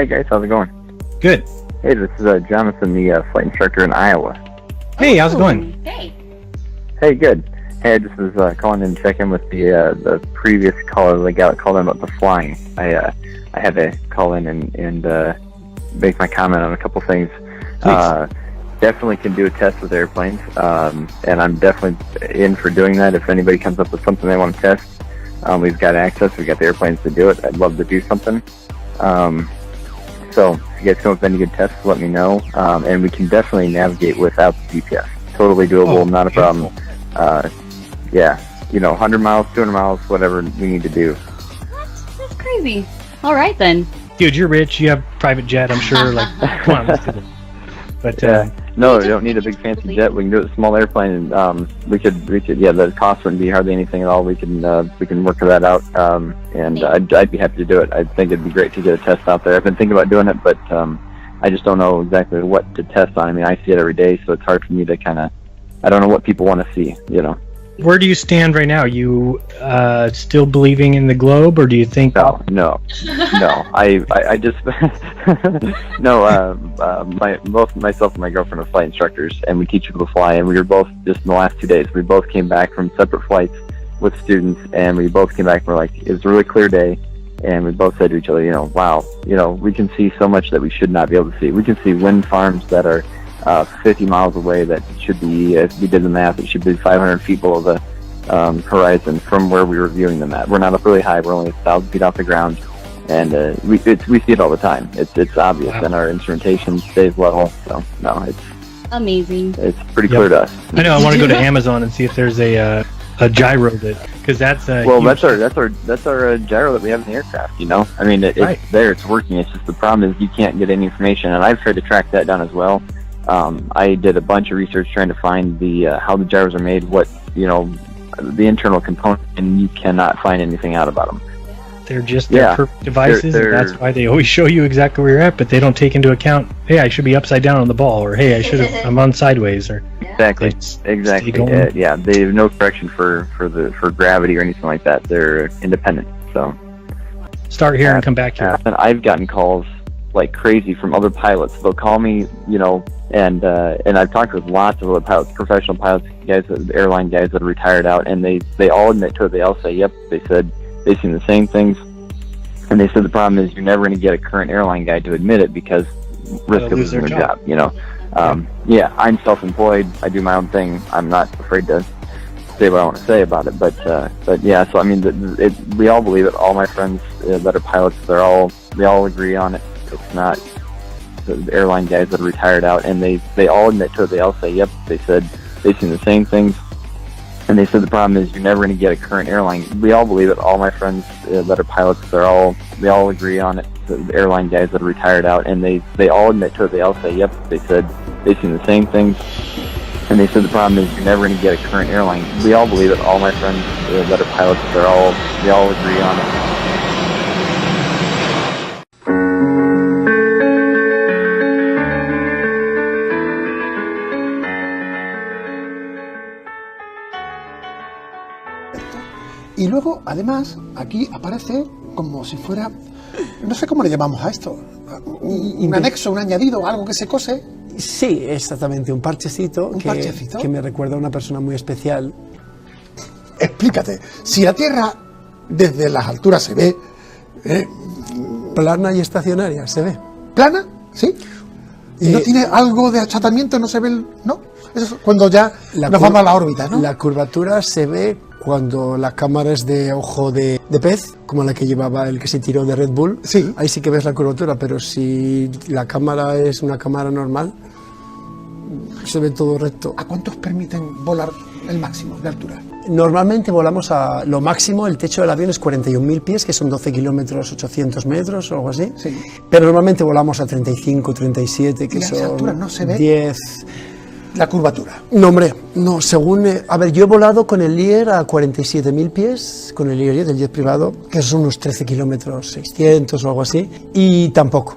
Hey guys, how's it going? Good. Hey, this is Jonathan, the flight instructor in Iowa. Hey, how's it going? Hey. Hey, good. Hey, I just was calling in to check in with the previous caller that got called in about the flying. I had to call in and make my comment on a couple things. Definitely can do a test with airplanes, and I'm definitely in for doing that. If anybody comes up with something they want to test, we've got access. We've got the airplanes to do it. I'd love to do something. So if you guys come up with any good tests, let me know. And we can definitely navigate without the GPS. Totally doable, not a problem. Yeah, 100 miles, 200 miles, whatever we need to do. That's crazy. All right, then. Dude, you're rich. You have private jet, I'm sure. Come on, let's do this. But, no, we don't need a big fancy jet. We can do it with a small airplane, and we could. Yeah, the cost wouldn't be hardly anything at all. We can work that out, and I'd be happy to do it. I think it'd be great to get a test out there. I've been thinking about doing it, but I just don't know exactly what to test on. I mean, I see it every day, so it's hard for me to I don't know what people want to see, Where do you stand right now? You still believing in the globe, or do you think? No. I just both myself and my girlfriend are flight instructors, and we teach people to fly. And we were both just in the last 2 days. We both came back from separate flights with students, and we both came back. And we're like, it was a really clear day, and we both said to each other, wow, we can see so much that we should not be able to see. We can see wind farms that are 50 miles away that should be, if we did the math, it should be 500 feet below the horizon from where we were viewing them at. We're not up really high. We're only 1,000 feet off the ground, and we see it all the time. It's obvious, and our instrumentation stays level. So no, it's amazing. It's pretty clear to us. I know. I want to go to Amazon and see if there's a gyro because that's well, that's our gyro that we have in the aircraft. I mean, it's there, it's working. It's just the problem is you can't get any information, and I've tried to track that down as well. I did a bunch of research trying to find how the gyros are made, what the internal component, and you cannot find anything out about them. They're just perfect devices, and that's why they always show you exactly where you're at, but they don't take into account, hey, I should be upside down on the ball, or hey, I'm on sideways, or exactly. Yeah, they have no correction for gravity or anything like that. They're independent. So start here and come back here. And I've gotten calls like crazy from other pilots. They'll call me, and I've talked with lots of other pilots, professional pilots, airline guys that are retired out, and they all admit to it. They all say, yep, they said they've seen the same things, and they said the problem is you're never going to get a current airline guy to admit it because risk of losing their job. Yeah, I'm self-employed. I do my own thing. I'm not afraid to say what I want to say about it, but yeah. So I mean, we all believe it. All my friends that are pilots, they all agree on it. It's not the airline guys that are retired out, and they all admit to it. They all say, yep, they said they've seen the same things, and they said the problem is you're never going to get a current airline. We all believe it. All my friends that are pilots, they all agree on it. The airline guys that are retired out, and they all admit to it. They all say, yep, they said they've seen the same things, and they said the problem is you're never going to get a current airline. We all believe it. All my friends that are pilots, they all agree on it. Y luego, además, aquí aparece como si fuera, no sé cómo le llamamos a esto, un anexo, un añadido, algo que se cose. Sí, exactamente, un parchecito, que me recuerda a una persona muy especial. Explícate, si la Tierra desde las alturas se ve... plana y estacionaria, se ve. ¿Plana? ¿Sí? ¿Y no tiene algo de achatamiento? ¿No se ve no? Eso es cuando ya nos vamos a la órbita, ¿no? La curvatura se ve cuando la cámara es de ojo de pez, como la que llevaba el que se tiró de Red Bull. Sí. Ahí sí que ves la curvatura, pero si la cámara es una cámara normal, se ve todo recto. ¿A cuántos permiten volar el máximo de altura? Normalmente volamos a lo máximo, el techo del avión es 41.000 pies, que son 12 kilómetros 800 metros o algo así. Sí. Pero normalmente volamos a 35, 37, que son altura no se ve 10... La curvatura. No, hombre, no, según... a ver, yo he volado con el Lear a 47.000 pies, con el Lear del jet privado, que son unos 13 kilómetros 600 o algo así, y tampoco.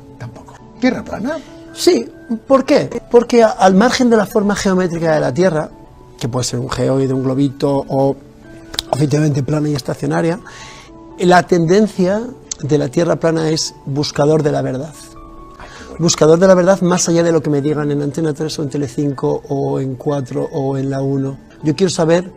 ¿Tierra plana? Sí, ¿por qué? Porque al margen de la forma geométrica de la Tierra, que puede ser un geoide, un globito o efectivamente plana y estacionaria, la tendencia de la Tierra plana es buscador de la verdad. buscador de la verdad más allá de lo que me digan en Antena 3 o en Telecinco o en 4 o en la 1. Yo quiero saber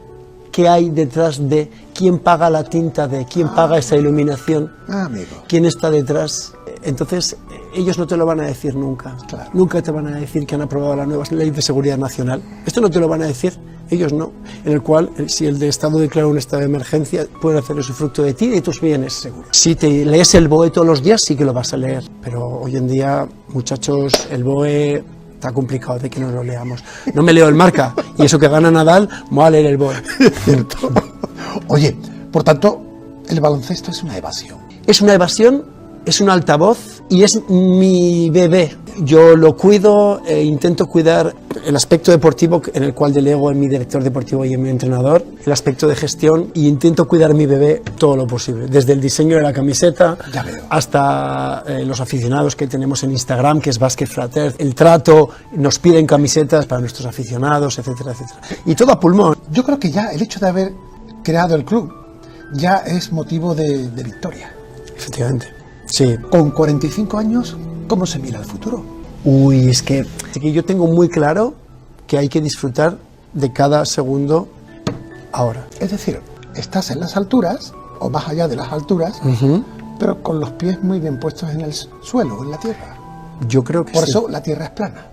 qué hay detrás de quién paga la tinta, de quién paga esa iluminación, amigo. quién está detrás. Entonces, ellos no te lo van a decir nunca. Claro. Nunca te van a decir que han aprobado la nueva ley de seguridad nacional. Esto no te lo van a decir, ellos no. En el cual, si el de Estado declara un estado de emergencia, pueden hacer usufructo de ti y de tus bienes, seguro. Si te lees el BOE todos los días, sí que lo vas a leer. Pero hoy en día, muchachos, el BOE está complicado de que no lo leamos. No me leo el Marca, y eso que gana Nadal, me voy a leer el BOE. Cierto. Oye, por tanto, el baloncesto es una evasión. Es una evasión, es un altavoz y es mi bebé. Yo lo cuido e intento cuidar el aspecto deportivo en el cual delego en mi director deportivo y en mi entrenador, el aspecto de gestión, y intento cuidar mi bebé todo lo posible, desde el diseño de la camiseta hasta los aficionados que tenemos en Instagram, que es Basket Frater, el trato, nos piden camisetas para nuestros aficionados, etcétera, etcétera. Y todo a pulmón. Yo creo que ya el hecho de haber creado el club ya es motivo de victoria. Efectivamente. Sí. Con 45 años, ¿cómo se mira el futuro? Uy, es que yo tengo muy claro que hay que disfrutar de cada segundo ahora. Es decir, estás en las alturas, o más allá de las alturas, pero con los pies muy bien puestos en el suelo, en la tierra. Yo creo que Por sí. eso la tierra es plana.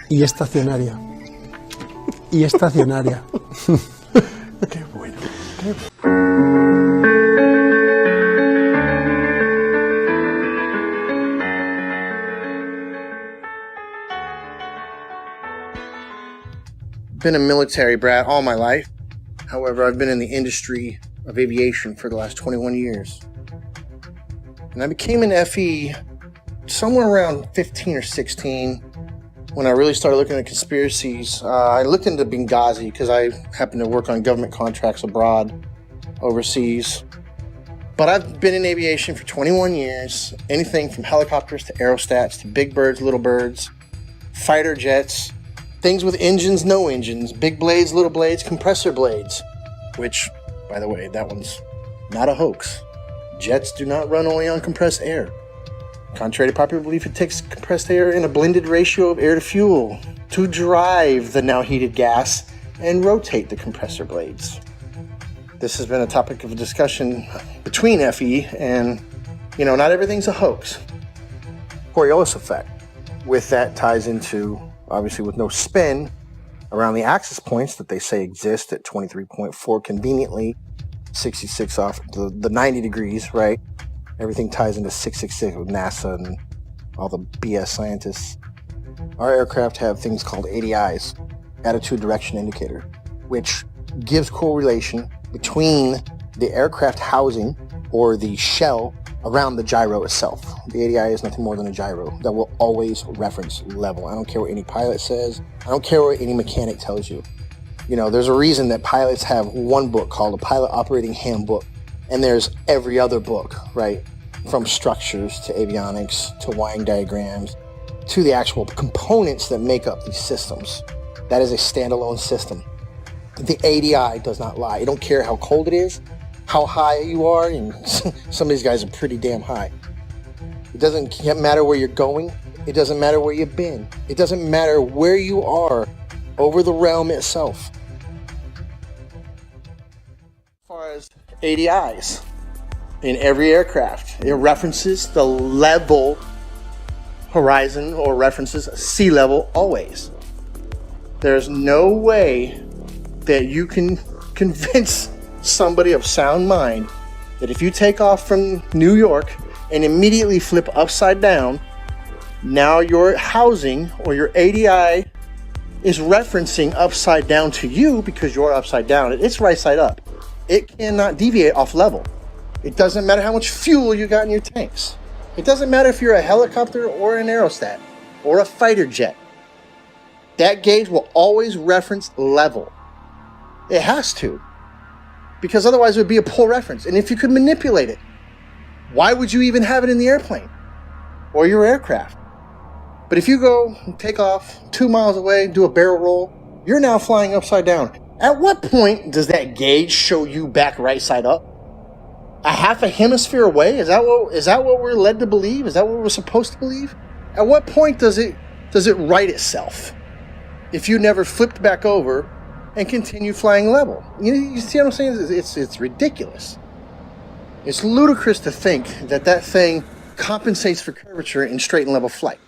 Y estacionaria. Y estacionaria. Qué bueno, qué bueno. Been a military brat all my life. However, I've been in the industry of aviation for the last 21 years. And I became an FE somewhere around 15 or 16 when I really started looking at conspiracies. I looked into Benghazi because I happen to work on government contracts abroad, overseas. But I've been in aviation for 21 years. Anything from helicopters to aerostats to big birds, little birds, fighter jets, things with engines, no engines, big blades, little blades, compressor blades, which, by the way, that one's not a hoax. Jets do not run only on compressed air. Contrary to popular belief, it takes compressed air in a blended ratio of air to fuel to drive the now heated gas and rotate the compressor blades. This has been a topic of discussion between FE and, not everything's a hoax. Coriolis effect. With that ties into, obviously with no spin, around the axis points that they say exist at 23.4 conveniently, 66 off the 90 degrees, right? Everything ties into 666 with NASA and all the BS scientists. Our aircraft have things called ADIs, attitude direction indicator, which gives correlation between the aircraft housing or the shell around the gyro itself. The ADI is nothing more than a gyro that will always reference level. I don't care what any pilot says. I don't care what any mechanic tells you. There's a reason that pilots have one book called a Pilot Operating Handbook, and there's every other book, right? From structures to avionics to wiring diagrams to the actual components that make up these systems. That is a standalone system. The ADI does not lie. I don't care how cold it is, how high you are, and some of these guys are pretty damn high. It doesn't matter where you're going. It doesn't matter where you've been. It doesn't matter where you are over the realm itself. As far as ADIs, in every aircraft, it references the level horizon or references sea level always. There's no way that you can convince somebody of sound mind that if you take off from New York and immediately flip upside down, now your housing or your ADI is referencing upside down to you because you're upside down. It's right side up. It cannot deviate off level. It doesn't matter how much fuel you got in your tanks. It doesn't matter if you're a helicopter or an aerostat or a fighter jet. That gauge will always reference level. It has to, because otherwise it would be a poor reference. And if you could manipulate it, why would you even have it in the airplane or your aircraft? But if you go and take off 2 miles away, do a barrel roll, you're now flying upside down. At what point does that gauge show you back right side up? A half a hemisphere away? Is that what we're led to believe? Is that what we're supposed to believe? At what point does it right itself? If you never flipped back over and continue flying level. You see what I'm saying? It's ridiculous. It's ludicrous to think that that thing compensates for curvature in straight and level flight.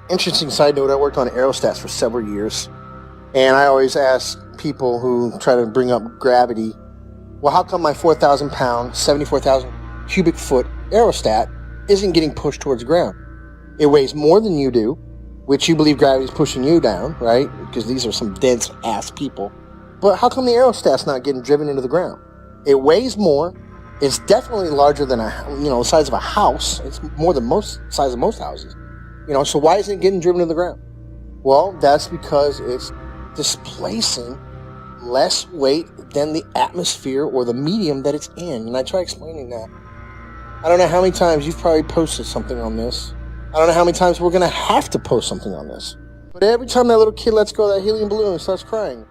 Interesting side note, I worked on aerostats for several years, and I always ask people who try to bring up gravity, well, how come my 4,000 pound, 74,000 cubic foot aerostat isn't getting pushed towards the ground? It weighs more than you do, which you believe gravity is pushing you down, right? Because these are some dense ass people. But how come the aerostat's not getting driven into the ground? It weighs more. It's definitely larger than the size of a house. It's more than size of most houses. So why isn't it getting driven to the ground? Well, that's because it's displacing less weight than the atmosphere or the medium that it's in. And I try explaining that. I don't know how many times you've probably posted something on this. I don't know how many times we're going to have to post something on this. But every time that little kid lets go of that helium balloon and starts crying.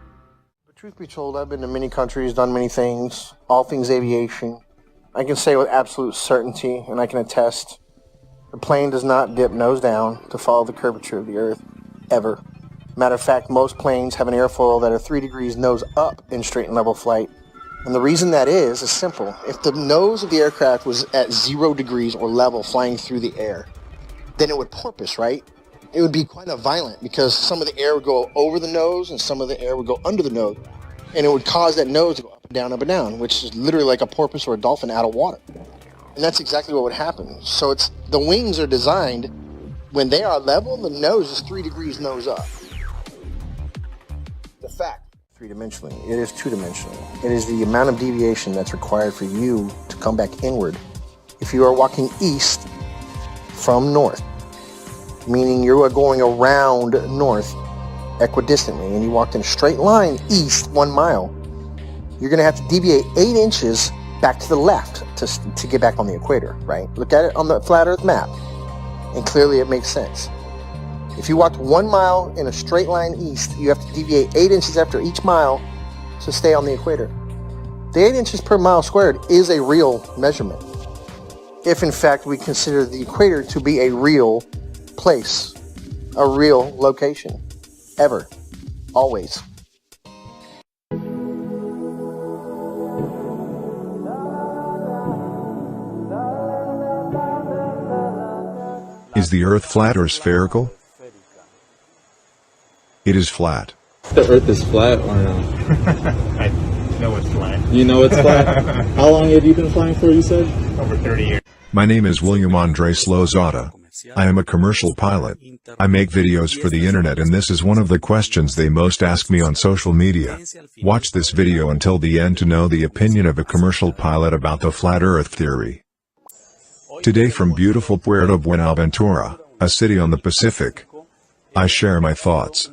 But truth be told, I've been to many countries, done many things, all things aviation. I can say with absolute certainty, and I can attest, the plane does not dip nose down to follow the curvature of the Earth, ever. Matter of fact, most planes have an airfoil that are 3 degrees nose up in straight and level flight. And the reason that is simple. If the nose of the aircraft was at 0 degrees or level flying through the air, then it would porpoise, right? It would be quite violent because some of the air would go over the nose and some of the air would go under the nose. And it would cause that nose to go up and down, which is literally like a porpoise or a dolphin out of water. And that's exactly what would happen. So the wings are designed, when they are level, the nose is 3 degrees nose up. The fact, 3-dimensionally, it is 2-dimensional. It is the amount of deviation that's required for you to come back inward. If you are walking east from north, meaning you are going around north equidistantly, and you walked in a straight line east 1 mile, you're going to have to deviate 8 inches back to the left to get back on the equator, right? Look at it on the flat Earth map, and clearly it makes sense. If you walked 1 mile in a straight line east, you have to deviate 8 inches after each mile to stay on the equator. The 8 inches per mile squared is a real measurement, if in fact we consider the equator to be a real place, a real location, ever, always. Is the Earth flat or spherical? It is flat. The Earth is flat or no? I know it's flat. You know it's flat? How long have you been flying for, you said? Over 30 years. My name is William Andres Lozada. I am a commercial pilot. I make videos for the internet, and this is one of the questions they most ask me on social media. Watch this video until the end to know the opinion of a commercial pilot about the flat Earth theory. Today from beautiful Puerto Buenaventura, a city on the Pacific, I share my thoughts.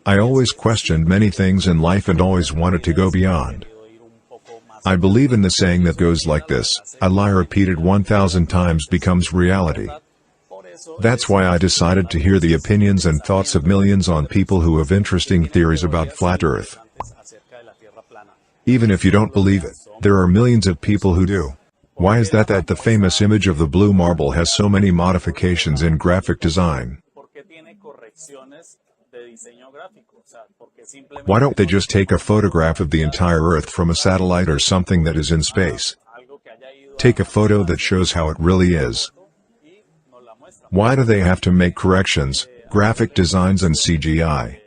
I always questioned many things in life and always wanted to go beyond. I believe in the saying that goes like this: a lie repeated 1,000 times becomes reality. That's why I decided to hear the opinions and thoughts of millions on people who have interesting theories about flat Earth. Even if you don't believe it, there are millions of people who do. Why is that the famous image of the blue marble has so many modifications in graphic design? Why don't they just take a photograph of the entire Earth from a satellite or something that is in space? Take a photo that shows how it really is. Why do they have to make corrections, graphic designs and CGI?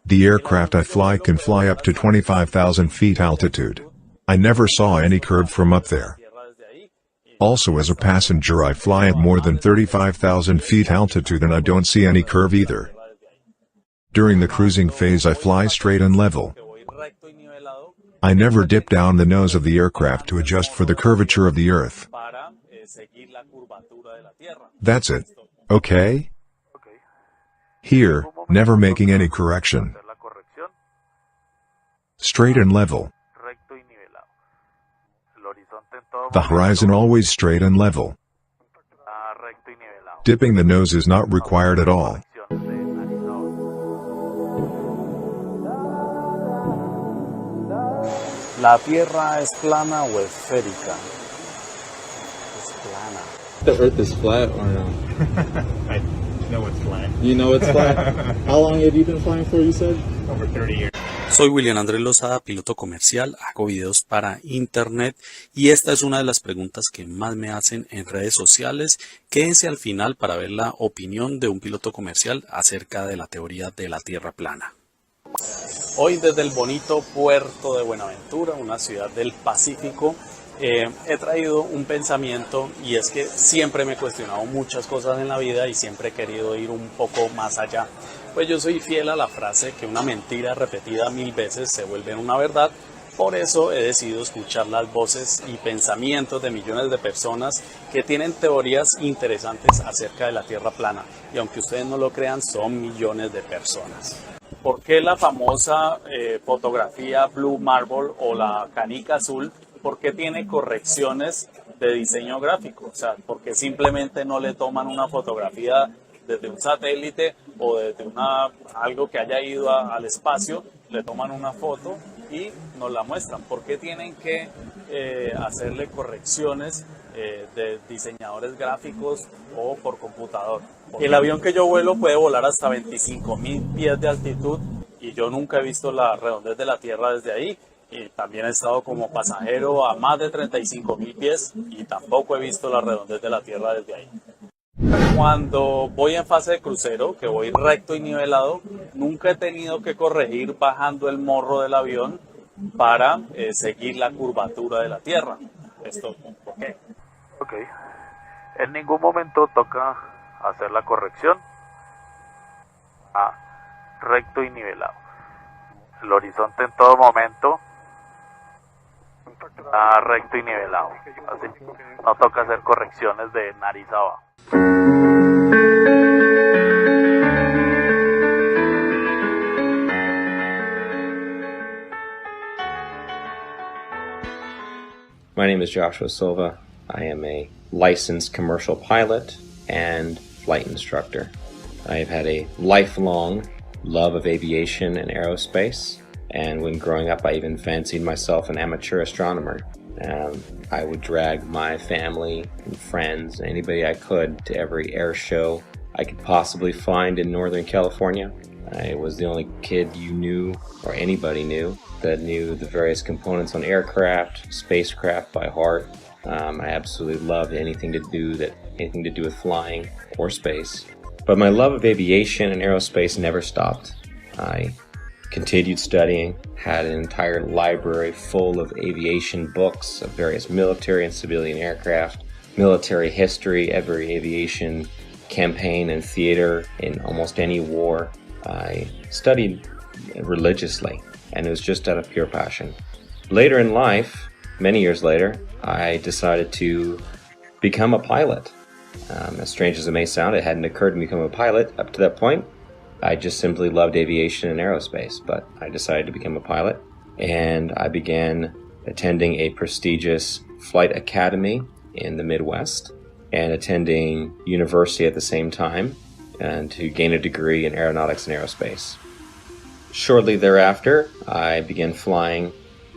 The aircraft I fly can fly up to 25,000 feet altitude. I never saw any curve from up there. Also, as a passenger, I fly at more than 35,000 feet altitude and I don't see any curve either. During the cruising phase I fly straight and level. I never dip down the nose of the aircraft to adjust for the curvature of the Earth. That's it. Okay? Here, never making any correction. Straight and level. The horizon always straight and level. Dipping the nose is not required at all. ¿La Tierra es plana o esférica? Es plana. The Earth is flat or no? I know it's flat. You know it's flat? How long have you been flying for, you said? Over 30 years. Soy William Andrés Lozada, piloto comercial, hago videos para internet y esta es una de las preguntas que más me hacen en redes sociales. Quédense al final para ver la opinión de un piloto comercial acerca de la teoría de la Tierra plana. Hoy desde el bonito puerto de Buenaventura, una ciudad del Pacífico, he traído un pensamiento y es que siempre me he cuestionado muchas cosas en la vida y siempre he querido ir un poco más allá. Pues yo soy fiel a la frase que una mentira repetida 1000 veces se vuelve una verdad. Por eso he decidido escuchar las voces y pensamientos de millones de personas que tienen teorías interesantes acerca de la Tierra plana. Y aunque ustedes no lo crean, son millones de personas. ¿Por qué la famosa fotografía Blue Marble o la canica azul? ¿Por qué tiene correcciones de diseño gráfico? O sea, ¿por qué simplemente no le toman una fotografía desde un satélite o desde algo que haya ido al espacio, le toman una foto y nos la muestran? ¿Por qué tienen que hacerle correcciones de diseñadores gráficos o por computador? El avión que yo vuelo puede volar hasta 25.000 pies de altitud y yo nunca he visto la redondez de la Tierra desde ahí. Y también he estado como pasajero a más de 35.000 pies y tampoco he visto la redondez de la Tierra desde ahí. Cuando voy en fase de crucero, que voy recto y nivelado, nunca he tenido que corregir bajando el morro del avión para seguir la curvatura de la Tierra. ¿Esto por qué? Ok. En ningún momento toca hacer la corrección a recto y nivelado. El horizonte en todo momento está recto y nivelado. Así, no toca hacer correcciones de nariz abajo. My name is Joshua Silva. I am a licensed commercial pilot and flight instructor. I have had a lifelong love of aviation and aerospace, and when growing up I even fancied myself an amateur astronomer. I would drag my family and friends, anybody I could, to every air show I could possibly find in Northern California. I was the only kid you knew, or anybody knew, that knew the various components on aircraft, spacecraft by heart. I absolutely loved anything to do with flying or space. But my love of aviation and aerospace never stopped. I continued studying, had an entire library full of aviation books of various military and civilian aircraft, military history, every aviation campaign and theater in almost any war. I studied religiously, and it was just out of pure passion. Later in life, many years later, I decided to become a pilot. As strange as it may sound, it hadn't occurred to me to become a pilot up to that point. I just simply loved aviation and aerospace, but I decided to become a pilot, and I began attending a prestigious flight academy in the Midwest and attending university at the same time, and to gain a degree in aeronautics and aerospace. Shortly thereafter, I began flying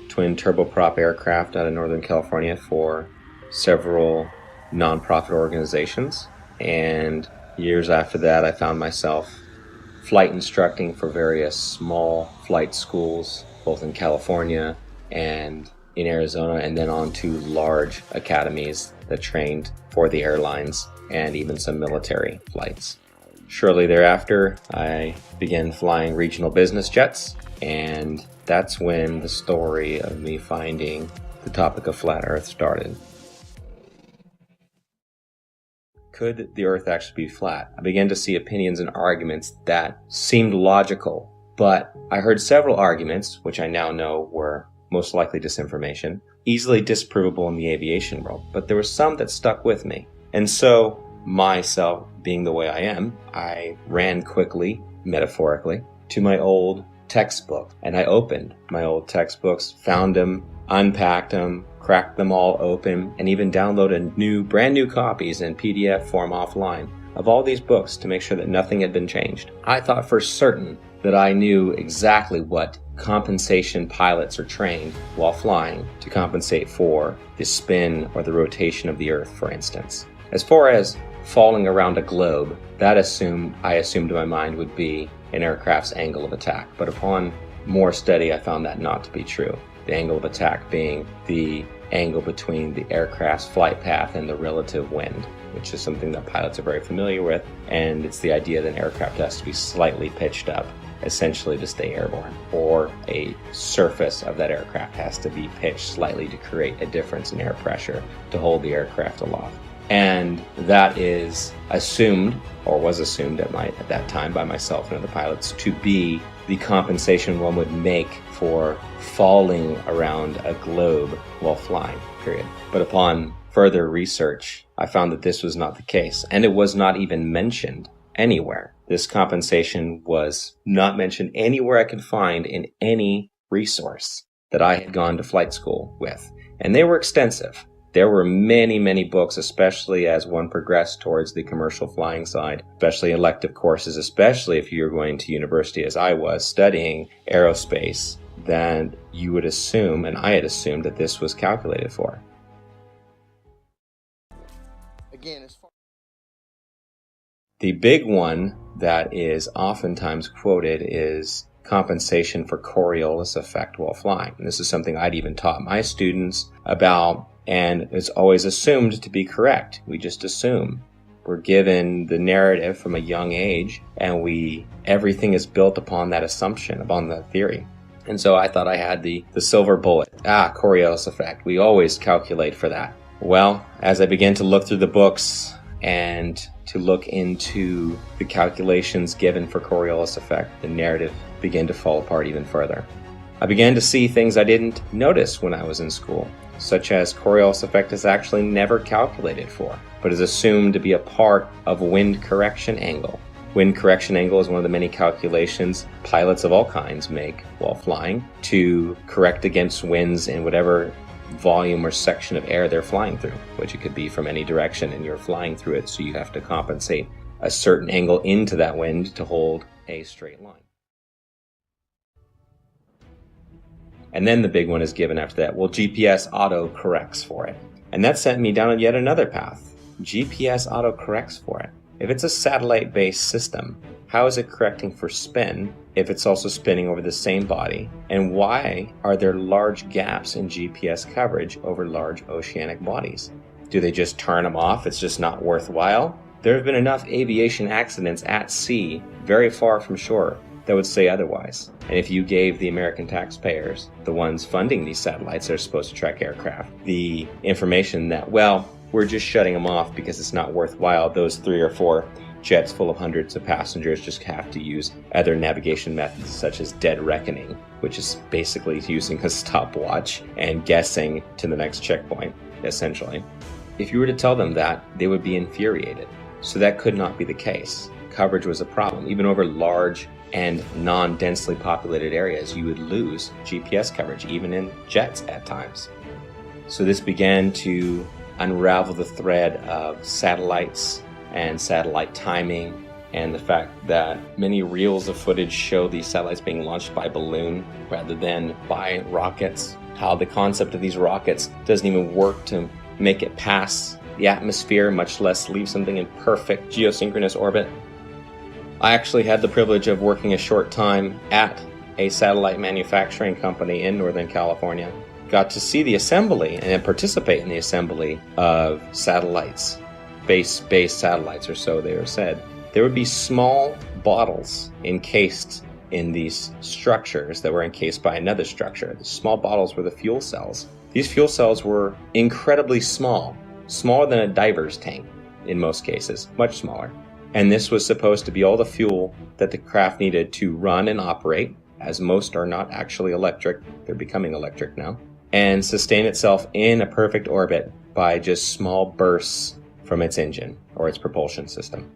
twin turboprop aircraft out of Northern California for several nonprofit organizations, and years after that I found myself flight instructing for various small flight schools, both in California and in Arizona, and then on to large academies that trained for the airlines and even some military flights. Shortly thereafter, I began flying regional business jets, and that's when the story of me finding the topic of flat Earth started. Could the Earth actually be flat? I began to see opinions and arguments that seemed logical, but I heard several arguments, which I now know were most likely disinformation, easily disprovable in the aviation world, but there were some that stuck with me. And so, myself being the way I am, I ran quickly, metaphorically, to my old textbook, and I opened my old textbooks, found them, unpacked them, cracked them all open, and even downloaded brand new copies in PDF form offline of all these books to make sure that nothing had been changed. I thought for certain that I knew exactly what compensation pilots are trained while flying to compensate for the spin or the rotation of the Earth, for instance. As far as falling around a globe, that I assumed in my mind would be an aircraft's angle of attack. But upon more study, I found that not to be true. The angle of attack being the angle between the aircraft's flight path and the relative wind, which is something that pilots are very familiar with. And it's the idea that an aircraft has to be slightly pitched up, essentially to stay airborne, or a surface of that aircraft has to be pitched slightly to create a difference in air pressure to hold the aircraft aloft. And that is assumed, or was assumed at that time by myself and other pilots, to be the compensation one would make for falling around a globe while flying, period. But upon further research, I found that this was not the case, and it was not even mentioned anywhere. This compensation was not mentioned anywhere I could find in any resource that I had gone to flight school with. And they were extensive. There were many, many books, especially as one progressed towards the commercial flying side, especially elective courses, especially if you're going to university as I was studying aerospace, that you would assume, and I had assumed, that this was calculated for. Again, the big one that is oftentimes quoted is compensation for Coriolis effect while flying. And this is something I'd even taught my students about, and it's always assumed to be correct. We just assume. We're given the narrative from a young age, and everything is built upon that assumption, upon that theory. And so I thought I had the silver bullet. Coriolis effect. We always calculate for that. Well, as I began to look through the books and to look into the calculations given for Coriolis effect, the narrative began to fall apart even further. I began to see things I didn't notice when I was in school, such as Coriolis effect is actually never calculated for, but is assumed to be a part of wind correction angle. Wind correction angle is one of the many calculations pilots of all kinds make while flying to correct against winds in whatever volume or section of air they're flying through, which it could be from any direction, and you're flying through it, so you have to compensate a certain angle into that wind to hold a straight line. And then the big one is given after that. Well, GPS auto corrects for it. And that sent me down yet another path. GPS auto corrects for it. If it's a satellite-based system, how is it correcting for spin if it's also spinning over the same body? And why are there large gaps in GPS coverage over large oceanic bodies? Do they just turn them off? It's just not worthwhile? There have been enough aviation accidents at sea, very far from shore, that would say otherwise. And if you gave the American taxpayers, the ones funding these satellites that are supposed to track aircraft, the information that, well, we're just shutting them off because it's not worthwhile, those 3 or 4 jets full of hundreds of passengers just have to use other navigation methods such as dead reckoning, which is basically using a stopwatch and guessing to the next checkpoint, essentially. If you were to tell them that, they would be infuriated. So that could not be the case. Coverage was a problem. Even over large and non-densely populated areas, you would lose GPS coverage, even in jets at times. So this began to unravel the thread of satellites and satellite timing, and the fact that many reels of footage show these satellites being launched by balloon rather than by rockets. How the concept of these rockets doesn't even work to make it past the atmosphere, much less leave something in perfect geosynchronous orbit. I actually had the privilege of working a short time at a satellite manufacturing company in Northern California. Got to see the assembly and participate in the assembly of satellites, space-based satellites, or so they are said. There would be small bottles encased in these structures that were encased by another structure. The small bottles were the fuel cells. These fuel cells were incredibly small, smaller than a diver's tank in most cases, much smaller. And this was supposed to be all the fuel that the craft needed to run and operate, as most are not actually electric, they're becoming electric now, and sustain itself in a perfect orbit by just small bursts from its engine or its propulsion system.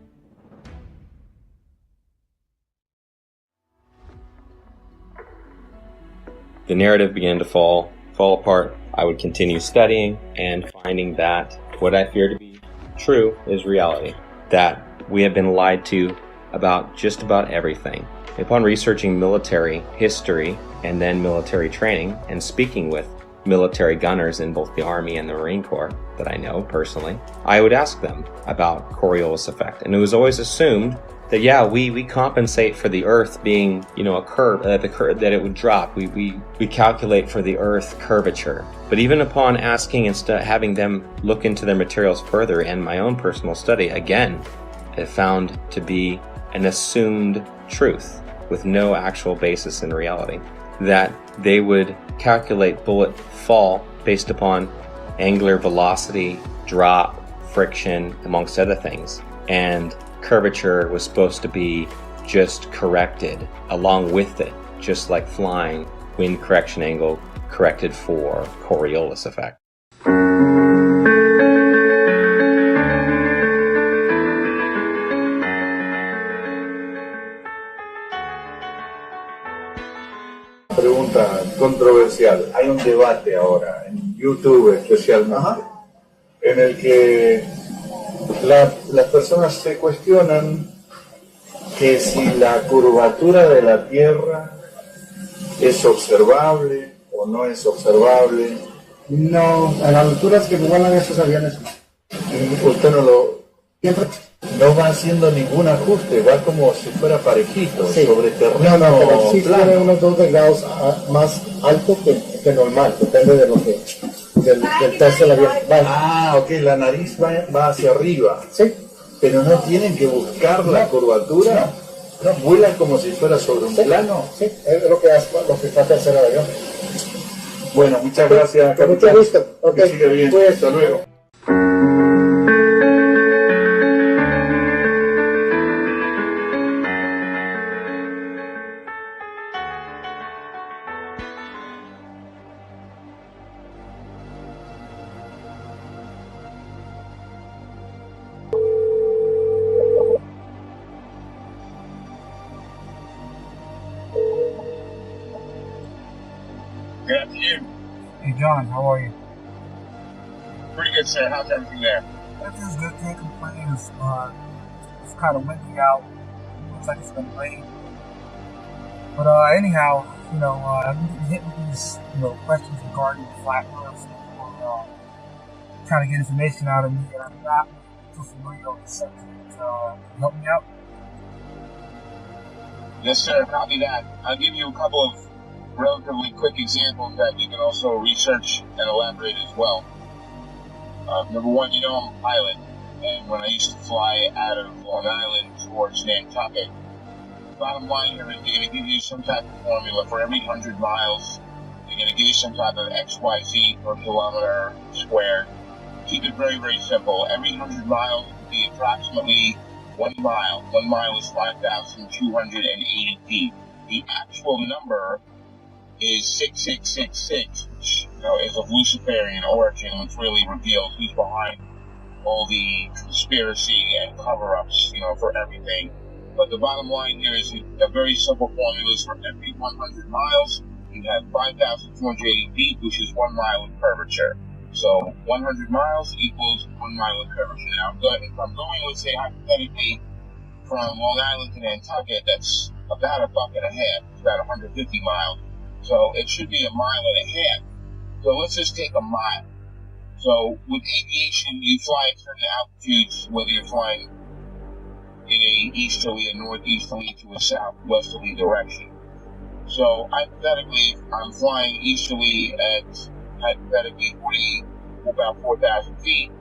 The narrative began to fall apart. I would continue studying and finding that what I fear to be true is reality. That we have been lied to about just about everything. Upon researching military history and then military training and speaking with military gunners in both the Army and the Marine Corps that I know personally, I would ask them about Coriolis effect. And it was always assumed that, yeah, we compensate for the Earth being, a curve, that it would drop. We calculate for the Earth curvature. But even upon asking and having them look into their materials further and my own personal study, again, it found to be an assumed truth with no actual basis in reality, that they would calculate bullet fall based upon angular velocity, drop, friction, amongst other things. And curvature was supposed to be just corrected along with it, just like flying, wind correction angle corrected for Coriolis effect. Pregunta controversial. Hay un debate ahora en YouTube especialmente, en el que las personas se cuestionan que si la curvatura de la Tierra es observable o no es observable. No, a las alturas que vuelan esos aviones. Usted no va haciendo ningún ajuste, va como si fuera parejito, sobre terreno. No, pero sí tiene unos 2 grados más alto que normal, depende de lo que del peso del avión. Ok, la nariz va hacia arriba. Sí. Pero no tienen que buscar la curvatura. No, vuelan como si fuera sobre un plano. Sí, es lo que trata de hacer el avión. Bueno, muchas gracias, Con mucho gusto. Que siga bien. Pues, hasta luego. Good afternoon. Hey John, how are you? Pretty good, sir. How's everything there? Everything's good, can't complain. It's kind of windy out. Looks like it's going to rain. But anyhow, I've been hit with these, questions regarding the flat Earth. People trying to get information out of me, and I'm not too familiar with the subject. Can you help me out? Yes, sir. Copy that. I'll give you a couple of relatively quick examples that you can also research and elaborate as well. Number one, I'm a pilot, and when I used to fly out of Long Island towards Nantucket, bottom line here is they're going to give you some type of formula for every 100 miles. They're going to give you some type of XYZ per kilometer squared. Keep it very, very simple. Every 100 miles will be approximately 1 mile. 1 mile is 5,280 feet. The actual number is 6666, which is of Luciferian origin, which really reveals who's behind all the conspiracy and cover-ups, for everything. But the bottom line here is a very simple formula is for every 100 miles, you have 5,280 feet, which is 1 mile of curvature. So 100 miles equals 1 mile of curvature. Now, if I'm going, let's say, hypothetically, from Long Island to Nantucket, that's about a buck and a half. It's about 150 miles. So it should be 1.5 miles. So let's just take a mile. So with aviation, you fly at certain altitudes, whether you're flying in a easterly, a northeasterly, to a southwesterly direction. So hypothetically, I'm flying easterly at hypothetically about 4,000 feet,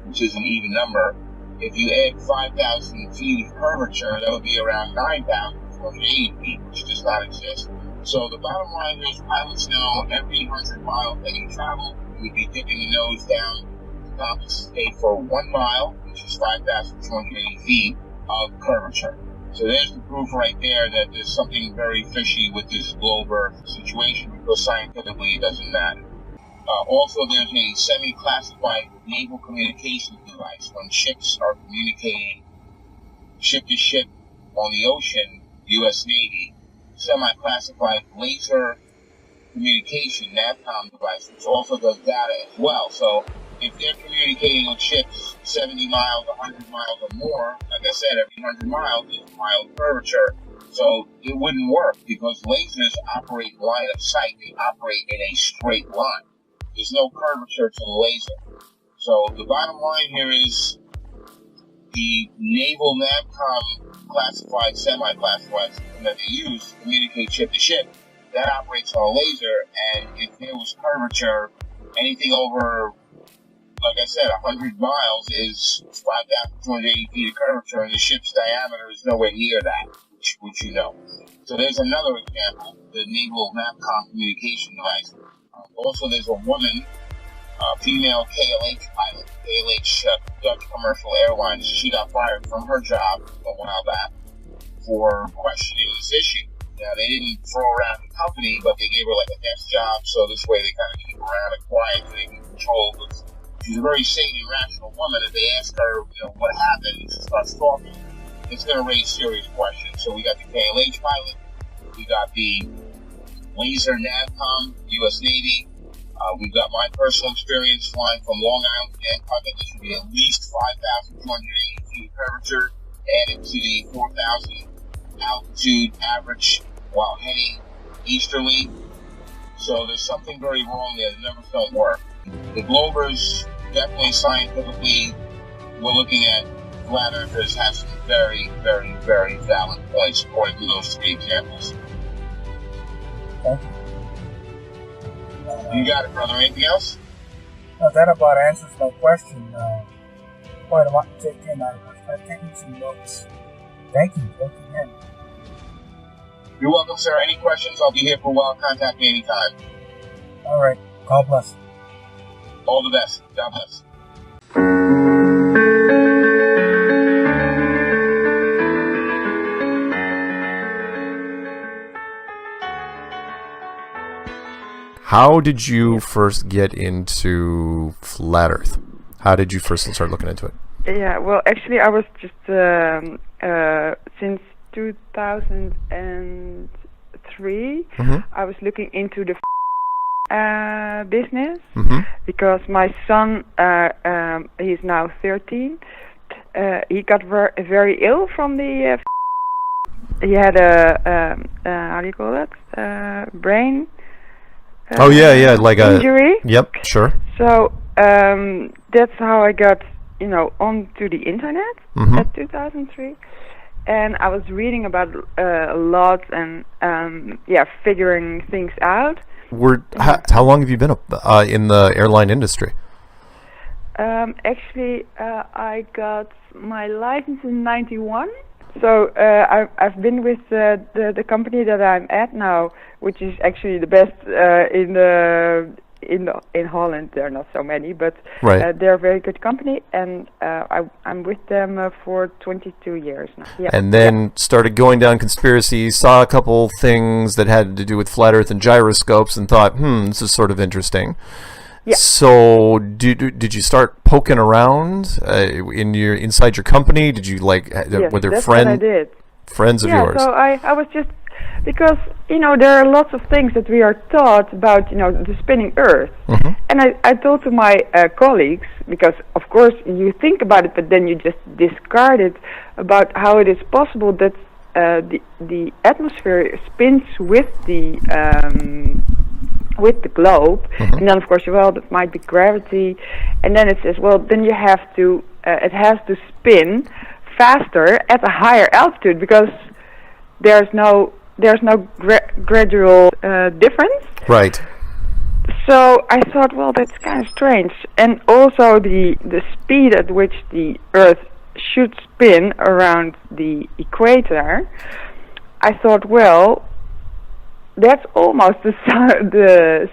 which is an even number. If you add 5,000 feet of curvature, that would be around 9,480 feet, which does not exist. So the bottom line is pilots know every 100 miles that you travel, you would be dipping the nose down to compensate for 1 mile, which is 5,280 feet of curvature. So there's the proof right there that there's something very fishy with this globe Earth situation, because scientifically it doesn't matter. Also, there's a semi-classified naval communications device. When ships are communicating ship to ship on the ocean, U.S. Navy, semi-classified laser communication NAVCOM device, which also does data as well. So if they're communicating with ships 70 miles, 100 miles or more, like I said, every 100 miles is a mile of curvature. So it wouldn't work because lasers operate line of sight. They operate in a straight line. There's no curvature to the laser. So the bottom line here is the naval NAVCOM classified, semi-classified system that they use to communicate ship to ship, that operates on a laser, and if there was curvature, anything over, like I said, 100 miles is 5,280 feet of curvature, and the ship's diameter is nowhere near that, which you know. So there's another example, the naval NAVCOM communication device. Also, there's a woman, female KLH pilot, KLH Dutch Commercial Airlines. She got fired from her job a while back for questioning this issue. Now, they didn't throw around the company, but they gave her like a desk job, so this way they kind of keep her around and quiet so they can control. But she's a very sane and rational woman. If they ask her, what happened, and she starts talking, it's going to raise serious questions. So we got the KLH pilot, we got the laser NAVCOM, U.S. Navy. We've got my personal experience flying from Long Island to Bangkok. That should be at least 5,280 feet of curvature, added to the 4,000 altitude average while heading easterly. So there's something very wrong there. The numbers don't work. The Globers, definitely scientifically, we're looking at flat earthers have some very, very, very valid points according to those three examples. Thank you. You got it, brother. Anything else? No, that about answers my question. Quite a lot to take in. I've taken some notes. Thank you. Thank you again. You're welcome, sir. Any questions? I'll be here for a while. Contact me anytime. All right. God bless. All the best. God bless. How did you first get into Flat Earth? How did you first start looking into it? Yeah, well, actually, I was just since 2003. I was looking into the business because my son, he's now 13. He got very ill from the. He had a how do you call it? Brain. Like injury. Yep, sure. So that's how I got, onto the internet at 2003, and I was reading about a lot and figuring things out. How long have you been in the airline industry? Actually, I got my license in '91. So I've been with the company that I'm at now, which is actually the best in Holland. There are not so many, but they're a very good company, and I'm with them for 22 years now. Yeah. And then started going down conspiracies, saw a couple things that had to do with flat Earth and gyroscopes, and thought, this is sort of interesting. Yeah. So did you start poking around inside your company? Did you were there that's what I did. Friends of yours? Yeah, so I was just, because, there are lots of things that we are taught about, the spinning Earth. And I told to my colleagues, because of course you think about it, but then you just discard it, about how it is possible that the atmosphere spins with the globe, and then of course, that might be gravity, and then it says, then you have to, it has to spin faster at a higher altitude because there's no gradual difference. Right. So I thought, that's kind of strange, and also the speed at which the Earth should spin around the equator. I thought, that's almost the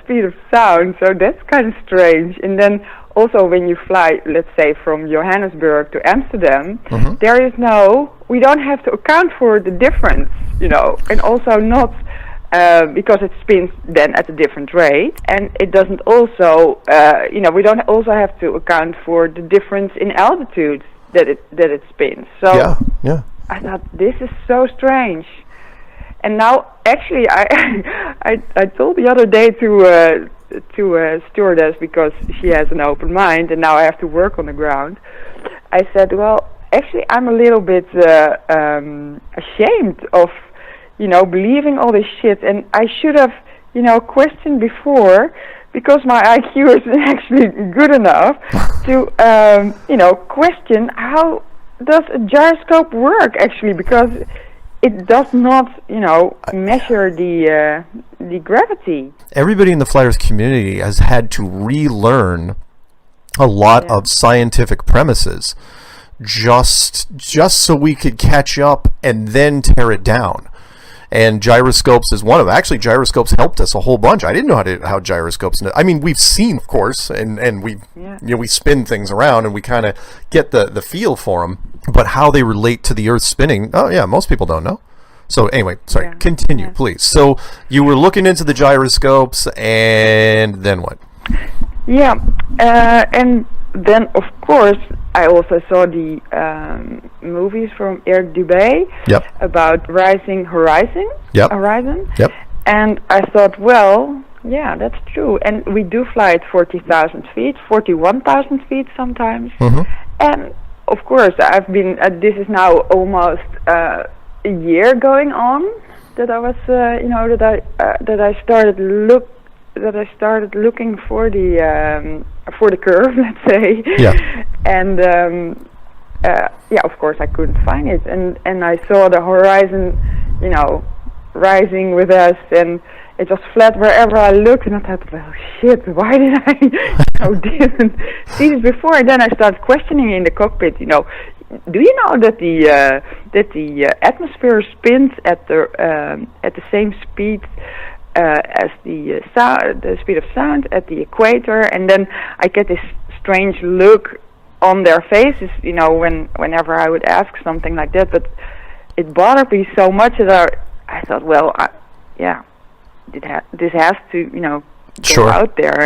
speed of sound, so that's kind of strange. And then also when you fly, let's say, from Johannesburg to Amsterdam, we don't have to account for the difference, and also not because it spins then at a different rate, and it doesn't also, we don't also have to account for the difference in altitude that it spins. So I thought, this is so strange. And now, actually, I told the other day to a stewardess, because she has an open mind, and now I have to work on the ground. I said, actually, I'm a little bit ashamed of, believing all this shit. And I should have, questioned before, because my IQ isn't actually good enough to, question how does a gyroscope work actually, because it does not, measure the gravity. Everybody in the flat Earth community has had to relearn a lot of scientific premises just so we could catch up and then tear it down. And gyroscopes is one of them. Actually, gyroscopes helped us a whole bunch. I didn't know how gyroscopes. I mean, we've seen, of course, and we we spin things around and we kind of get the feel for them. But how they relate to the Earth spinning, most people don't know. So anyway, sorry, continue, please. So you were looking into the gyroscopes, and then what? Yeah, and then of course I also saw the movies from Eric Dubé about Rising Horizon. Horizon. And I thought, well, yeah, that's true. And we do fly at 40,000 feet, 41,000 feet sometimes. And of course, I've been. This is now almost a year going on that I was, that I started looking for the curve, let's say. And of course I couldn't find it, and I saw the horizon, rising with us, and it was flat wherever I looked, and I thought, well, shit, why did I didn't see this before? And then I started questioning in the cockpit, do you know that the atmosphere spins at the same speed as the speed of sound at the equator? And then I get this strange look on their faces, whenever I would ask something like that. But it bothered me so much that I thought, well, this has to, go out there.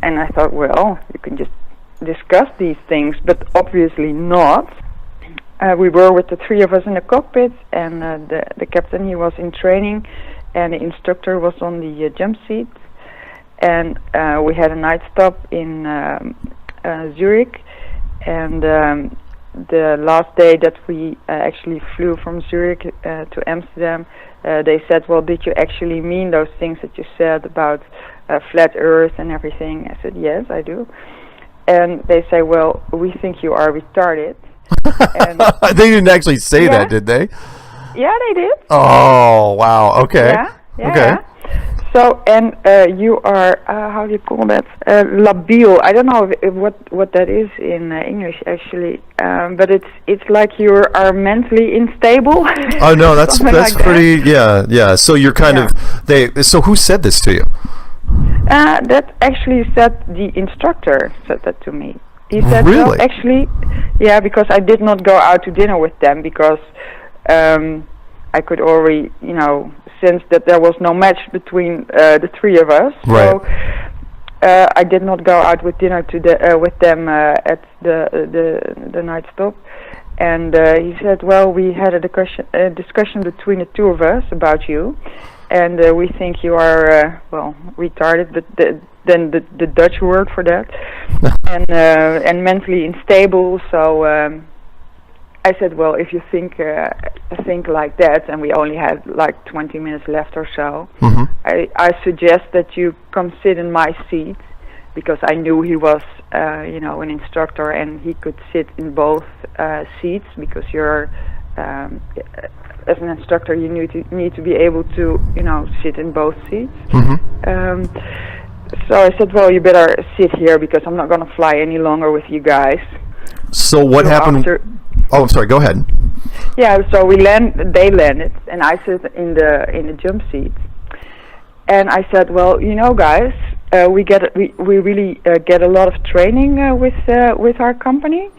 And I thought, well, you can just discuss these things, but obviously not. We were with the three of us in the cockpit, and the captain, he was in training, and the instructor was on the jump seat. And we had a night stop in Zurich, and the last day that we actually flew from Zurich to Amsterdam, they said, well, did you actually mean those things that you said about flat Earth and everything? I said, yes, I do. And they say, well, we think you are retarded. And they didn't actually say that, did they? Yeah, they did. Oh, wow. Okay. Okay. So, and you are, how do you call that? Labiel. I don't know what that is in English, actually. But it's like you are mentally unstable. Oh, no, that's pretty, yeah. So you're kind of, so who said this to you? That actually said the instructor said that to me. He said, really? Well, actually, yeah, because I did not go out to dinner with them because I could already, sense that there was no match between the three of us. Right. So I did not go out with dinner with them at the night stop. And he said, well, we had a discussion between the two of us about you, and we think you are, retarded, but then the Dutch word for that, and mentally unstable. So I said, well, if you think like that, and we only had like 20 minutes left or so, I suggest that you come sit in my seat, because I knew he was, an instructor, and he could sit in both seats, because you're, as an instructor, you need to be able to, sit in both seats. So I said, well, you better sit here, because I'm not going to fly any longer with you guys. So what happened? Oh, I'm sorry. Go ahead. Yeah. So they landed, and I sit in the jump seat. And I said, well, guys, we really get a lot of training with our company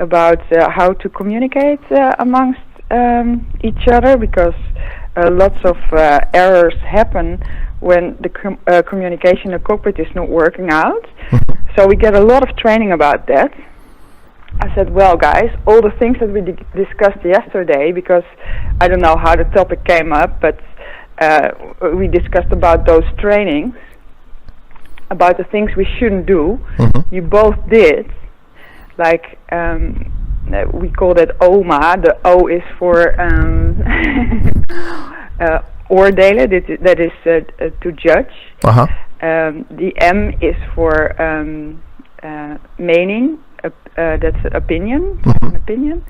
about how to communicate amongst each other, because lots of errors happen when the communication in the cockpit is not working out. So we get a lot of training about that. I said, well, guys, all the things that we discussed yesterday, because I don't know how the topic came up, but we discussed about those trainings, about the things we shouldn't do. You both did. Like, we call that OMA. The O is for oordelen, that is to judge. Uh-huh. The M is for mening, that's an opinion, an opinion.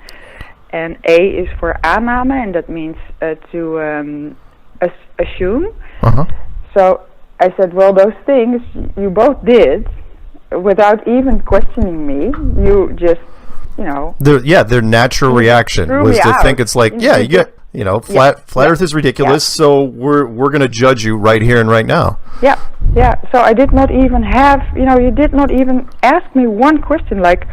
And A is for aanname, and that means to assume. Uh-huh. So I said, well, those things you both did without even questioning me. You just, Their natural reaction was to think it's like, flat Earth is ridiculous, so we're going to judge you right here and right now. Yeah. So I did not even have, you did not even ask me one question. Like,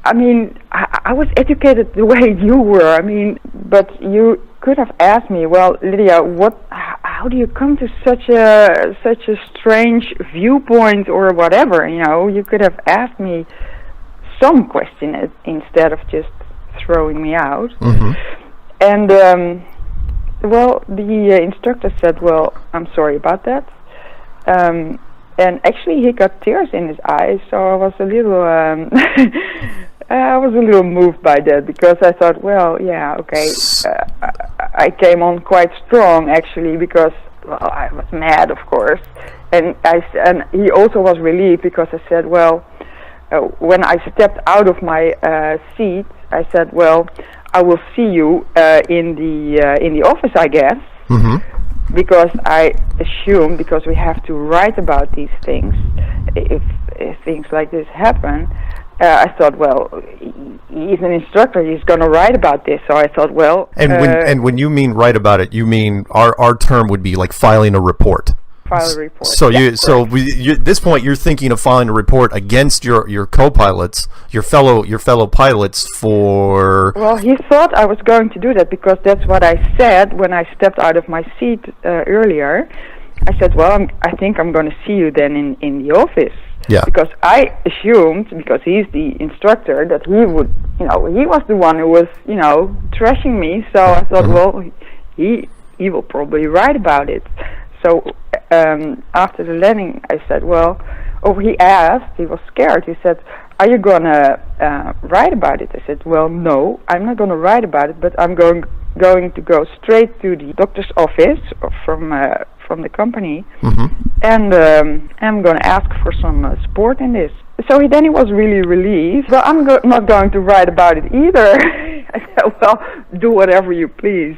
I mean, I was educated the way you were. I mean, but you could have asked me, well, Lydia, how do you come to such a strange viewpoint or whatever? You could have asked me some question instead of just throwing me out. Mm-hmm. And well, the instructor said, well, I'm sorry about that. And actually he got tears in his eyes, so I was a little moved by that, because I thought, well, yeah, okay. I came on quite strong actually, because I was mad, of course, and he also was relieved, because I said, well, when I stepped out of my seat, I said, well, I will see you in the office, I guess. Mm-hmm. Because I assume, because we have to write about these things, if things like this happen, I thought, well, he's an instructor, he's going to write about this. So I thought, well... And when you mean write about it, you mean our term would be like filing a report. File a report. So at this point, you're thinking of filing a report against your co-pilots, your fellow pilots for... Well, he thought I was going to do that, because that's what I said when I stepped out of my seat earlier. I said, well, I think I'm going to see you then in the office. Yeah. Because I assumed, because he's the instructor, that he would, he was the one who was, trashing me. So I thought, well, he will probably write about it. So after the landing, I said, well, he asked, he was scared. He said, are you going to write about it? I said, well, no, I'm not going to write about it, but I'm going to go straight to the doctor's office from the company, mm-hmm. and I'm going to ask for some support in this. So then he was really relieved. Well, I'm not going to write about it either. I said, well, do whatever you please.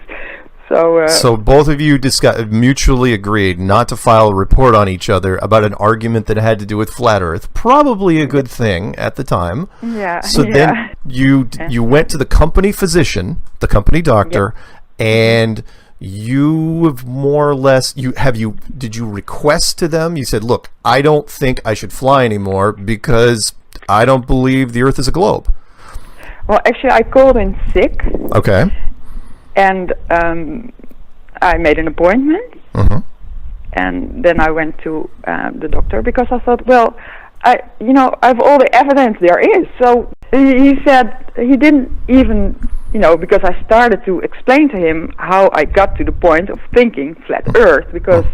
So both of you mutually agreed not to file a report on each other about an argument that had to do with flat Earth. Probably a good thing at the time. Yeah. So then you went to the company physician, the company doctor, and you have more or less did you request to them? You said, look, I don't think I should fly anymore because I don't believe the Earth is a globe. Well, actually, I called in sick. Okay. And I made an appointment, mm-hmm. and then I went to the doctor, because I thought, well, I have all the evidence there is. So he said he didn't even, because I started to explain to him how I got to the point of thinking flat Earth, because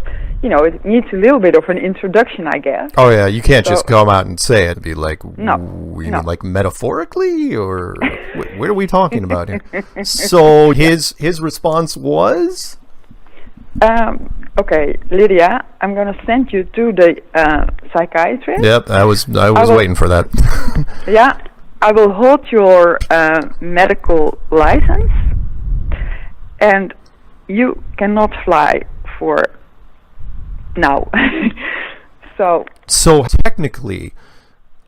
it needs a little bit of an introduction, I guess. Oh yeah, you can't just come out and say it and be like, no, mean like metaphorically, or what are we talking about here? So his response was, okay, Lydia, I'm going to send you to the psychiatrist. Yep, I was waiting for that. Yeah, I will hold your medical license, and you cannot fly for now. So technically,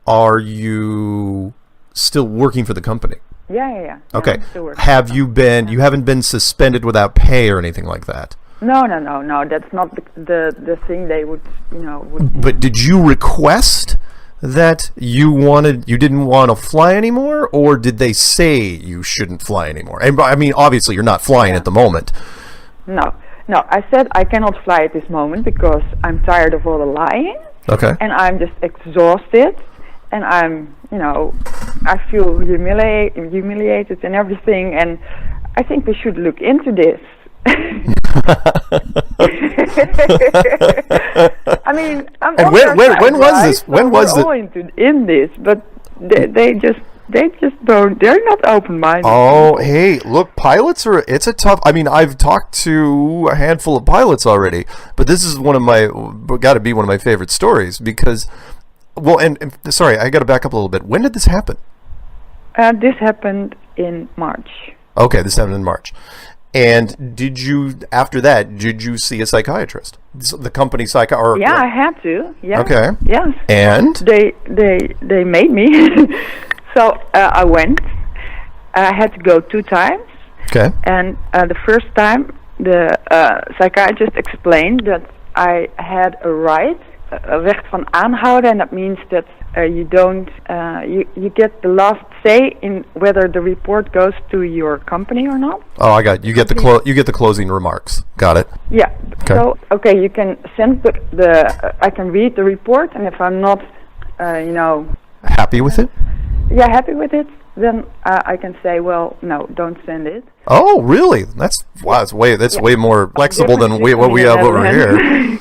are you still working for the company? Yeah. Okay. I'm still working. You haven't been suspended without pay or anything like that? No. That's not the thing they would, But did you request that you didn't want to fly anymore, or did they say you shouldn't fly anymore? And I mean, obviously you're not flying at the moment. No, I said I cannot fly at this moment because I'm tired of all the lying. Okay. And I'm just exhausted, and I'm, I feel humiliated and everything, and I think we should look into this. I mean, when was this? When was it? In this, but they just They just don't. They're not open-minded. Oh, hey, look, pilots are. It's a tough. I mean, I've talked to a handful of pilots already, but this is got to be one of my favorite stories because, well, and sorry, I got to back up a little bit. When did this happen? This happened in March. Okay, this happened in March. And after that, did you see a psychiatrist? The company psychiatrist? Yeah, I had to. Yeah. Okay. Yes. And? They made me. So I went. I had to go 2 times. Okay. And the first time, the psychiatrist explained that I had a right, a recht van aanhouden, and that means that you don't, you get the last say in whether the report goes to your company or not. Oh, I got it. You get the closing remarks. Got it. Yeah. Okay. So you can send I can read the report, and if I'm not, happy with it. Yeah, happy with it, then I can say, well, no, don't send it. Oh, really? That's way more flexible than what we have over here.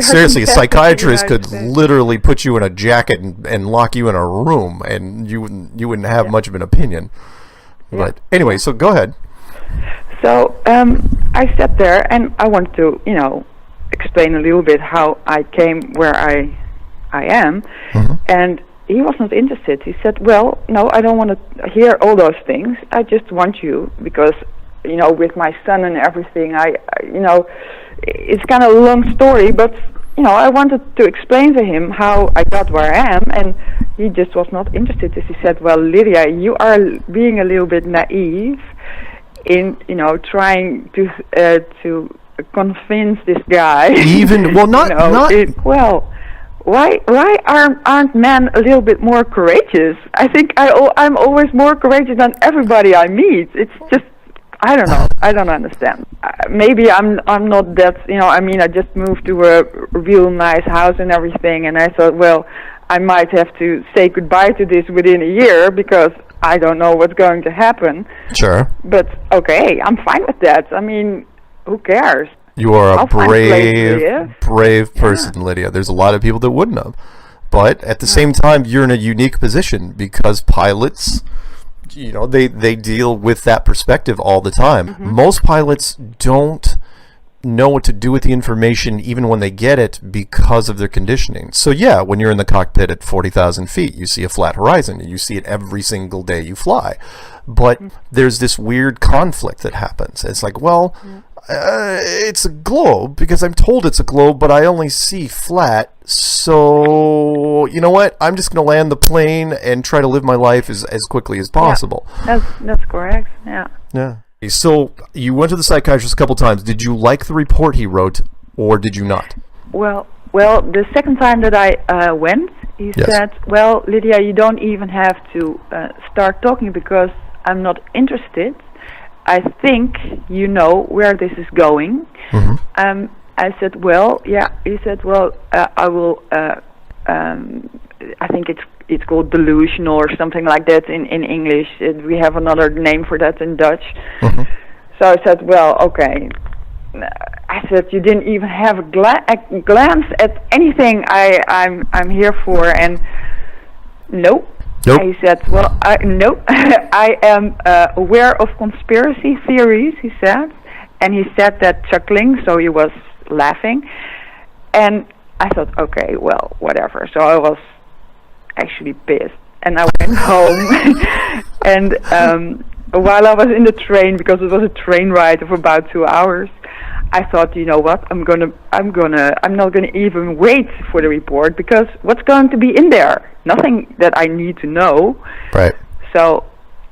Seriously, a psychiatrist could literally put you in a jacket and lock you in a room, and you wouldn't have much of an opinion. Yeah. But anyway, so go ahead. So I sat there, and I wanted to, explain a little bit how I came where I am, and he was not interested. He said, well, no, I don't want to hear all those things. I just want you, because, with my son and everything, I it's kind of a long story, but, I wanted to explain to him how I got where I am, and he just was not interested. He said, well, Lydia, you are being a little bit naive in, trying to convince this guy. Even, well, Why aren't men a little bit more courageous? I think I'm always more courageous than everybody I meet. It's just, I don't know. I don't understand. Maybe I'm not that, I just moved to a real nice house and everything, and I thought, well, I might have to say goodbye to this within a year because I don't know what's going to happen. Sure. But okay, I'm fine with that. I mean, who cares? You are a brave person, Lydia. There's a lot of people that wouldn't have. But at the same time, you're in a unique position because pilots, they deal with that perspective all the time. Most pilots don't know what to do with the information even when they get it because of their conditioning. So yeah, when you're in the cockpit at 40,000 feet, you see a flat horizon and you see it every single day you fly. But there's this weird conflict that happens. It's like, well, it's a globe because I'm told it's a globe, but I only see flat. So you know what? I'm just going to land the plane and try to live my life as quickly as possible. Yeah, that's correct. Yeah. Yeah. So you went to the psychiatrist a couple times. Did you like the report he wrote, or did you not? Well, the second time that I went, he said, "Well, Lydia, you don't even have to start talking because I'm not interested. I think you know where this is going." I said, "Well, yeah." He said, "Well, I will. I think it's called delusional or something like that in English. We have another name for that in Dutch." So I said, "Well, okay." I said, "You didn't even have a glance at anything I'm here for," and nope. He said, "Well, nope. I am aware of conspiracy theories," he said, and he said that chuckling, so he was laughing, and I thought, okay, well, whatever. So I was actually pissed, and I went home, and while I was in the train, because it was a train ride of about 2 hours, I thought, you know what, I'm not gonna even wait for the report, because what's going to be in there? Nothing that I need to know. Right. So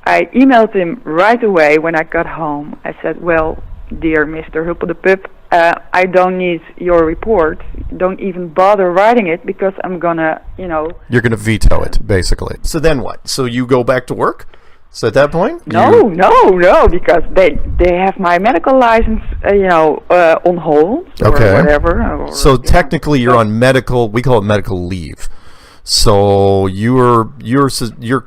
I emailed him right away when I got home. I said, well, dear Mr. Huppeldepup, I don't need your report. Don't even bother writing it, because I'm gonna, You're gonna veto it, basically. So then what? So you go back to work? So at that point? No, because they have my medical license, on hold or whatever. So technically, you're on medical. We call it medical leave. So you're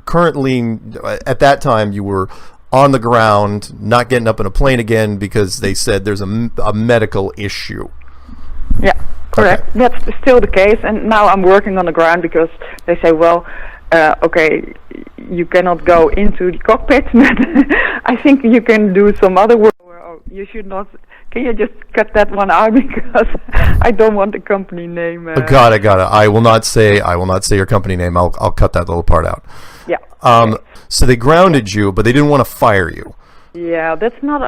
currently at that time you were on the ground, not getting up in a plane again because they said there's a medical issue. Yeah, correct. Okay. That's still the case, and now I'm working on the ground because they say, well, okay, you cannot go into the cockpit, but I think you can do some other work. Oh, you should not. Can you just cut that one out because I don't want the company name. Got it. I will not say your company name. I'll cut that little part out. Yeah. So they grounded you, but they didn't want to fire you. Yeah, that's not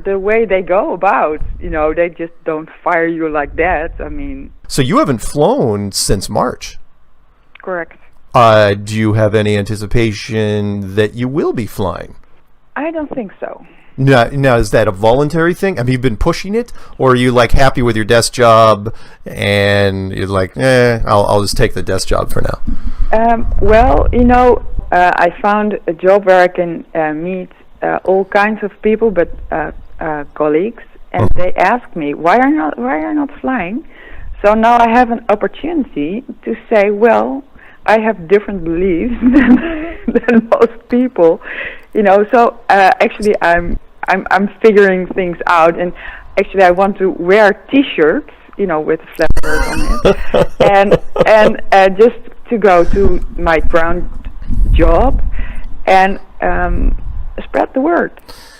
the way they go about. You know, they just don't fire you like that. I mean. So you haven't flown since March. Correct. Do you have any anticipation that you will be flying? I don't think so. Now, is that a voluntary thing? Have you been pushing it, or are you like happy with your desk job and you're like, I'll just take the desk job for now? Well, you know, I found a job where I can meet all kinds of people, but colleagues, and they asked me, why are you not flying? So now I have an opportunity to say, well, I have different beliefs than most people, you know. So actually, I'm figuring things out, and actually, I want to wear T-shirts, you know, with a flat shirt on it, and just to go to my ground job and spread the word.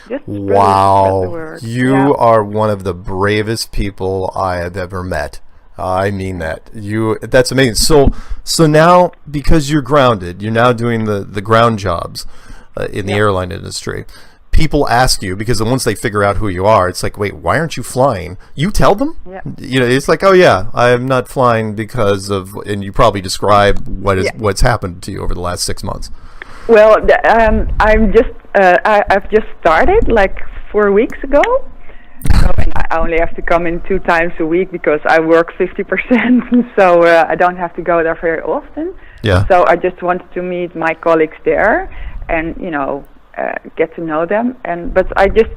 Just spread the word. You are one of the bravest people I have ever met. I mean that. That's amazing. So now, because you're grounded, you're now doing the ground jobs in the airline industry. People ask you, because once they figure out who you are, it's like, wait, why aren't you flying? You tell them? Yeah. You know, it's like, oh yeah, I'm not flying because of, and you probably describe what's happened to you over the last 6 months. Well, I've just started like 4 weeks ago. And I only have to come in 2 times a week because I work 50%, so I don't have to go there very often. Yeah. So I just wanted to meet my colleagues there, and you know, get to know them. But I just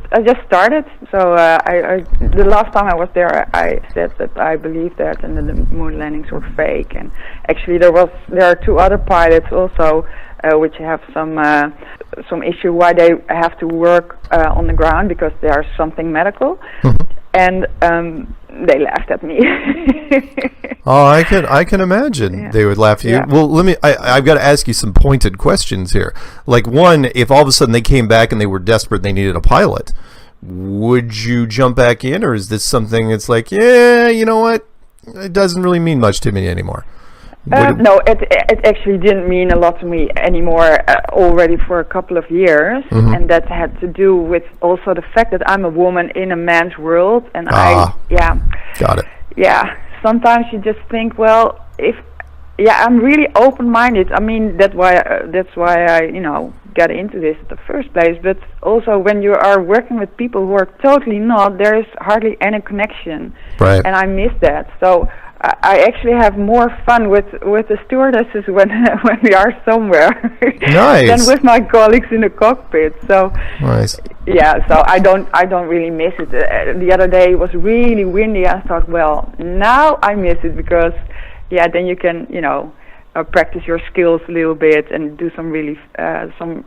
started. So the last time I was there, I said that I believed that, and that the moon landings were fake. And actually, there are 2 other pilots also, which have some issue why they have to work on the ground because there's something medical, and they laughed at me. Oh, I can imagine they would laugh at you. Yeah. Well, I've got to ask you some pointed questions here. Like, one, if all of a sudden they came back and they were desperate and they needed a pilot, would you jump back in, or is this something that's like, yeah, you know what, it doesn't really mean much to me anymore? No, it actually didn't mean a lot to me anymore already for a couple of years, and that had to do with also the fact that I'm a woman in a man's world, and got it. Yeah, sometimes you just think, well, I'm really open-minded. I mean, that's why I, you know, got into this in the first place. But also, when you are working with people who are totally not, there is hardly any connection, right? And I miss that. So I actually have more fun with the stewardesses when we are somewhere than with my colleagues in the cockpit. So nice. Yeah, so I don't really miss it. The other day it was really windy. I thought, well, now I miss it because then you can, you know, practice your skills a little bit and do some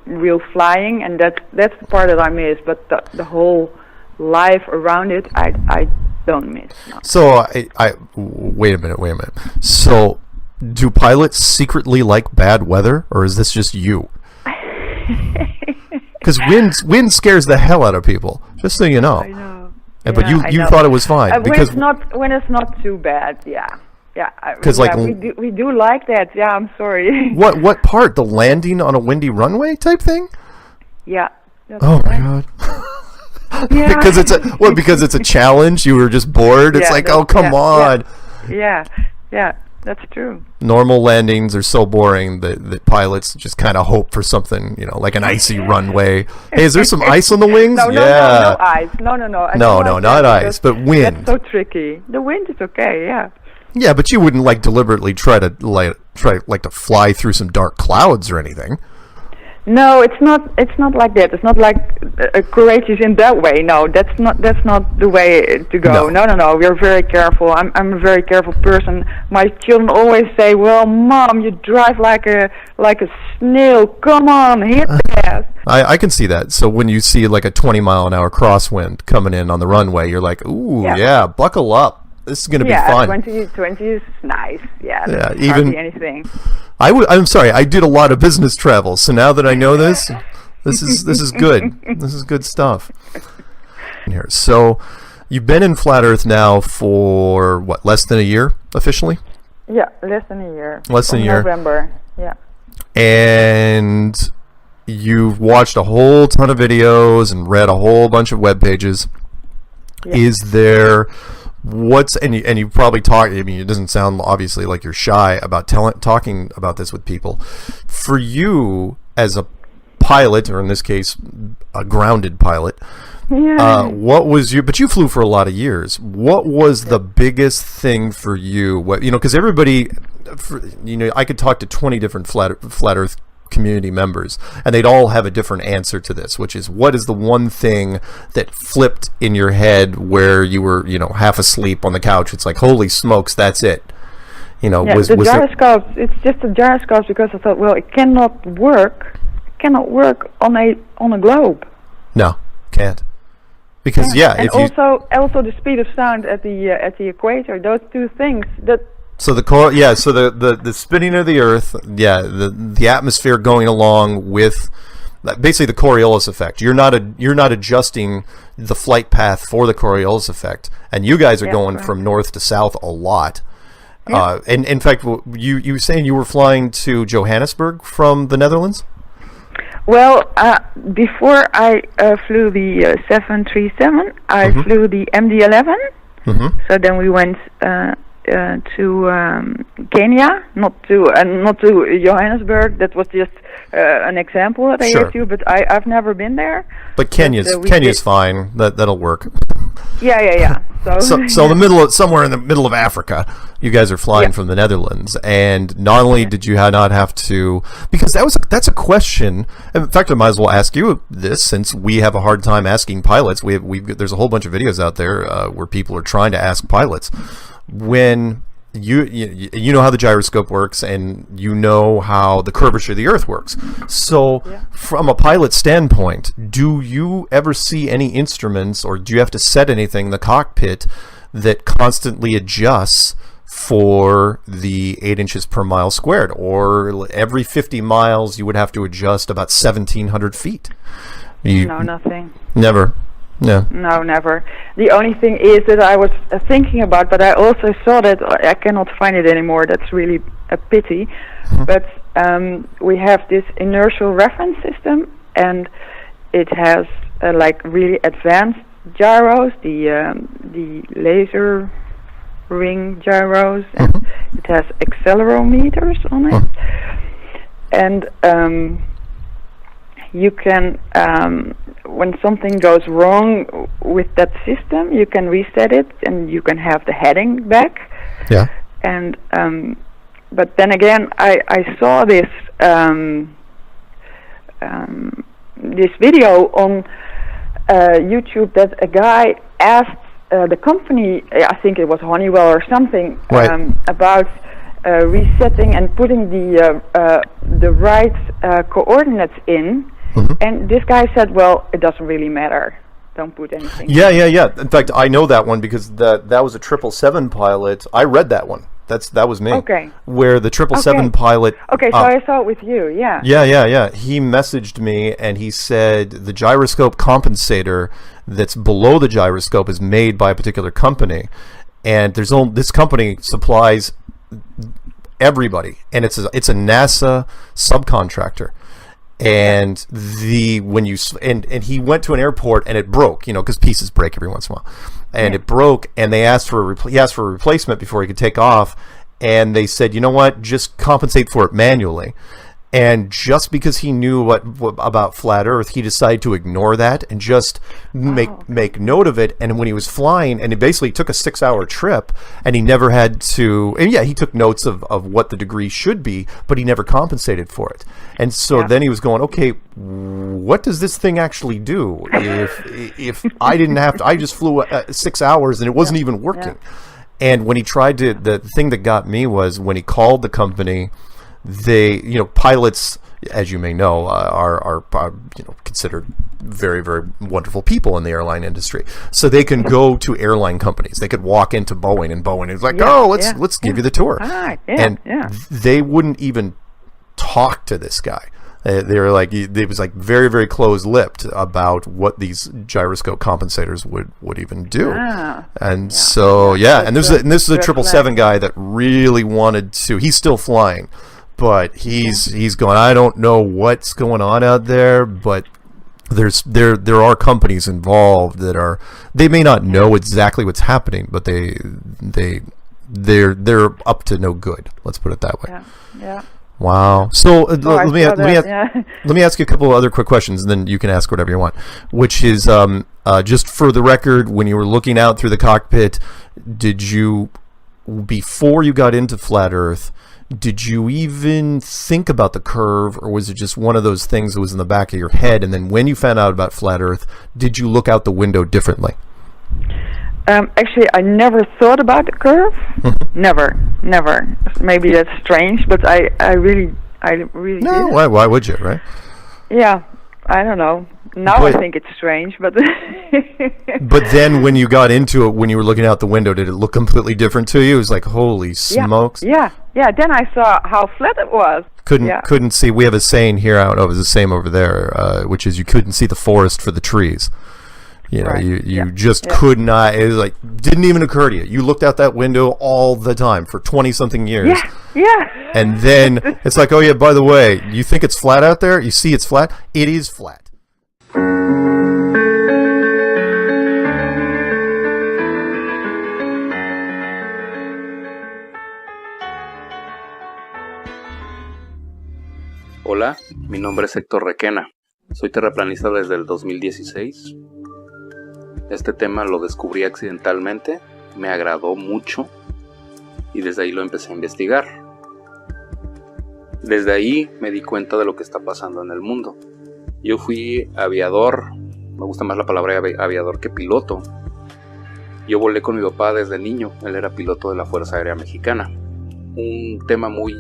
real flying, and that's the part that I miss. But the whole life around it, I don't miss. No. So I wait a minute. So do pilots secretly like bad weather, or is this just you? Because wind scares the hell out of people. Just so you know. I know. But you thought it was fine because when it's not too bad. Yeah. Because we do like that. Yeah, I'm sorry. What part? The landing on a windy runway type thing? Yeah. Oh my god. Yeah. because it's a challenge. You were just bored. It's like, oh come on. Yeah, that's true. Normal landings are so boring that pilots just kind of hope for something, you know, like an icy runway. Hey, is there some ice on the wings? No ice. No. Not ice, but wind. That's so tricky. The wind is okay. Yeah. Yeah, but you wouldn't like deliberately try to fly through some dark clouds or anything. No, it's not like that. It's not like courageous in that way. No, that's not the way to go. No. We're very careful. I'm a very careful person. My children always say, "Well, Mom, you drive like a snail. Come on, hit the gas." I can see that. So when you see like a 20-mile-an-hour crosswind coming in on the runway, you're like, "Ooh, yeah buckle up." This is going to be Yeah, fun. 2020 is nice. Yeah, Yeah, that's even- hardly anything. I'm sorry. I did a lot of business travel, so now that I know this is good. This is good stuff. Here, so you've been in Flat Earth now for what? Less than a year officially. Yeah, less than a year. Less than a From year. November. Yeah. And you've watched a whole ton of videos and read a whole bunch of web pages. Yeah. Is there and you probably talk, I mean, it doesn't sound obviously like you're shy about talking about this with people. For you as a pilot, or in this case a grounded pilot, what was but you flew for a lot of years. What was the biggest thing for you? What, because everybody, I could talk to 20 different flat Earth community members, and they'd all have a different answer to this, which is, what is the one thing that flipped in your head where you were, half asleep on the couch? It's like, holy smokes, that's it. The gyroscopes. It's just the gyroscopes, because I thought, well, it cannot work. It cannot work on a globe. No, can't. Because and also the speed of sound at the equator. Those two things that. So the the spinning of the Earth, the atmosphere going along with basically the Coriolis effect. You're not adjusting the flight path for the Coriolis effect, and you guys are going from north to south a lot. Yeah. And in fact, you were saying you were flying to Johannesburg from the Netherlands? Well, before I flew the 737, I flew the MD-11. So then we went to Kenya, not to Johannesburg. That was just an example that I gave you, but I've never been there. But Kenya's fine. That'll work. Yeah. So somewhere in the middle of Africa, you guys are flying from the Netherlands, and not only did you not have to, because that's a question. In fact, I might as well ask you this, since we have a hard time asking pilots. There's a whole bunch of videos out there where people are trying to ask pilots. When you know how the gyroscope works, and you know how the curvature of the Earth works. So from a pilot standpoint, do you ever see any instruments, or do you have to set anything in the cockpit that constantly adjusts for the 8 inches per mile squared? Or every 50 miles you would have to adjust about 1,700 feet? No, nothing. Never? No. No, never. The only thing is that I was thinking about, but I also saw that I cannot find it anymore. That's really a pity. But we have this inertial reference system, and it has like really advanced gyros, the laser ring gyros, and it has accelerometers on it. And you can, when something goes wrong with that system, you can reset it, and you can have the heading back. Yeah. And but then again, I saw this this video on YouTube that a guy asked the company, I think it was Honeywell or something, about resetting and putting the right coordinates in. And this guy said, well, it doesn't really matter. Don't put anything. Yeah. In fact, I know that one, because that was a 777 pilot. I read that one. That was me. Okay. Where the 777 pilot. Okay, so I saw it with you. Yeah. Yeah. He messaged me, and he said the gyroscope compensator that's below the gyroscope is made by a particular company, and this company supplies everybody, and it's a NASA subcontractor. And he went to an airport, and it broke, because pieces break every once in a while, and it broke, and they asked for a replacement before he could take off, and they said, you know what, just compensate for it manually. And just because he knew about flat Earth, he decided to ignore that and just make note of it. And when he was flying, and he basically took a 6-hour trip, and he never had to. And he took notes of what the degree should be, but he never compensated for it. And so then he was going, okay, what does this thing actually do? If I didn't have to, I just flew 6 hours and it wasn't even working. And when he tried to, the thing that got me was when he called the company. Pilots, as you may know, are considered very, very wonderful people in the airline industry. So they can go to airline companies. They could walk into Boeing, and Boeing is like, let's give you the tour. They wouldn't even talk to this guy. They were like, it was like very, very close-lipped about what these gyroscope compensators would even do. And so, and this is a 777 guy that really wanted to. He's still flying, but he's going, I don't know what's going on out there, but there are companies involved that they may not know exactly what's happening, but they're up to no good. Let's put it that way. Yeah. Wow. So let me ask you a couple of other quick questions, and then you can ask whatever you want. Which is just for the record, when you were looking out through the cockpit, did you, before you got into Flat Earth, did you even think about the curve, or was it just one of those things that was in the back of your head? And then when you found out about Flat Earth, did you look out the window differently? Actually, I never thought about the curve. Never. Maybe that's strange, but I really no. did. Why would you, right? Yeah, I don't know. Now I think it's strange, but but then when you got into it, when you were looking out the window, did it look completely different to you? It was like, holy smokes! Yeah. Then I saw how flat it was. Couldn't see. We have a saying here. I don't know if it's the same over there, which is you couldn't see the forest for the trees. You know, you just could not. It was like, didn't even occur to you. You looked out that window all the time for 20-something years. Yeah. And then it's like, oh yeah, by the way, you think it's flat out there? You see it's flat? It is flat. Hola, mi nombre es Héctor Requena. Soy terraplanista desde el 2016. Este tema lo descubrí accidentalmente, me agradó mucho y desde ahí lo empecé a investigar. Desde ahí me di cuenta de lo que está pasando en el mundo. Yo fui aviador, me gusta más la palabra aviador que piloto. Yo volé con mi papá desde niño, él era piloto de la Fuerza Aérea Mexicana. Un tema muy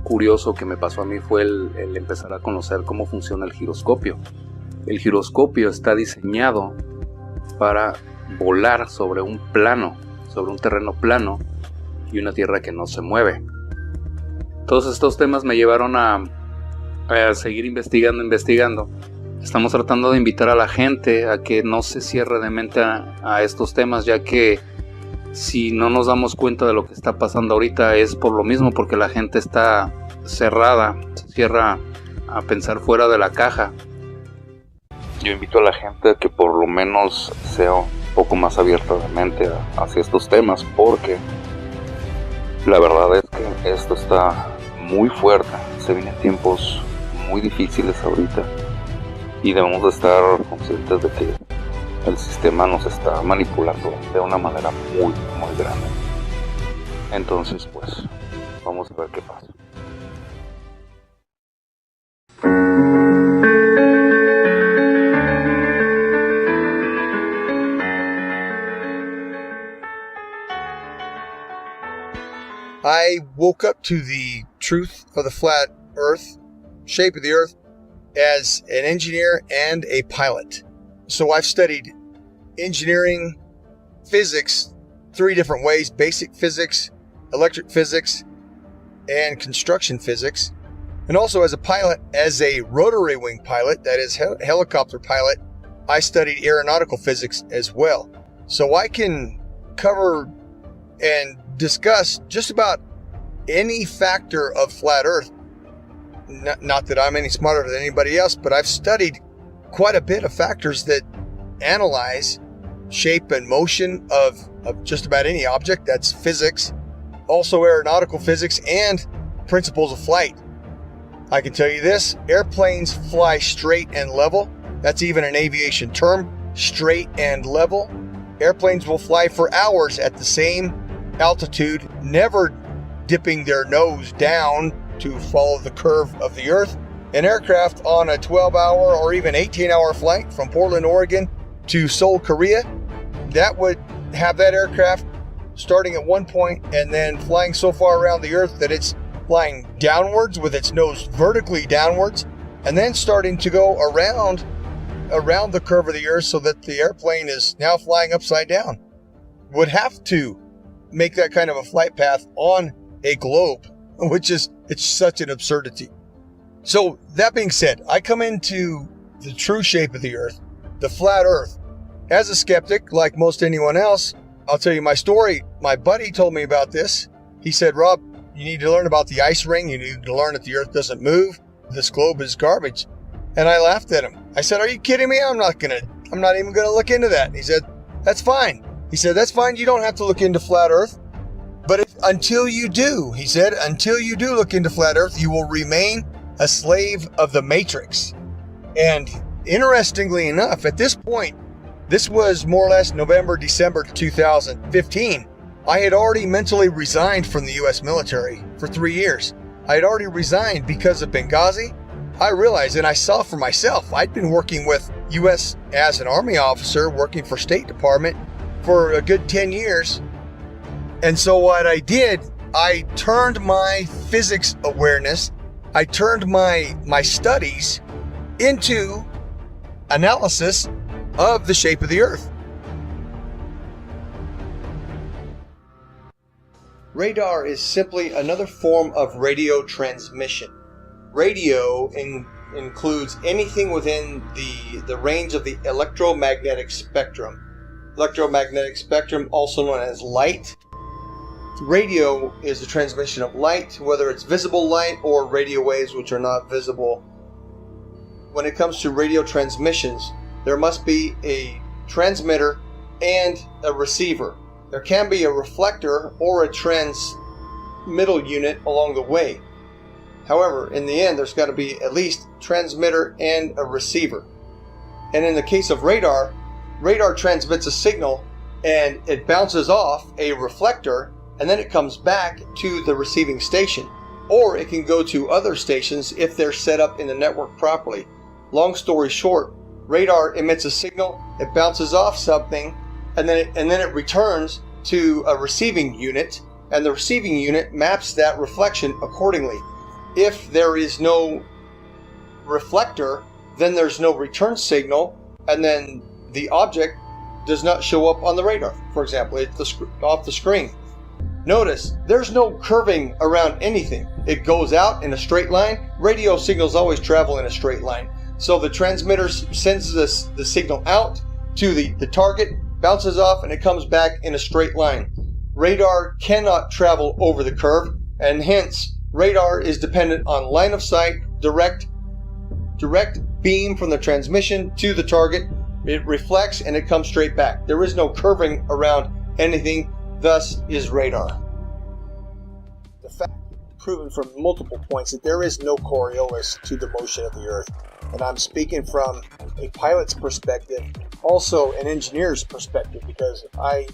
curioso que me pasó a mí fue el empezar a conocer cómo funciona el giroscopio. El giroscopio está diseñado para volar sobre un plano, sobre un terreno plano y una tierra que no se mueve. Todos estos temas me llevaron a seguir investigando. Estamos tratando de invitar a la gente a que no se cierre de mente a estos temas, ya que si no nos damos cuenta de lo que está pasando ahorita es por lo mismo, porque la gente está cerrada, se cierra a pensar fuera de la caja. Yo invito a la gente a que por lo menos sea un poco más abierta de mente hacia estos temas, porque la verdad es que esto está muy fuerte, se vienen tiempos muy difíciles ahorita y debemos de estar conscientes de que el sistema nos está manipulando de una manera muy grande. Entonces pues vamos a ver qué pasa. I woke up to the truth of the flat earth, shape of the earth, as an engineer and a pilot. So I've studied engineering, physics, 3 different ways: basic physics, electric physics, and construction physics. And also as a pilot, as a rotary wing pilot, that is helicopter pilot, I studied aeronautical physics as well. So I can cover and discuss just about any factor of flat earth. Not that I'm any smarter than anybody else, but I've studied quite a bit of factors that analyze shape and motion of just about any object. That's physics, also aeronautical physics, and principles of flight. I can tell you this: airplanes fly straight and level. That's even an aviation term, straight and level. Airplanes will fly for hours at the same altitude, never dipping their nose down to follow the curve of the earth. An aircraft on a 12-hour or even 18-hour flight from Portland, Oregon to Seoul, Korea, that would have that aircraft starting at one point and then flying so far around the earth that it's flying downwards with its nose vertically downwards, and then starting to go around the curve of the Earth so that the airplane is now flying upside down. Would have to make that kind of a flight path on a globe, which is, it's such an absurdity. So that being said, I come into the true shape of the Earth, the flat Earth, as a skeptic, like most anyone else. I'll tell you my story. My buddy told me about this. He said, Rob, you need to learn about the ice ring. You need to learn that the Earth doesn't move. This globe is garbage. And I laughed at him. I said, are you kidding me? I'm not even gonna look into that. And he said, that's fine. He said, that's fine. You don't have to look into flat Earth. But until you do, he said, until you do look into flat Earth, you will remain a slave of the Matrix. And interestingly enough, at this point, this was more or less November, December 2015. I had already mentally resigned from the U.S. military for 3 years. I had already resigned because of Benghazi. I realized, and I saw for myself, I'd been working with U.S. as an Army officer, working for State Department for a good 10 years. And so what I did, I turned my physics awareness, I turned my studies into analysis of the shape of the Earth. Radar is simply another form of radio transmission. Radio includes anything within the range of the electromagnetic spectrum. Electromagnetic spectrum, also known as light. Radio is the transmission of light, whether it's visible light or radio waves which are not visible. When it comes to radio transmissions, there must be a transmitter and a receiver. There can be a reflector or a transmittal unit along the way. However, in the end, there's got to be at least transmitter and a receiver. And in the case of radar, radar transmits a signal and it bounces off a reflector, and then it comes back to the receiving station. Or it can go to other stations if they're set up in the network properly. Long story short, radar emits a signal, it bounces off something, and then it returns to a receiving unit, and the receiving unit maps that reflection accordingly. If there is no reflector, then there's no return signal, and then the object does not show up on the radar. For example, it's off the screen. Notice, there's no curving around anything. It goes out in a straight line. Radio signals always travel in a straight line. So the transmitter sends the signal out to the target, bounces off, and it comes back in a straight line. Radar cannot travel over the curve, and hence radar is dependent on line of sight, direct beam from the transmission to the target. It reflects and it comes straight back. There is no curving around anything, thus is radar. The fact proven from multiple points that there is no Coriolis to the motion of the Earth. And I'm speaking from a pilot's perspective, also an engineer's perspective, because I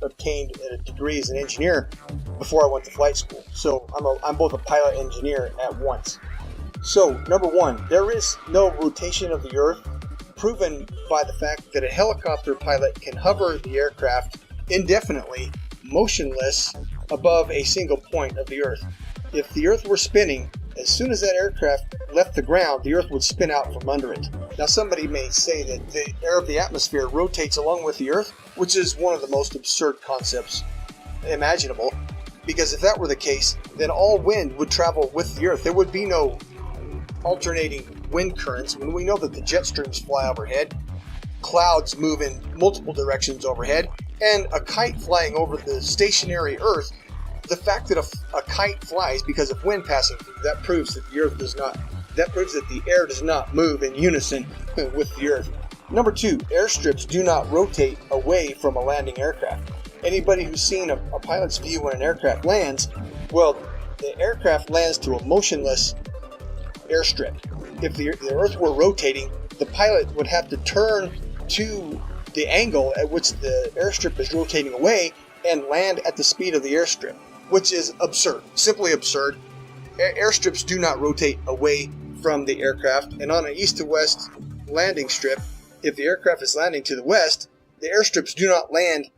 obtained a degree as an engineer before I went to flight school. So I'm both a pilot and engineer at once. So, number one, there is no rotation of the Earth, proven by the fact that a helicopter pilot can hover the aircraft indefinitely, motionless, above a single point of the Earth. If the Earth were spinning, as soon as that aircraft left the ground, the Earth would spin out from under it. Now, somebody may say that the air of the atmosphere rotates along with the Earth, which is one of the most absurd concepts imaginable, because if that were the case, then all wind would travel with the Earth. There would be no alternating wind currents when we know that the jet streams fly overhead, clouds move in multiple directions overhead, and a kite flying over the stationary Earth. The fact that a kite flies because of wind passing through, that proves that the Earth does not. That proves that the air does not move in unison with the Earth. Number two, airstrips do not rotate away from a landing aircraft. Anybody who's seen a pilot's view when an aircraft lands, well, the aircraft lands to a motionless airstrip. If the Earth were rotating, the pilot would have to turn to the angle at which the airstrip is rotating away and land at the speed of the airstrip, which is absurd, simply absurd. Airstrips do not rotate away from the aircraft, and on an east to west landing strip, if the aircraft is landing to the west, the airstrips do not land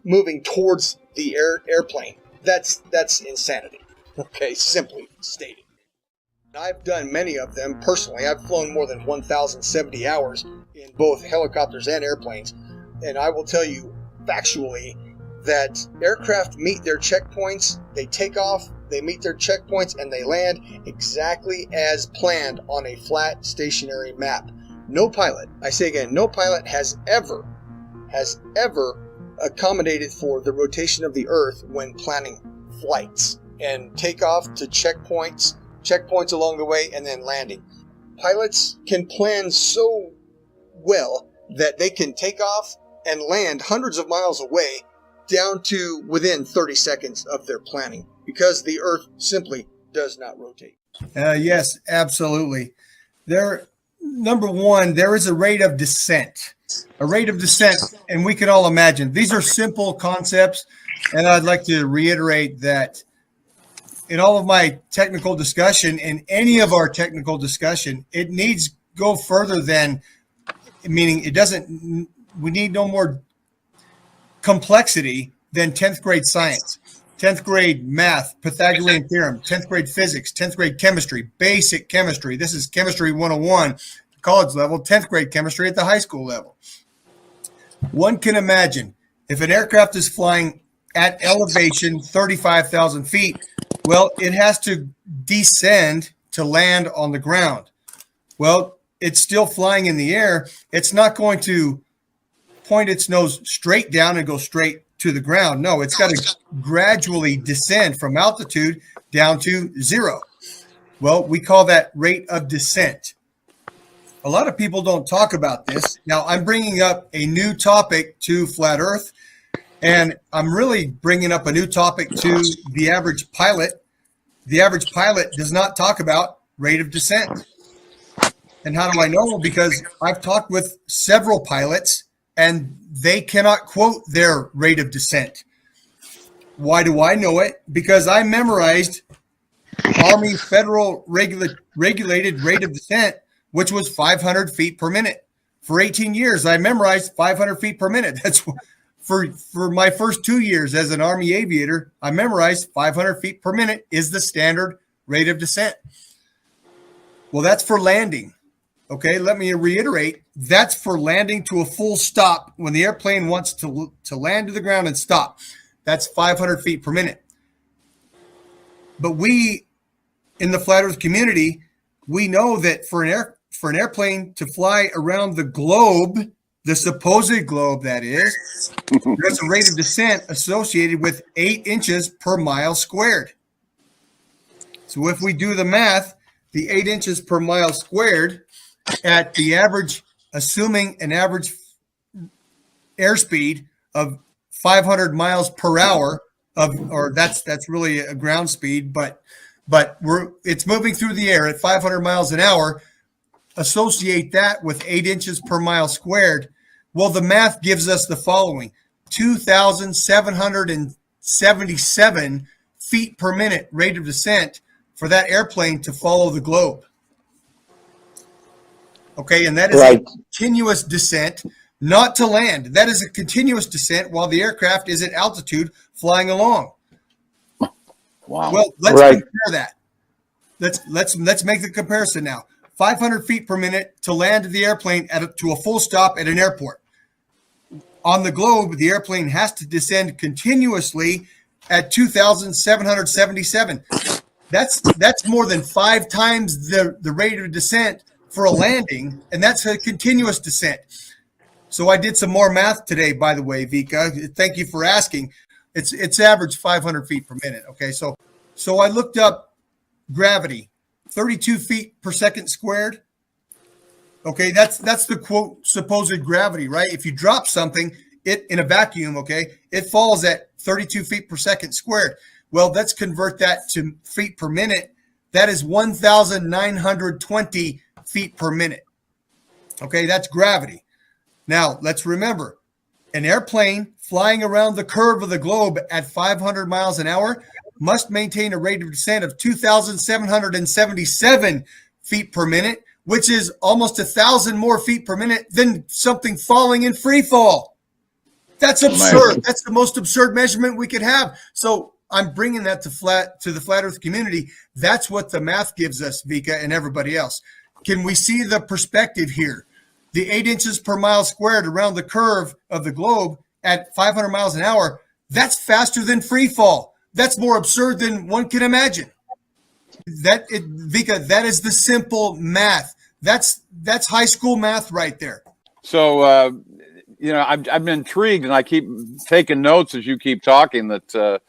moving towards the airplane. That's insanity. Okay, simply stated. I've done many of them personally. I've flown more than 1,070 hours in both helicopters and airplanes. And I will tell you factually that aircraft meet their checkpoints, they take off, they meet their checkpoints, and they land exactly as planned on a flat stationary map. No pilot, I say again, no pilot has ever accommodated for the rotation of the Earth when planning flights and takeoff to checkpoints along the way, and then landing. Pilots can plan so well that they can take off and land hundreds of miles away down to within 30 seconds of their planning because the Earth simply does not rotate. Yes, absolutely. Number one, there is a rate of descent. A rate of descent, and we can all imagine. These are simple concepts, and I'd like to reiterate that in all of my technical discussion, in any of our technical discussion, it needs go further than, meaning it doesn't, we need no more complexity than 10th grade science, 10th grade math, Pythagorean theorem, 10th grade physics, 10th grade chemistry, basic chemistry. This is chemistry 101, college level, 10th grade chemistry at the high school level. One can imagine if an aircraft is flying at elevation 35,000 feet, well, it has to descend to land on the ground. Well, it's still flying in the air. It's not going to point its nose straight down and go straight to the ground. No, it's got to gradually descend from altitude down to zero. Well, we call that rate of descent. A lot of people don't talk about this. Now, I'm bringing up a new topic to Flat Earth, and I'm really bringing up a new topic to the average pilot. The average pilot does not talk about rate of descent. And how do I know? Because I've talked with several pilots, and they cannot quote their rate of descent. Why do I know it? Because I memorized Army federal regulated rate of descent, which was 500 feet per minute. For 18 years, I memorized 500 feet per minute. That's for my first 2 years as an Army aviator, I memorized 500 feet per minute is the standard rate of descent. Well, that's for landing. Okay, let me reiterate. That's for landing to a full stop when the airplane wants to land to the ground and stop. That's 500 feet per minute. But we, in the Flat Earth community, we know that for an airplane to fly around the globe, the supposed globe that is, there's a rate of descent associated with 8 inches per mile squared. So if we do the math, the 8 inches per mile squared at the average, assuming an average airspeed of 500 miles per hour or that's really a ground speed, but it's moving through the air at 500 miles an hour. Associate that with 8 inches per mile squared. Well, the math gives us the following: 2,777 feet per minute rate of descent for that airplane to follow the globe. Okay, and that is a continuous descent, not to land. That is a continuous descent while the aircraft is at altitude flying along. Wow. Well, let's compare that. Let's make the comparison now. 500 feet per minute to land the airplane to a full stop at an airport. On the globe, the airplane has to descend continuously at 2,777. That's more than 5 times the rate of descent for a landing, and that's a continuous descent. So I did some more math today, by the way, Vika. Thank you for asking. It's average 500 feet per minute. Okay, so I looked up gravity, 32 feet per second squared. Okay, that's the quote supposed gravity, right? If you drop something, it in a vacuum, okay, it falls at 32 feet per second squared. Well, let's convert that to feet per minute. That is 1,920 feet per minute. Okay, that's gravity. Now, let's remember, an airplane flying around the curve of the globe at 500 miles an hour must maintain a rate of descent of 2,777 feet per minute, which is almost 1,000 more feet per minute than something falling in free fall. That's absurd. That's the most absurd measurement we could have. So I'm bringing that to the flat Earth community. That's what the math gives us, Vika, and everybody else. Can we see the perspective here? The 8 inches per mile squared around the curve of the globe at 500 miles an hour, that's faster than free fall. That's more absurd than one can imagine. Vika, that is the simple math. That's high school math right there. So, you know, I've been intrigued, and I keep taking notes as you keep talking, that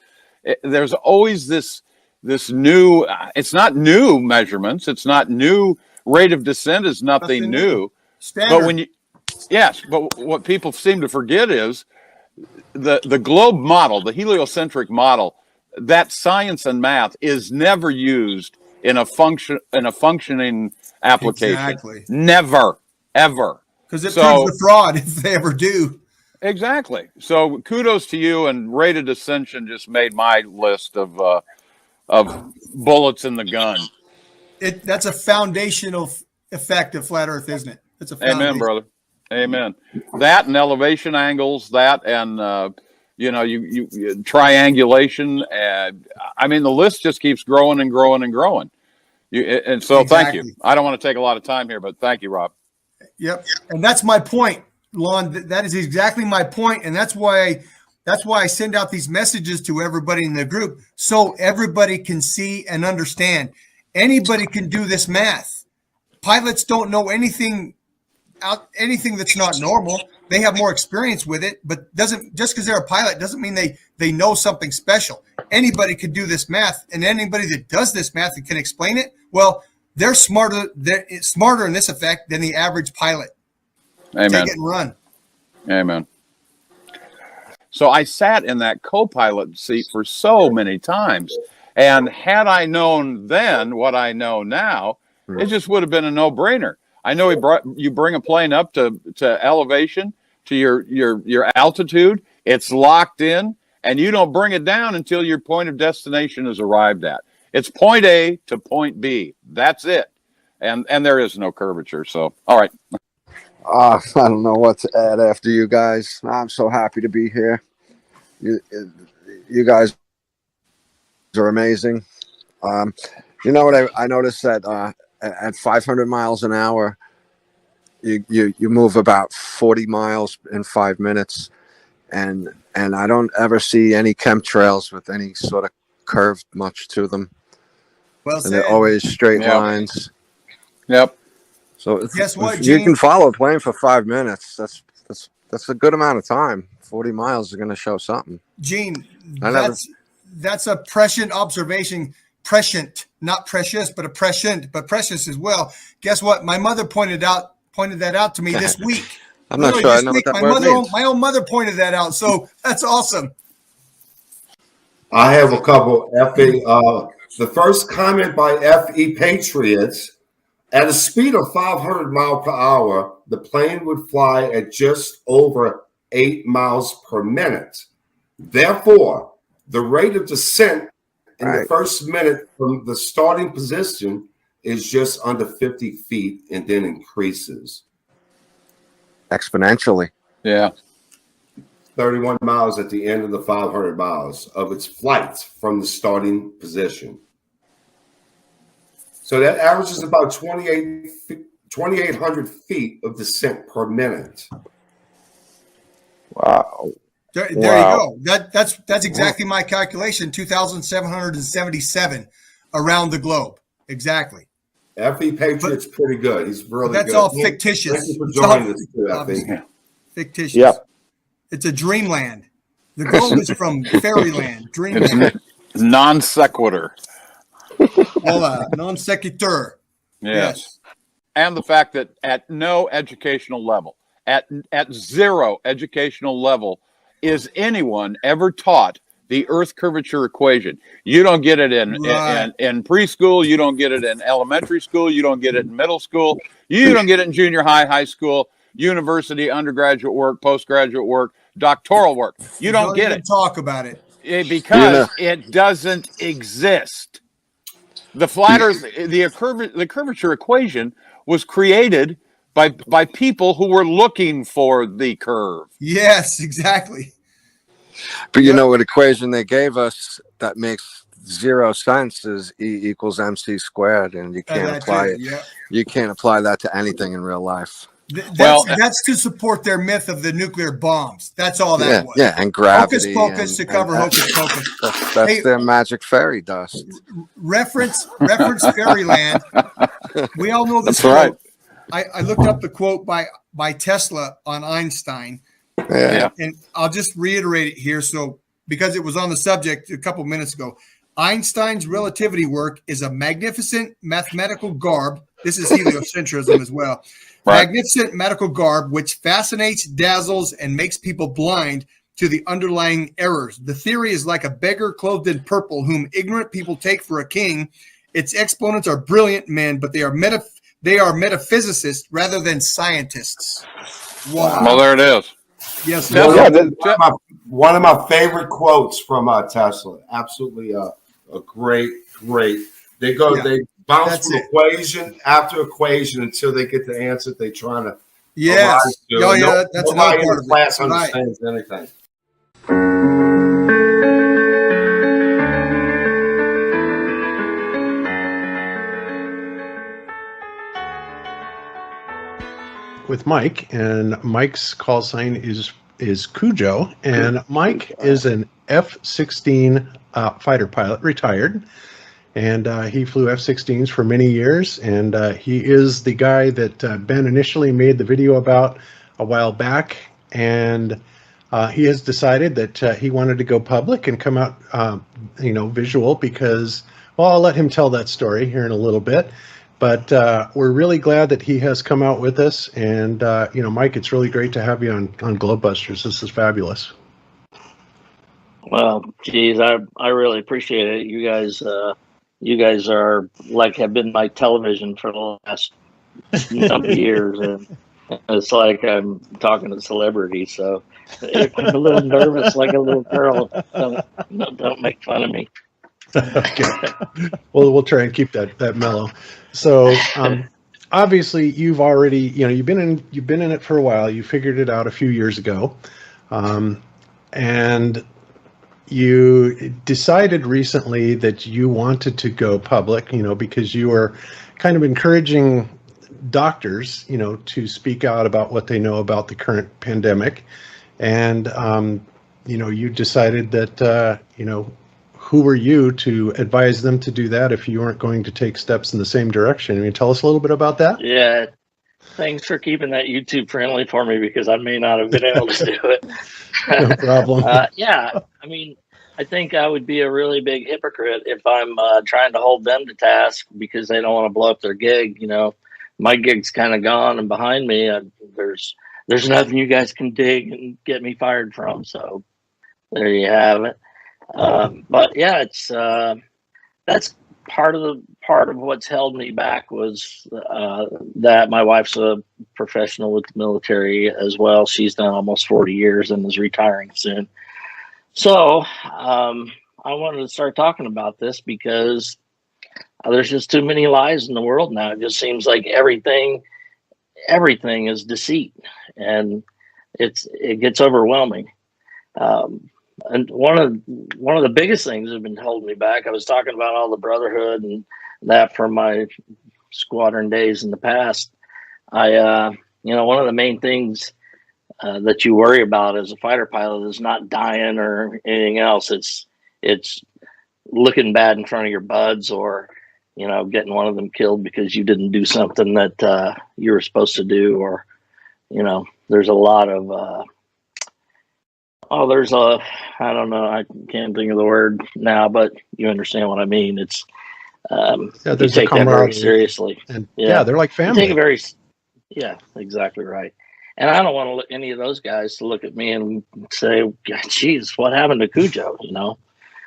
there's always this new, it's not new measurements. It's not new. Rate of descent is nothing new. Standard. But what people seem to forget is the globe model, the heliocentric model, that science and math is never used in a functioning application. Exactly. Never, ever. Because it proves the fraud if they ever do. Exactly. So kudos to you, and rate of descension just made my list of bullets in the gun. That's a foundational effect of flat Earth, isn't it? It's a foundation. Amen, brother. Amen. That and elevation angles, that and you know, you triangulation, and I mean the list just keeps growing and growing and growing. And so Thank you. I don't want to take a lot of time here, but thank you, Rob. Yep, and that's my point, Lon. That is exactly my point, and that's why I send out these messages to everybody in the group, so everybody can see and understand. Anybody can do this math. Pilots don't know anything that's not normal. They have more experience with it, but just because they're a pilot doesn't mean they know something special. Anybody can do this math, and anybody that does this math and can explain it, well, they're smarter in this effect than the average pilot. Amen. Take it and run. Amen. So I sat in that co-pilot seat for so many times, and had I known then what I know now, it just would have been a no-brainer. I know you bring a plane up to elevation, to your altitude. It's locked in, and you don't bring it down until your point of destination is arrived at. It's point A to point B. That's it, and there is no curvature. So, all right. I don't know what to add after you guys. I'm so happy to be here. You guys are amazing. You know what I noticed that at 500 miles an hour, you move about 40 miles in 5 minutes, and I don't ever see any chemtrails with any sort of curve much to them. Well and said. they're always straight lines. Yep. So guess what, if you Gene? can follow a plane for 5 minutes, that's a good amount of time. 40 miles is going to show something. Gene, that's a prescient observation. Prescient, not precious, but a prescient, but precious as well. Guess what? My mother pointed that out to me this week. I'm not sure I know what that word means. My own mother pointed that out, so that's awesome. I have a couple. The first comment by FE Patriots: at a speed of 500 miles per hour, the plane would fly at just over 8 miles per minute. Therefore, the rate of descent in the first minute from the starting position is just under 50 feet and then increases exponentially. Yeah. 31 miles at the end of the 500 miles of its flight from the starting position. So that averages about 2,800 feet of descent per minute. Wow. There you go. That's exactly my calculation. 2,777 around the globe. Exactly. FE Patriot's pretty good. He's really good. That's all fictitious. Thank you for joining us too, FE. Fictitious. Yep. It's a dreamland. The globe is from fairyland. Dreamland. It's non sequitur. Hola, non sequitur. Yes. And the fact that at no educational level, at zero educational level, is anyone ever taught the Earth curvature equation. You don't get it in preschool. You don't get it in elementary school. You don't get it in middle school. You don't get it in junior high school, university, undergraduate work, postgraduate work, doctoral work. You don't get it. Talk about it. Because it doesn't exist. The flat Earth, the curvature equation was created by people who were looking for the curve. Yes, exactly. But you know what equation they gave us that makes zero sense is E equals MC squared, and you can't apply it. Yeah. You can't apply that to anything in real life. That's to support their myth of the nuclear bombs. That's all that was. Yeah, and gravity. Hocus pocus to cover hocus pocus. That's their magic fairy dust. Reference Fairyland. We all know this quote. Right. I looked up the quote by Tesla on Einstein. Yeah. And I'll just reiterate it here. So, because it was on the subject a couple minutes ago, Einstein's relativity work is a magnificent mathematical garb. This is heliocentrism as well. Right. Magnificent medical garb which fascinates, dazzles, and makes people blind to the underlying errors. The theory is like a beggar clothed in purple whom ignorant people take for a king. Its exponents are brilliant men, but they are metaphysicists rather than scientists. Wow. Well, there it is. Yes. One of my favorite quotes from Tesla. Absolutely a great. They bounce from equation after equation until they get the answer they're trying to. Yes. That's another part of it. Class understands anything. With Mike, and Mike's call sign is Cujo, and Mike is an F-16 fighter pilot, retired, and he flew F-16s for many years, and he is the guy that Ben initially made the video about a while back, and he has decided that he wanted to go public and come out, visual, because, well, I'll let him tell that story here in a little bit. But we're really glad that he has come out with us. And, Mike, it's really great to have you on Globebusters. This is fabulous. Well, geez, I really appreciate it. You guys are have been my television for the last number of years. And it's like I'm talking to celebrities. So if I'm a little nervous like a little girl, don't make fun of me. Okay. Well, we'll try and keep that mellow. So, obviously, you've already, you've been in it for a while. You figured it out a few years ago, and you decided recently that you wanted to go public. Because you were kind of encouraging doctors, to speak out about what they know about the current pandemic, and you decided that who were you to advise them to do that if you weren't going to take steps in the same direction? Can you tell us a little bit about that? Yeah. Thanks for keeping that YouTube friendly for me, because I may not have been able to do it. No problem. Yeah. I mean, I think I would be a really big hypocrite if I'm trying to hold them to task because they don't want to blow up their gig. My gig's kind of gone and behind me. There's nothing you guys can dig and get me fired from. So there you have it. But yeah, it's that's part of what's held me back was that my wife's a professional with the military as well. She's done almost 40 years and is retiring soon. So I wanted to start talking about this because there's just too many lies in the world now. It just seems like everything is deceit, and it gets overwhelming. And one of the biggest things that have been holding me back, I was talking about all the brotherhood and that from my squadron days in the past. One of the main things that you worry about as a fighter pilot is not dying or anything else. It's looking bad in front of your buds, or getting one of them killed because you didn't do something that you were supposed to do, or there's a lot of I don't know, I can't think of the word now, but you understand what I mean. It's you take that very seriously, and they're like family. You take it exactly right. And I don't want any of those guys to look at me and say, "Geez, what happened to Cujo?"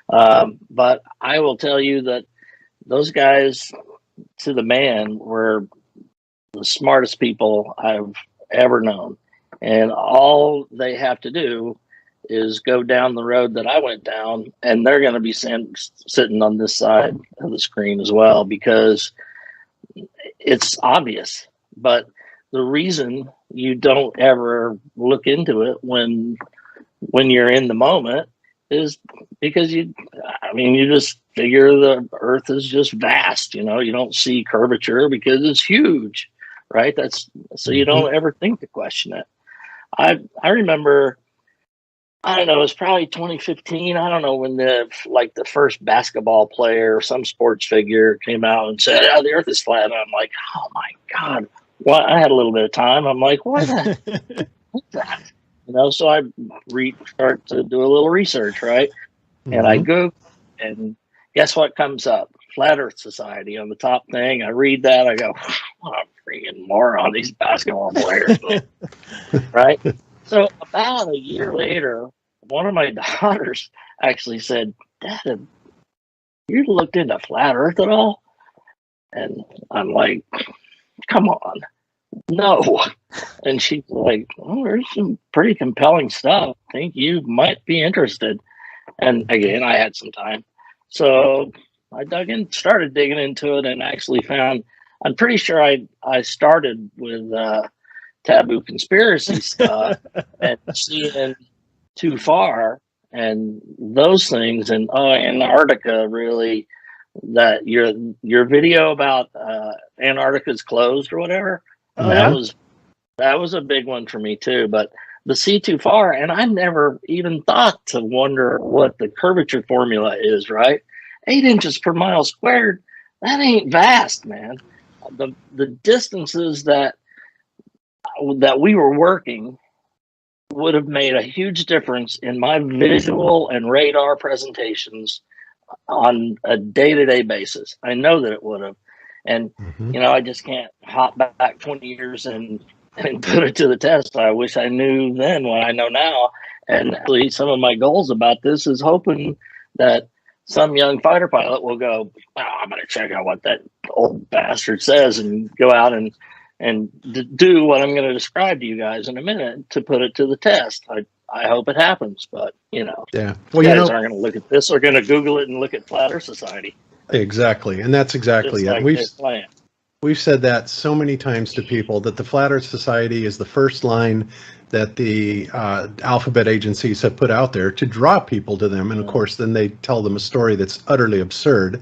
But I will tell you that those guys, to the man, were the smartest people I've ever known, and all they have to do is go down the road that I went down, and they're going to be sitting on this side of the screen as well, because it's obvious. But the reason you don't ever look into it when when you're in the moment is because you just figure the earth is just vast, you don't see curvature because it's huge, right? So you don't ever think to question it. I remember, I don't know, it was probably 2015. I don't know when the first basketball player or some sports figure came out and said, "Oh, the earth is flat." And I'm like, oh my God. Well, I had a little bit of time. I'm like, what's that? So I start to do a little research, right? And I go, and guess what comes up? Flat Earth Society on the top thing. I read that. I go, what a freaking moron, these basketball players. Right? So about a year later, one of my daughters actually said, "Dad, have you looked into Flat Earth at all?" And I'm like, come on. No. And she's like, "Oh, there's some pretty compelling stuff. I think you might be interested." And again, I had some time. So I started digging into it, and actually found, I'm pretty sure I started with taboo conspiracy stuff and seeing Too Far and those things, and Antarctica, really, that your video about Antarctica's closed or whatever. That was a big one for me too. But the See Too Far, and I never even thought to wonder what the curvature formula is, right? 8 inches per mile squared, that ain't vast, man. The distances that we were working would have made a huge difference in my visual and radar presentations on a day-to-day basis. I know that it would have. And, I just can't hop back 20 years and put it to the test. I wish I knew then what I know now. And actually, some of my goals about this is hoping that some young fighter pilot will go, I'm going to check out what that old bastard says, and go out and do what I'm going to describe to you guys in a minute to put it to the test. I hope it happens, but yeah. Well, you guys aren't going to look at this. They're going to Google it and look at Flat Earth Society. Exactly, and that's exactly it. Like We've said that so many times to people, that the Flat Earth Society is the first line that the alphabet agencies have put out there to draw people to them. And of course, then they tell them a story that's utterly absurd.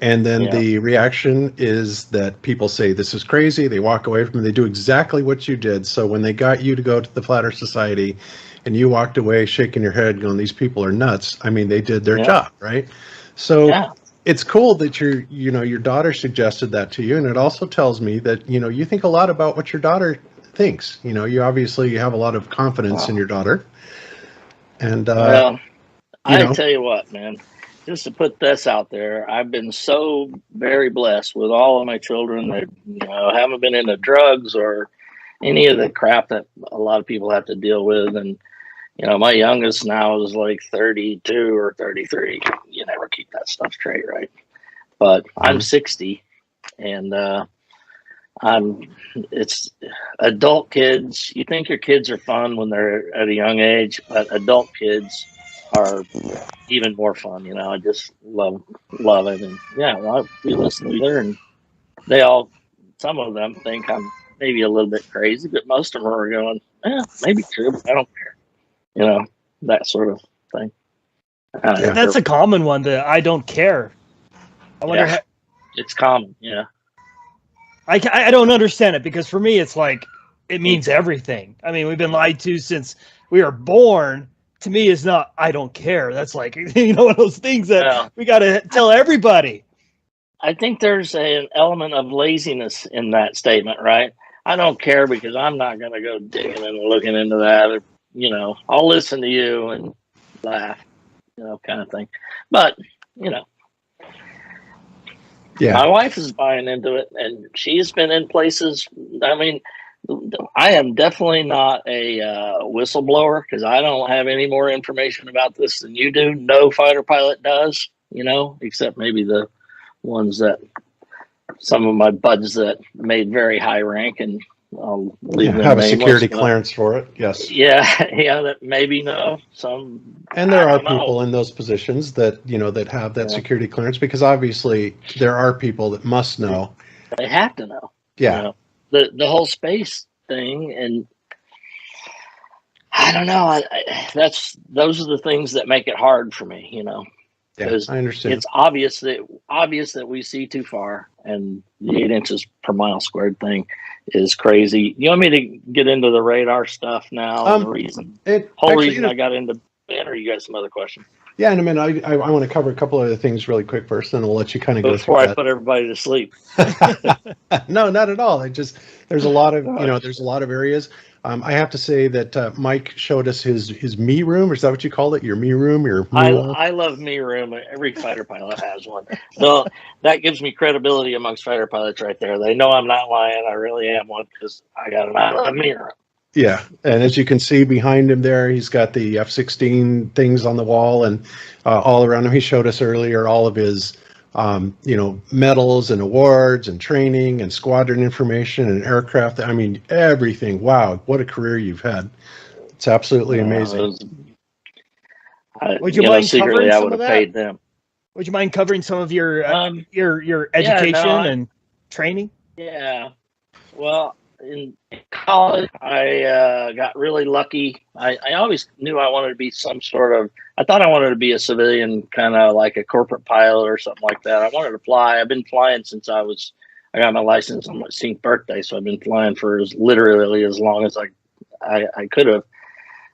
And then the reaction is that people say, this is crazy. They walk away from it. They do exactly what you did. So when they got you to go to the Flat Earth Society and you walked away shaking your head going, these people are nuts. I mean, they did their job, right? So it's cool that your daughter suggested that to you. And it also tells me that, you think a lot about what your daughter thinks. You obviously have a lot of confidence in your daughter. And, I tell you what, man, just to put this out there, I've been so very blessed with all of my children that, haven't been into drugs or any of the crap that a lot of people have to deal with. And, my youngest now is like 32 or 33. You never keep that stuff straight, right? But I'm 60, and it's adult kids. You think your kids are fun when they're at a young age, but adult kids are even more fun. I just love it. And we listen to her, and some of them think I'm maybe a little bit crazy, but most of them are going, maybe true, but I don't care. That sort of thing. That's a common one, that I don't care. I wonder it's common. Yeah. I don't understand it, because for me, it's like, it means everything. I mean, we've been lied to since we were born. To me, it's not, I don't care. That's like, one of those things that we got to tell everybody. I think there's an element of laziness in that statement, right? I don't care because I'm not going to go digging and looking into that. Or, I'll listen to you and laugh, kind of thing. But, my wife is buying into it, and she's been in places. I mean, I am definitely not a whistleblower, because I don't have any more information about this than you do. No fighter pilot does, except maybe the ones that some of my buds that made very high rank, and I'll leave them have a nameless, security clearance for it. Yes. That maybe know some. And there are people in those positions that that have that security clearance, because obviously there are people that must know. They have to know. Yeah. The whole space thing, and I don't know. Those are the things that make it hard for me, you know, Yeah, because I understand. it's obvious that we see too far, and the 8 inches per mile squared thing is crazy. You want me to get into the radar stuff now? And the reason I got into it, or you got some other questions? Yeah, in a minute, I want to cover a couple other things really quick first, then we'll let you kind of go through Before I that. put everybody to sleep. No, not at all. There's a lot of there's a lot of areas. I have to say that Mike showed us his me room. Is that what you called it? Your me room? I love me room. Every fighter pilot has one. So that gives me credibility amongst fighter pilots right there. They know I'm not lying. I really am one because I got a me room. Yeah, and as you can see behind him there, he's got the F-16 things on the wall, and all around him. He showed us earlier all of his, medals and awards and training and squadron information and aircraft. I mean, everything. Wow, what a career you've had! It's absolutely amazing. Would you mind secretly covering I some would of have that? paid them. Would you mind covering some of your education and training? Yeah. Well, in college, I got really lucky. I always knew I wanted to be some sort of, I thought I wanted to be a civilian, kind of like a corporate pilot or something like that. I wanted to fly. I've been flying since I got my license on my 16th birthday. So I've been flying for literally as long as I could have.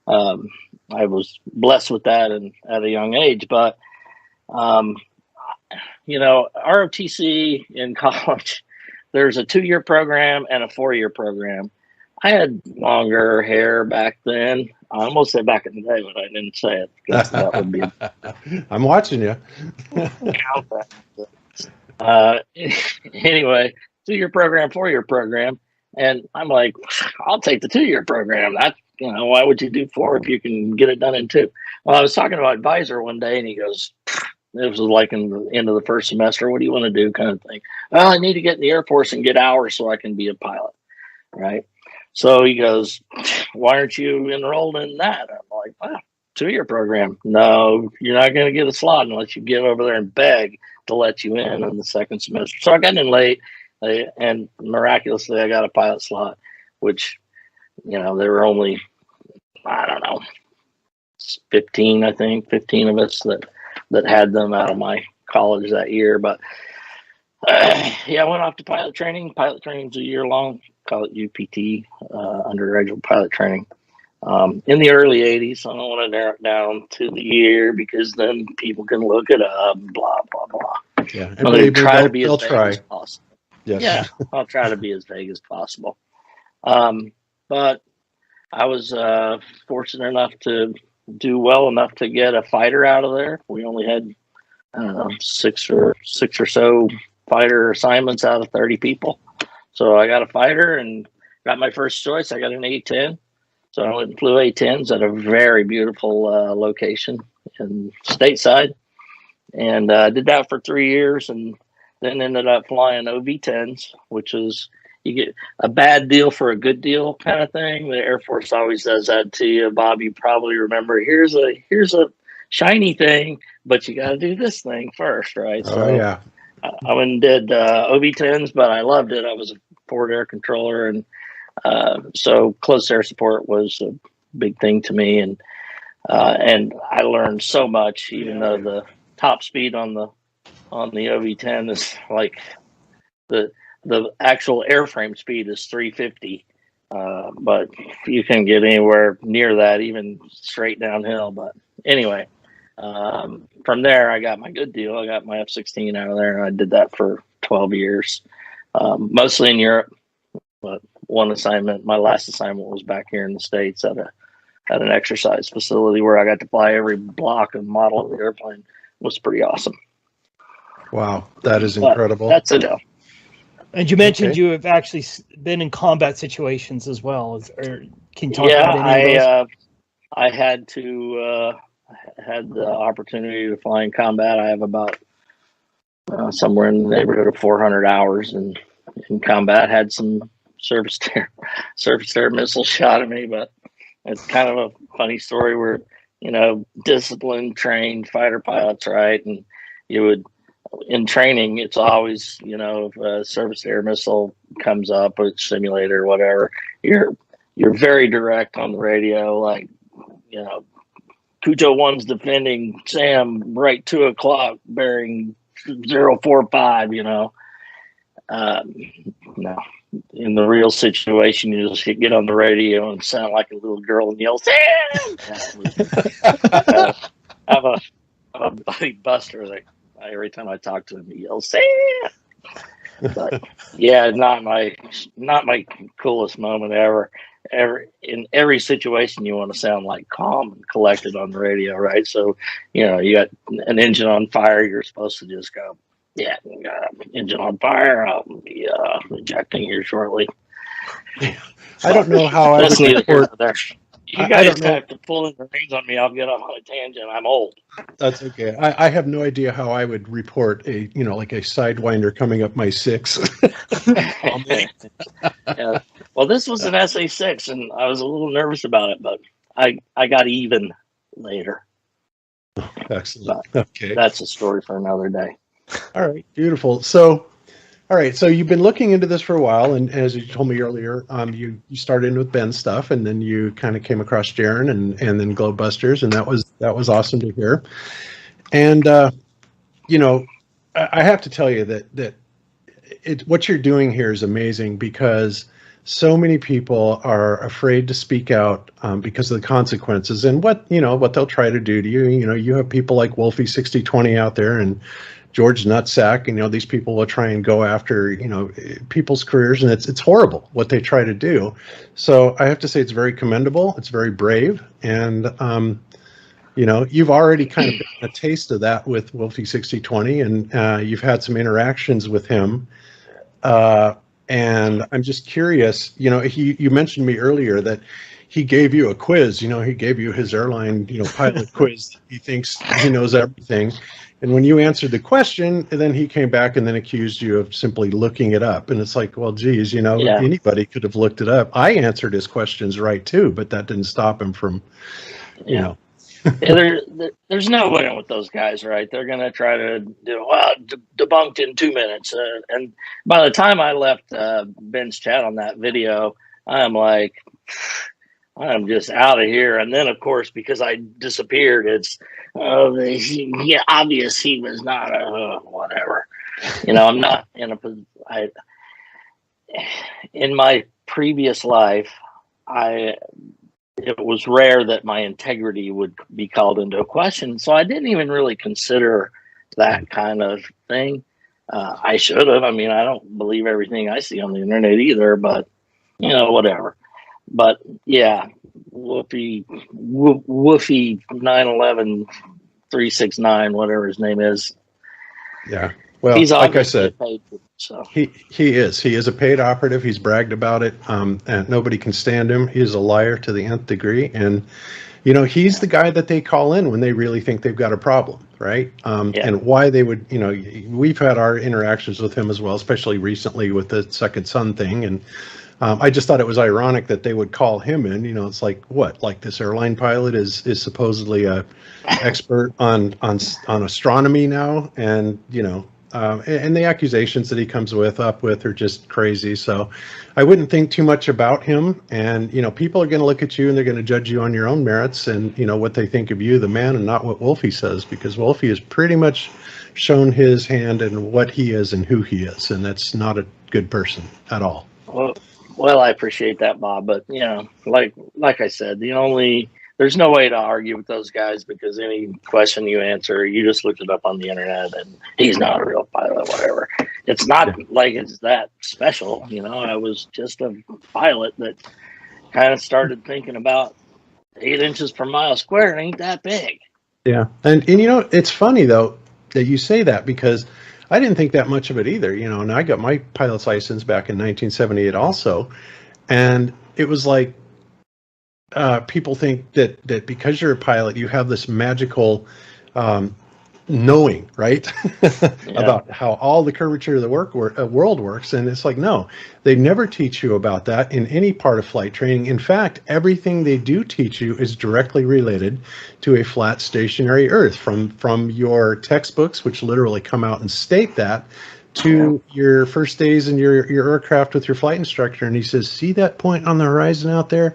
I was blessed with that and at a young age, but, ROTC in college, there's a 2-year program and a 4-year program. I had longer hair back then. I almost said back in the day, but I didn't say it. That would be. I'm watching you. Anyway, 2-year program, 4-year program, and I'm like, I'll take the 2-year program. Why would you do 4 if you can get it done in 2? Well, I was talking to my advisor one day, and he goes, it was like in the end of the first semester. What do you want to do, kind of thing? Well, I need to get in the Air Force and get hours so I can be a pilot, right? So he goes, why aren't you enrolled in that? I'm like, 2-year program. No, you're not going to get a slot unless you get over there and beg to let you in the second semester. So I got in late, and miraculously I got a pilot slot, which, there were only, 15 of us that had them out of my college that year. But I went off to pilot training. Pilot training is a year long. Call it UPT, undergraduate pilot training. In the early 80s. I don't want to narrow it down to the year because then people can look it up, blah, blah, blah. Yeah, and I'll try to be as vague try. as possible. Yes. Yeah, I'll try to be as vague as possible. But I was fortunate enough to do well enough to get a fighter out of there. We only had, six or so fighter assignments out of 30 people. So I got a fighter and got my first choice. I got an A-10. So I went and flew A-10s at a very beautiful location in stateside. And did that for 3 years and then ended up flying OV-10s, which is, you get a bad deal for a good deal kind of thing. The Air Force always does that to you. Bob, you probably remember, here's a shiny thing, but you got to do this thing first, right? Oh, yeah. I went and did OV-10s, but I loved it. I was a forward air controller, and so close air support was a big thing to me. And I learned so much, even though the top speed on the OV-10 is like the actual airframe speed is 350. But you can get anywhere near that, even straight downhill. But anyway, from there, I got my good deal. I got my F-16 out of there, and I did that for 12 years, mostly in Europe. But one assignment, my last assignment was back here in the States at an exercise facility where I got to fly every block and model of the airplane. It was pretty awesome. Wow, that is incredible. But that's it. And you mentioned you have actually been in combat situations as well. Or can you talk about any of those? I had the opportunity to fly in combat. I have about somewhere in the neighborhood of 400 hours in combat. Had some surface to air missiles shot at me, but it's kind of a funny story where, disciplined, trained fighter pilots, right? And you would, in training, it's always, if a surface to air missile comes up, or simulator or whatever, you're very direct on the radio, like, you know, Cujo 1's defending Sam right 2 o'clock bearing 045, you know. No. In the real situation, you just get on the radio and sound like a little girl and yell, Sam! I have a buddy Buster that every time I talk to him, he yells, Sam! But yeah, not my coolest moment ever. In every situation, you want to sound like calm and collected on the radio, right? So, you know, you got an engine on fire, you're supposed to just go, yeah, engine on fire. I'll be ejecting here shortly. I don't know how I That's would neither here report. nor there. You I guys don't know. have to pull in the reins on me. I'll get off on a tangent. I'm old. That's okay. I have no idea how I would report a, you know, like a sidewinder coming up my 6. Yeah. Well, this was an SA6, and I was a little nervous about it, but I got even later. Excellent. But Okay. that's a story for another day. All right. Beautiful. So, all right. So you've been looking into this for a while, and as you told me earlier, you started in with Ben's stuff, and then you kind of came across Jaron and then Globebusters, and that was awesome to hear. And you know, I have to tell you that what you're doing here is amazing, because so many people are afraid to speak out because of the consequences and what they'll try to do to you. You know, you have people like Wolfie 6020 out there and George Nutsack, and, you know, these people will try and go after, you know, people's careers, and it's horrible what they try to do. So I have to say it's very commendable. It's very brave. And, you know, you've already kind of gotten a taste of that with Wolfie 6020, and you've had some interactions with him. And I'm just curious, you know, you mentioned me earlier that he gave you a quiz, you know, he gave you his airline, you know, pilot quiz. He thinks he knows everything. And when you answered the question, and then he came back and then accused you of simply looking it up. And it's like, well, geez, you know, Yeah. anybody could have looked it up. I answered his questions right too, but that didn't stop him from, you know. Yeah, there's no winning with those guys, right? They're going to try to do, debunked in 2 minutes. And by the time I left Ben's chat on that video, I'm like, I'm just out of here. And then, of course, because I disappeared, it's, obvious he was not whatever. You know, I'm not in a in my previous life, it was rare that my integrity would be called into question. So I didn't even really consider that kind of thing. I should have. I mean, I don't believe everything I see on the internet either, but, you know, whatever. But yeah, Woofy 911 369, whatever his name is. Yeah. Well, He's like I obviously said, paid for it, so. he is a paid operative. He's bragged about it, and nobody can stand him. He is a liar to the nth degree, and you know, he's the guy that they call in when they really think they've got a problem, right? And why they would, you know, we've had our interactions with him as well, especially recently with the Second Son thing, and I just thought it was ironic that they would call him in. You know, it's like, what, like this airline pilot is supposedly a expert on astronomy now, and you know. And the accusations that he comes up with are just crazy. So I wouldn't think too much about him. And, you know, people are going to look at you and they're going to judge you on your own merits and, you know, what they think of you, the man, and not what Wolfie says, because Wolfie has pretty much shown his hand and what he is and who he is. And that's not a good person at all. Well, I appreciate that, Bob. But, you know, like I said, there's no way to argue with those guys, because any question you answer, you just looked it up on the internet and he's not a real pilot, whatever. It's not like it's that special. You know, I was just a pilot that kind of started thinking about 8 inches per mile squared. It ain't that big. Yeah. And you know, it's funny though that you say that, because I didn't think that much of it either, you know, and I got my pilot's license back in 1978 also. And it was like, people think that because you're a pilot, you have this magical knowing, right? About how all the curvature of the world works. And it's like, no, they never teach you about that in any part of flight training. In fact, everything they do teach you is directly related to a flat stationary Earth, from your textbooks, which literally come out and state that, to your first days in your aircraft with your flight instructor. And he says, see that point on the horizon out there?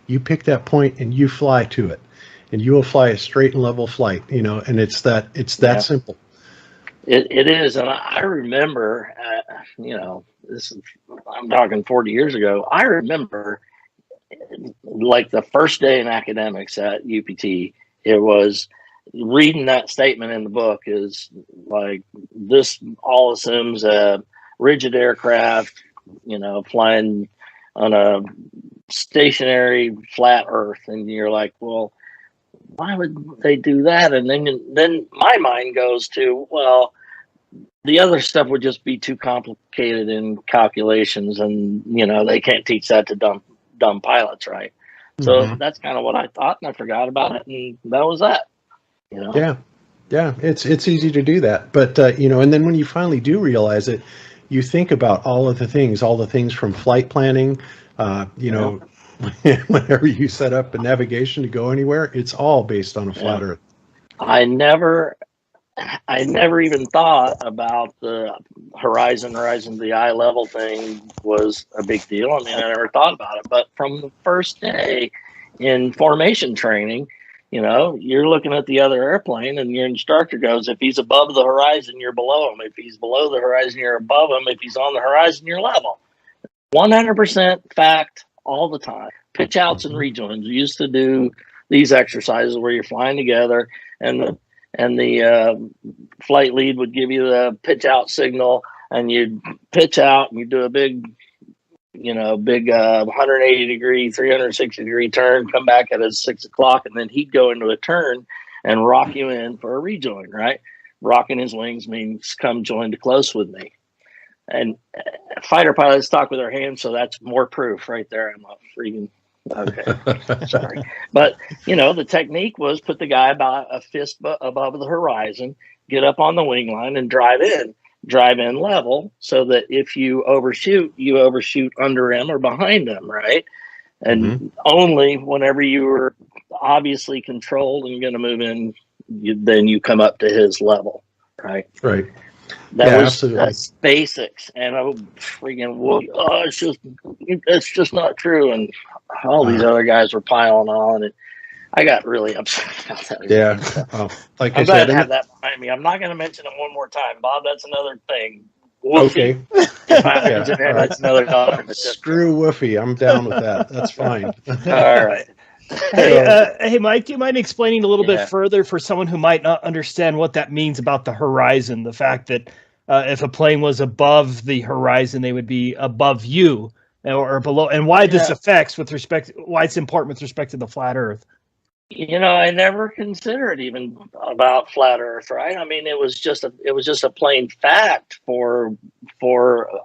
You pick that point and you fly to it. and you will fly a straight and level flight, you know, and it's that Yeah. simple. It is, and I remember, you know, I'm talking 40 years ago. I remember, like the first day in academics at UPT, it was reading that statement in the book is like, this all assumes a rigid aircraft, you know, flying on a stationary flat Earth, and you're like, well, why would they do that? And then my mind goes to, well, the other stuff would just be too complicated in calculations, and you know they can't teach that to dumb pilots, right? So that's kind of what I thought, and I forgot about it, and that was that. You know? Yeah, it's easy to do that, but you know, and then when you finally do realize it, you think about all the things from flight planning, you know, whenever you set up a navigation to go anywhere, it's all based on a flat Earth. I never even thought about the horizon to the eye level thing was a big deal. I mean, I never thought about it, but from the first day in formation training, you know, you're looking at the other airplane and your instructor goes, if he's above the horizon, you're below him. If he's below the horizon, you're above him. If he's on the horizon, you're level. 100% fact all the time. Pitch outs and rejoins. We used to do these exercises where you're flying together, and the flight lead would give you the pitch out signal, and you'd pitch out and you do a big 180 degree, 360 degree turn, come back at 6 o'clock, and then he'd go into a turn and rock you in for a rejoin, right? Rocking his wings means come join to close with me. And fighter pilots talk with their hands, so that's more proof right there. I'm not freaking okay. Sorry. But, you know, the technique was put the guy about a fist above the horizon, get up on the wing line and drive in level, so that if you overshoot under him or behind him, right? And only whenever you were obviously controlled and going to move in, then you come up to his level, right? Right. That's basics, and I was freaking, it's just not true, and all these other guys were piling on, and I got really upset about that. Yeah, like I'm I glad said, to have that behind me. I'm not going to mention it one more time, Bob. That's another thing. Okay. If I mention it, that's another dollar. Screw Woofy. I'm down with that. That's fine. All right. Hey, Mike, do you mind explaining a little bit further for someone who might not understand what that means about the horizon? The fact that if a plane was above the horizon, they would be above you or below, and why this affects why it's important with respect to the flat Earth. You know, I never considered even about flat Earth, right? I mean, it was just a plain fact for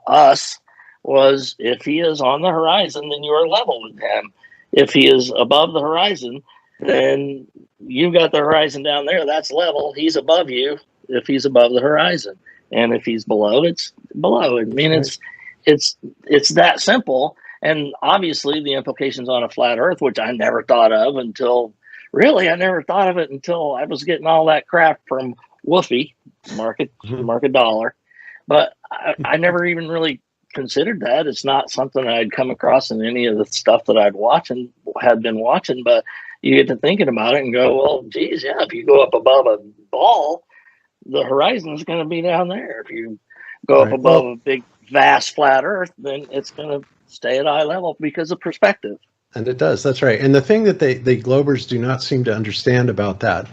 us was if he is on the horizon, then you are level with him. If he is above the horizon, then you got the horizon down there. That's level. He's above you if he's above the horizon, and if he's below, it's below. I mean, it's that simple. And obviously, the implications on a flat Earth, which I never thought of until I was getting all that crap from Woofy, market dollar. But I never even really considered that. It's not something I'd come across in any of the stuff that had been watching, but you get to thinking about it and go, well, geez, yeah, if you go up above a ball, the horizon is going to be down there. If you go up above a big, vast, flat Earth, then it's going to stay at eye level because of perspective. And it does. That's right. And the thing that the Globers do not seem to understand about that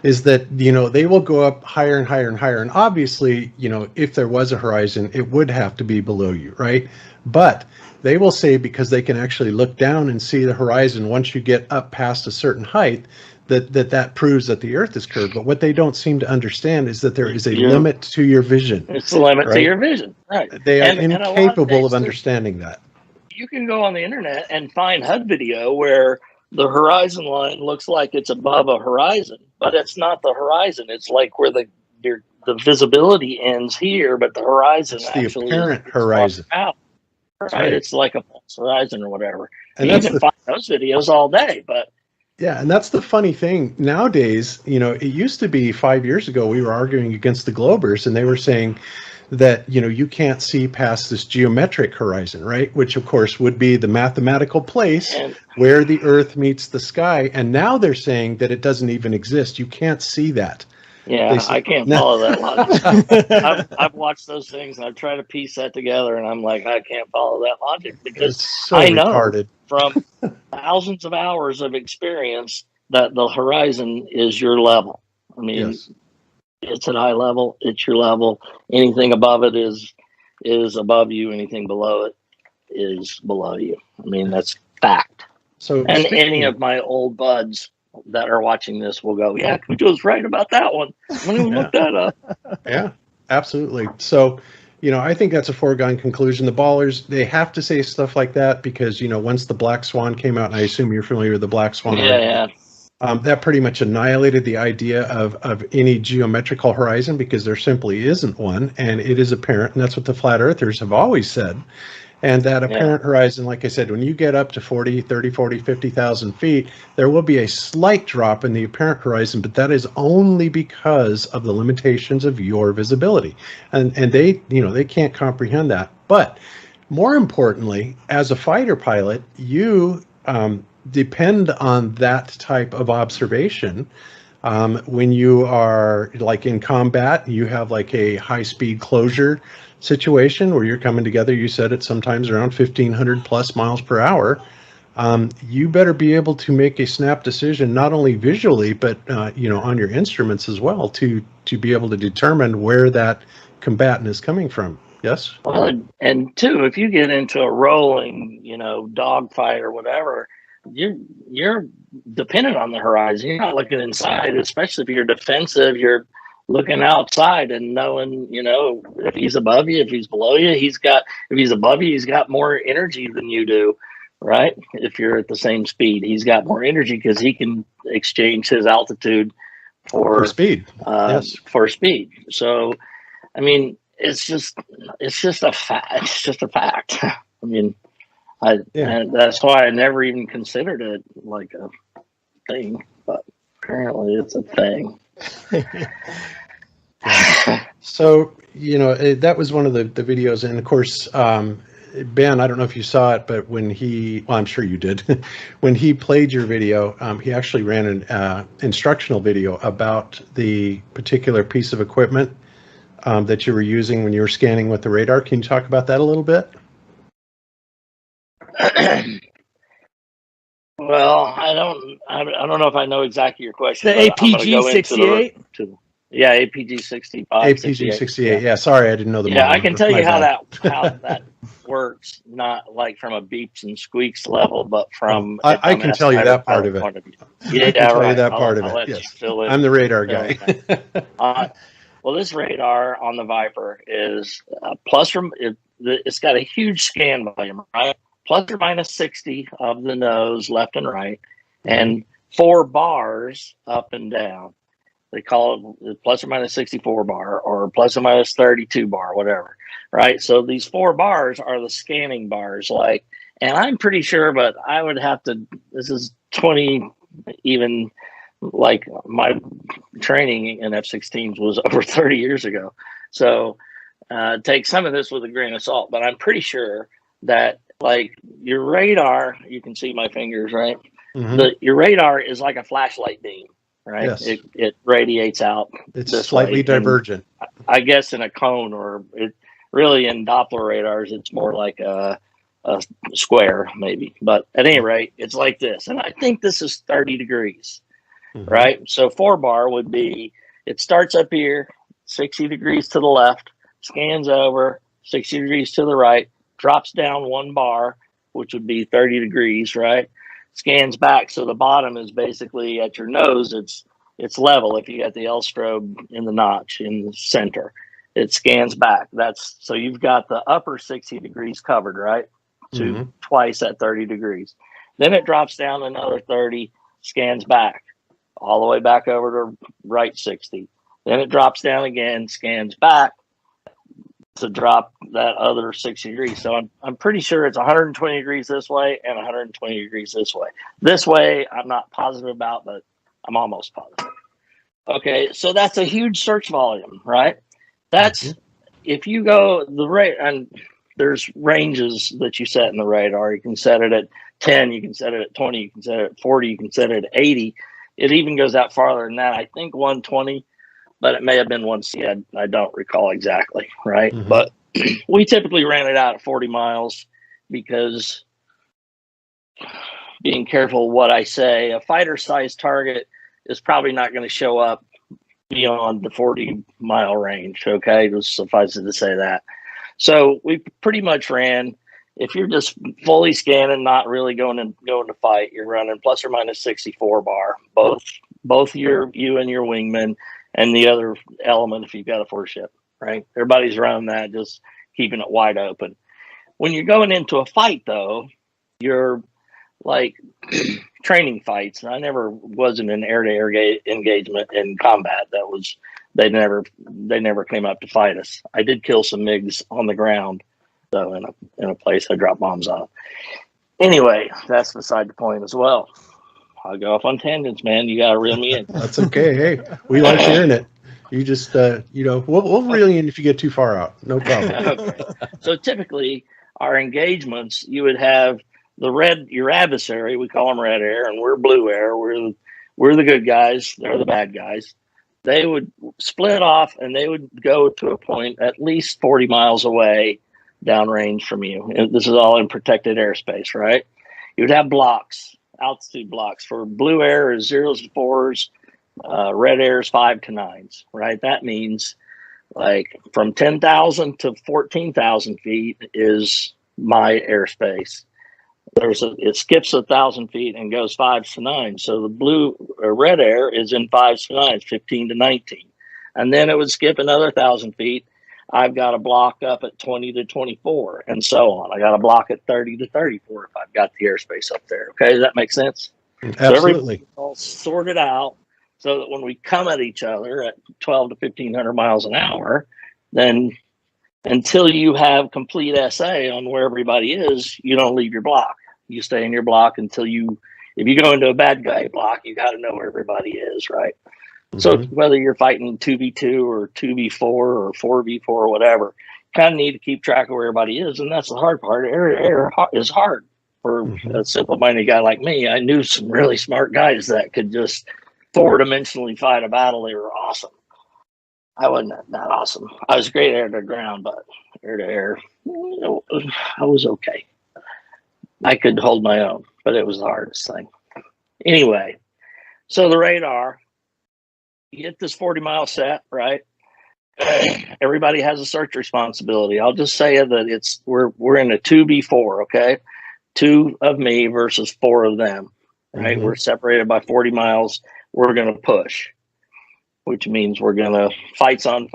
is that, you know, they will go up higher and higher and higher. And obviously, you know, if there was a horizon, it would have to be below you, right? But they will say, because they can actually look down and see the horizon once you get up past a certain height, that proves that the Earth is curved. But what they don't seem to understand is that there is a limit to your vision. It's a limit to your vision, right? They are incapable of understanding that. You can go on the internet and find HUD video where the horizon line looks like it's above a horizon, but it's not the horizon. It's like where the visibility ends here, but the horizon it's the apparent horizon. Out, right? It's like a false horizon or whatever. And you can find those videos all day, but yeah, and that's the funny thing. Nowadays, you know, it used to be 5 years ago we were arguing against the Globers, and they were saying that, you know, you can't see past this geometric horizon, right? Which of course would be the mathematical place where the Earth meets the sky. And now they're saying that it doesn't even exist. You can't see that. Yeah, I can't follow that logic. I've watched those things and I've tried to piece that together, and I'm like, I can't follow that logic because It's so I know retarded. from thousands of hours of experience that the horizon is your level. I mean, it's at eye level, it's your level. Anything above it is above you. Anything below it is below you. I mean, that's fact. So, and any of my old buds that are watching this will go, yeah, Cujo's right about that one. I'm going to look that up. Yeah, absolutely. So, you know, I think that's a foregone conclusion. The ballers, they have to say stuff like that because, you know, once the Black Swan came out, and I assume you're familiar with the Black Swan. Yeah. That pretty much annihilated the idea of any geometrical horizon because there simply isn't one. And it is apparent, and that's what the flat earthers have always said. And that apparent horizon, like I said, when you get up to 40, 30, 40, 50,000 feet, there will be a slight drop in the apparent horizon, but that is only because of the limitations of your visibility. And they, you know, they can't comprehend that. But more importantly, as a fighter pilot, you depend on that type of observation. When you are like in combat, you have like a high-speed closure situation where you're coming together. You said it sometimes around 1,500 plus miles per hour. You better be able to make a snap decision, not only visually, but you know, on your instruments as well, to be able to determine where that combatant is coming from. Yes. Well, and two, if you get into a rolling, you know, dogfight or whatever, you're dependent on the horizon. You're not looking inside, especially if you're defensive. You're looking outside and knowing, you know, if he's above you, if he's below you, if he's above you, he's got more energy than you do, right? If you're at the same speed, he's got more energy because he can exchange his altitude for speed. Yes. For speed. So, I mean, it's just a fact. It's just a fact. I mean, and that's why I never even considered it like a thing, but apparently it's a thing. So, you know, that was one of the videos. And of course, Ben, I don't know if you saw it, but when well, I'm sure you did, when he played your video, he actually ran an instructional video about the particular piece of equipment that you were using when you were scanning with the radar. Can you talk about that a little bit? Well, I don't know if I know exactly your question. The APG-68? Yeah, APG-65. APG-68. Yeah, sorry, I didn't know the model. I can tell you how that works, not like from a beeps and squeaks level, but from I can tell you that part of it. Yeah, I can tell you that I'll part of let it. you Yes, fill in. I'm the radar guy. Well, this radar on the Viper is it's got a huge scan volume, right? Plus or minus 60 of the nose, left and right, and 4 bars up and down. They call it the plus or minus 64 bar or plus or minus 32 bar, whatever, right? So these 4 bars are the scanning bars, and I'm pretty sure, but I would have to, this is 20, even like my training in F-16s was over 30 years ago. So take some of this with a grain of salt, but I'm pretty sure that like your radar, you can see my fingers, right? Mm-hmm. Your radar is like a flashlight beam, right? Yes. It radiates out. It's slightly divergent. I guess in a cone, or it really in Doppler radars, it's more like a square maybe. But at any rate, it's like this. And I think this is 30 degrees, right? So 4 bar would be, it starts up here, 60 degrees to the left, scans over, 60 degrees to the right, drops down 1 bar, which would be 30 degrees, right? Scans back. So the bottom is basically at your nose. It's level. If you got the L strobe in the notch in the center, it scans back. So you've got the upper 60 degrees covered, right? To twice at 30 degrees. Then it drops down another 30, scans back all the way back over to right 60. Then it drops down again, scans back to drop that other 60 degrees. So I'm pretty sure it's 120 degrees this way and 120 degrees this way. This way, I'm not positive about, but I'm almost positive. Okay, so that's a huge search volume, right? That's if you go the rate, and there's ranges that you set in the radar. You can set it at 10, you can set it at 20, you can set it at 40, you can set it at 80. It even goes out farther than that. I think 120, but it may have been 160. I don't recall exactly, right? Mhm. But we typically ran it out at 40 miles because being careful what I say, a fighter-sized target is probably not going to show up beyond the 40-mile range, okay? Just suffice it to say that. So we pretty much ran, if you're just fully scanning, not really going to fight, you're running plus or minus 64 bar, both you and your wingman and the other element if you've got a four ship, right? Everybody's running that, just keeping it wide open. When you're going into a fight, though, you're like training fights. I never was in an air-to-air engagement in combat. That was they never came up to fight us. I did kill some MiGs on the ground, though, in a place I dropped bombs on. Anyway, that's beside the point as well. I'll go off on tangents, man. You gotta reel me in. That's okay. Hey, we like hearing it. You just, we'll reel you in if you get too far out. No problem. Okay. So typically, our engagements, you would have your adversary. We call them red air, and we're blue air. We're the good guys. They're the bad guys. They would split off, and they would go to a point at least 40 miles away, downrange from you. And this is all in protected airspace, right? You would have blocks, altitude blocks. For blue air is 0s to 4s. Red air is 5 to 9s, right? That means like from 10,000 to 14,000 feet is my airspace. It skips 1,000 feet and goes 5s to 9s. So the red air is in 5s to 9s, 15 to 19. And then it would skip another 1,000 feet. I've got a block up at 20 to 24 and so on. I got a block at 30 to 34 if I've got the airspace up there. Okay, does that make sense? Absolutely. So all sorted out so that when we come at each other at 12 to 1,500 miles an hour, then until you have complete SA on where everybody is, you don't leave your block. You stay in your block until if you go into a bad guy block, you got to know where everybody is, right? Mm-hmm. So whether you're fighting 2v2 or 2v4 or 4v4 or whatever, you kind of need to keep track of where everybody is. And that's the hard part. Air is hard for a simple-minded guy like me. I knew some really smart guys that could just four-dimensionally fight a battle. They were awesome. I wasn't that awesome. I was great air to ground, but air to air, I was okay. I could hold my own, but it was the hardest thing. Anyway, so the radar, you get this 40-mile set, right? Everybody has a search responsibility. I'll just say that we're in a 2v4, okay? 2 of me versus 4 of them, right? We're separated by 40 miles. We're going to push, which means we're going to fights on.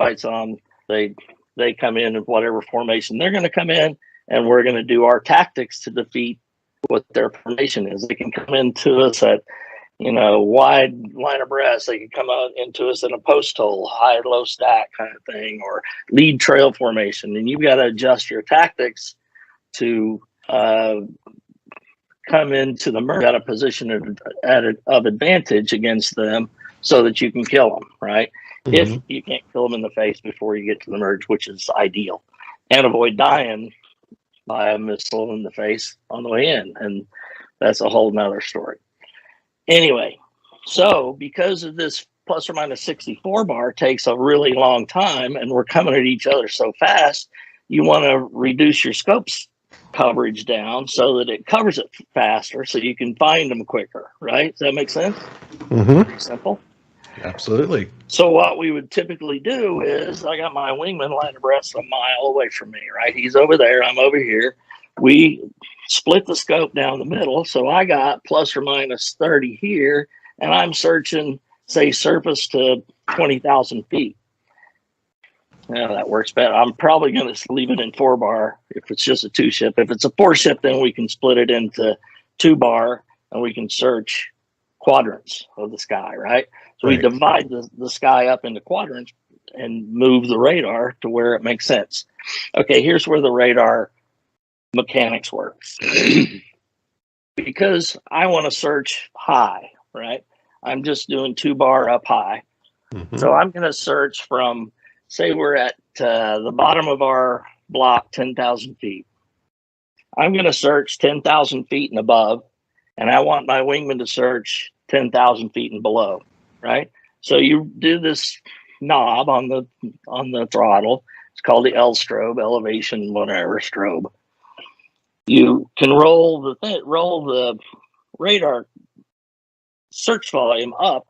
They come in whatever formation they're going to come in, and we're going to do our tactics to defeat what their formation is. They can come into us at, wide line abreast. They can come out into us in a post hole, high, low stack kind of thing, or lead trail formation. And you've got to adjust your tactics to come into the merge at a position of advantage against them so that you can kill them, right? If you can't kill them in the face before you get to the merge, which is ideal, and avoid dying by a missile in the face on the way in. And that's a whole nother story. Anyway, so because of this plus or minus 64 bar takes a really long time and we're coming at each other so fast, you want to reduce your scopes coverage down so that it covers it faster so you can find them quicker, right? Does that make sense? Pretty simple. Absolutely. So what we would typically do is I got my wingman line abreast a mile away from me, right? He's over there, I'm over here. We split the scope down the middle. So I got plus or minus 30 here, and I'm searching, say, surface to 20,000 feet. Yeah, that works better. I'm probably going to leave it in 4 bar if it's just a 2 ship. If it's a 4 ship, then we can split it into 2 bar and we can search quadrants of the sky, right? So we divide the sky up into quadrants and move the radar to where it makes sense. Okay, here's where the radar mechanics works. Because I want to search high, right? I'm just doing 2 bar up high. So I'm going to search from say we're at the bottom of our block, 10,000 feet. I'm going to search 10,000 feet and above, and I want my wingman to search 10,000 feet and below, right? So you do this knob on the throttle. It's called the L strobe, elevation, whatever strobe. You can roll the radar search volume up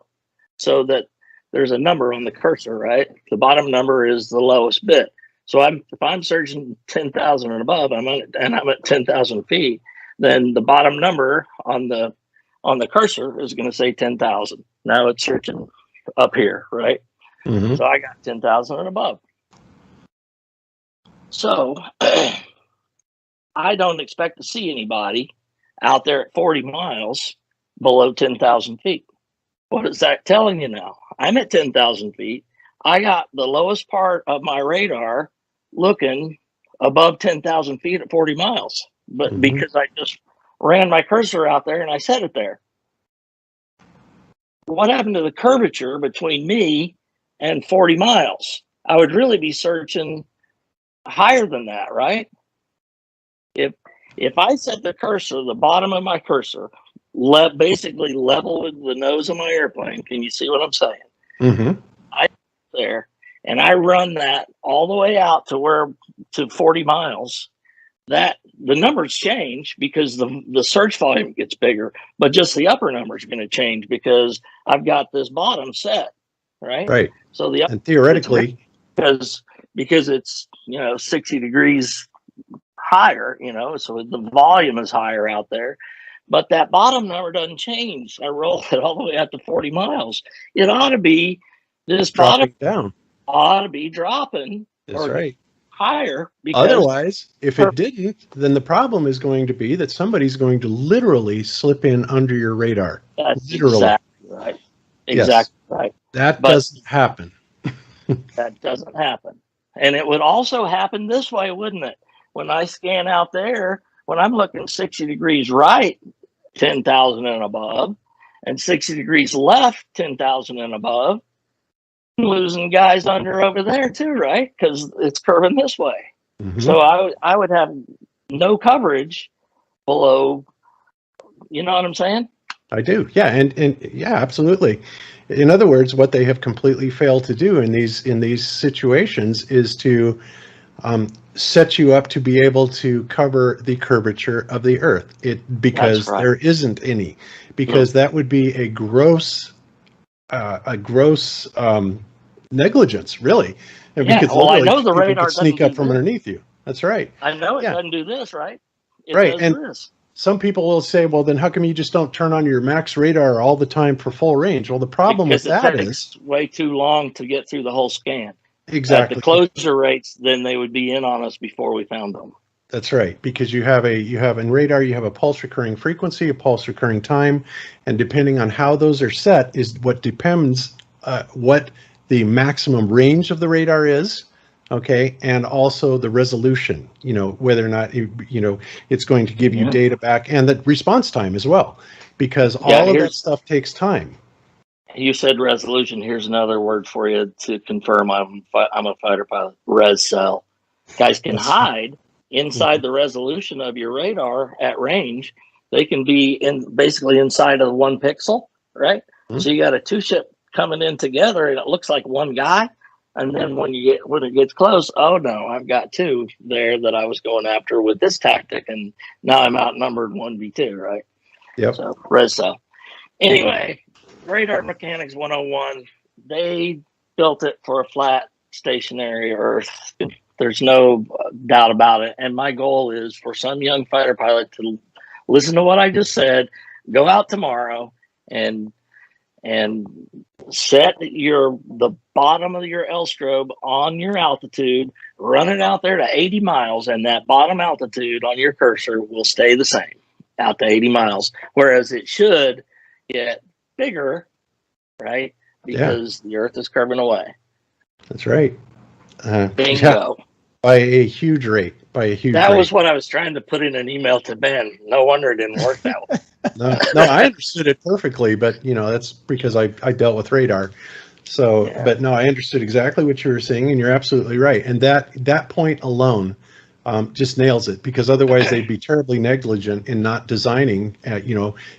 so that there's a number on the cursor, right? The bottom number is the lowest bit. So if I'm searching 10,000 and above, I'm at 10,000 feet, then the bottom number on the cursor is going to say 10,000. Now it's searching up here, right? Mm-hmm. So I got 10,000 and above. So I don't expect to see anybody out there at 40 miles below 10,000 feet. What is that telling you now? I'm at 10,000 feet. I got the lowest part of my radar looking above 10,000 feet at 40 miles, but because I just ran my cursor out there and I set it there. What happened to the curvature between me and 40 miles? I would really be searching higher than that, right? If I set the cursor, the bottom of my cursor, basically level with the nose of my airplane, can you see what I'm saying? Mm-hmm. I there and I run that all the way out to 40 miles. That the numbers change because the search volume gets bigger, but just the upper number is going to change because I've got this bottom set, right? Right. So the upper, and theoretically, because it's 60 degrees higher, so the volume is higher out there, but that bottom number doesn't change. I roll it all the way out to 40 miles. It ought to be this dropping bottom down. ought to be dropping. That's right. Higher, because otherwise, if it didn't, then the problem is going to be that somebody's going to literally slip in under your radar. That's literally. exactly right. Exactly right. That doesn't happen. That doesn't happen. And it would also happen this way, wouldn't it? When I scan out there, when I'm looking 60 degrees right, 10,000 and above, and 60 degrees left, 10,000 and above, I'm losing guys under over there too, right? Because it's curving this way. Mm-hmm. So I would have no coverage below, you know what I'm saying? I do. Yeah. And yeah, absolutely. In other words, what they have completely failed to do in these situations is to set you up to be able to cover the curvature of the Earth. Because there isn't any, because that would be a gross negligence, really. And yeah, because I know the people radar could sneak up from this. underneath you. That's right. I know it doesn't do this, right? It right. does And this. some people will say, well, then how come you just don't turn on your max radar all the time for full range? Well, the problem with that is way too long to get through the whole scan. exactly At the closure rates, then they would be in on us before we found them. That's right, because you have in radar, you have a pulse recurring frequency, a pulse recurring time, and depending on how those are set is what depends what the maximum range of the radar is, okay, and also the resolution, whether or not it's going to give you data back, and the response time as well, because all of that stuff takes time. You said resolution. Here's another word for you to confirm I'm a fighter pilot. Res cell. Guys can hide inside the resolution of your radar at range. They can be basically inside of 1 pixel, right? Mm-hmm. So you got a 2 ship coming in together, and it looks like one guy. And then when it gets close, oh no, I've got 2 there that I was going after with this tactic, and now I'm outnumbered 1v2, right? Yep. So res cell. Anyway. Radar Mechanics 101, they built it for a flat, stationary Earth. There's no doubt about it. And my goal is for some young fighter pilot to listen to what I just said, go out tomorrow and set the bottom of your L strobe on your altitude, run it out there to 80 miles, and that bottom altitude on your cursor will stay the same out to 80 miles, whereas it should get bigger, right? Because the Earth is curving away. That's right. Bingo. By a huge rate. That was what I was trying to put in an email to Ben. No wonder it didn't work that way. No, I understood it perfectly, but that's because I dealt with radar. So, but no, I understood exactly what you were saying, and you're absolutely right. And that point alone just nails it, because otherwise they'd be terribly negligent in not designing,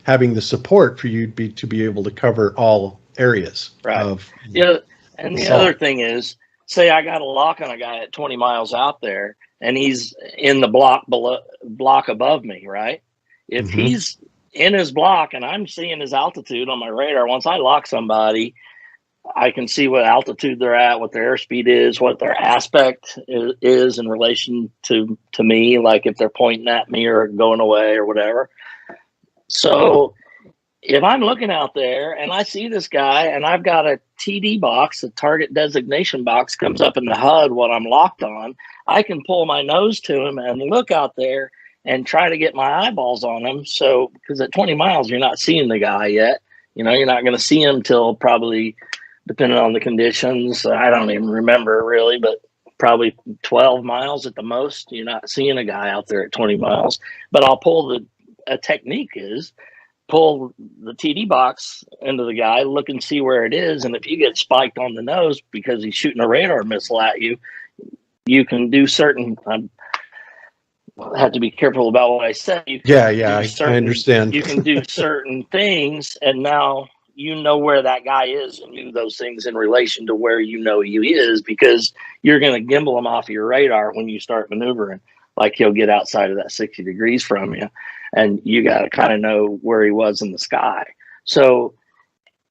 having the support for you to be able to cover all areas. Right. Of and the other thing is, say I got a lock on a guy at 20 miles out there, and he's in the block above me, right? If he's in his block and I'm seeing his altitude on my radar, once I lock somebody, I can see what altitude they're at, what their airspeed is, what their aspect is in relation to me, like if they're pointing at me or going away or whatever. So if I'm looking out there and I see this guy and I've got a TD box, a target designation box comes up in the HUD what I'm locked on, I can pull my nose to him and look out there and try to get my eyeballs on him. So, because at 20 miles, you're not seeing the guy yet. You're not going to see him till probably, depending on the conditions, I don't even remember really, but probably 12 miles at the most. You're not seeing a guy out there at 20 miles. But I'll pull a technique is pull the TD box into the guy, look and see where it is. And if you get spiked on the nose because he's shooting a radar missile at you, you can do certain, I have to be careful about what I say. I understand. You can do certain things, and now you know where that guy is and do those things in relation to where he is, because you're going to gimbal him off your radar when you start maneuvering. Like he'll get outside of that 60 degrees from you, and you got to kind of know where he was in the sky. So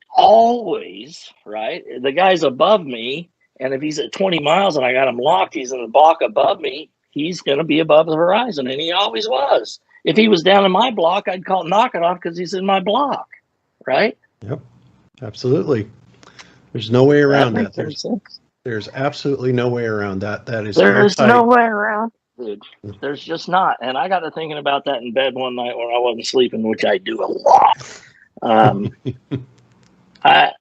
always, right, the guy's above me, and if he's at 20 miles and I got him locked, he's in the block above me, he's going to be above the horizon, and he always was. If he was down in my block, I'd knock it off because he's in my block, right? Yep, absolutely. There's no way around that. There's absolutely no way around that. That is there's no way around, dude. There's just not. And I got to thinking about that in bed one night when I wasn't sleeping, which I do a lot. I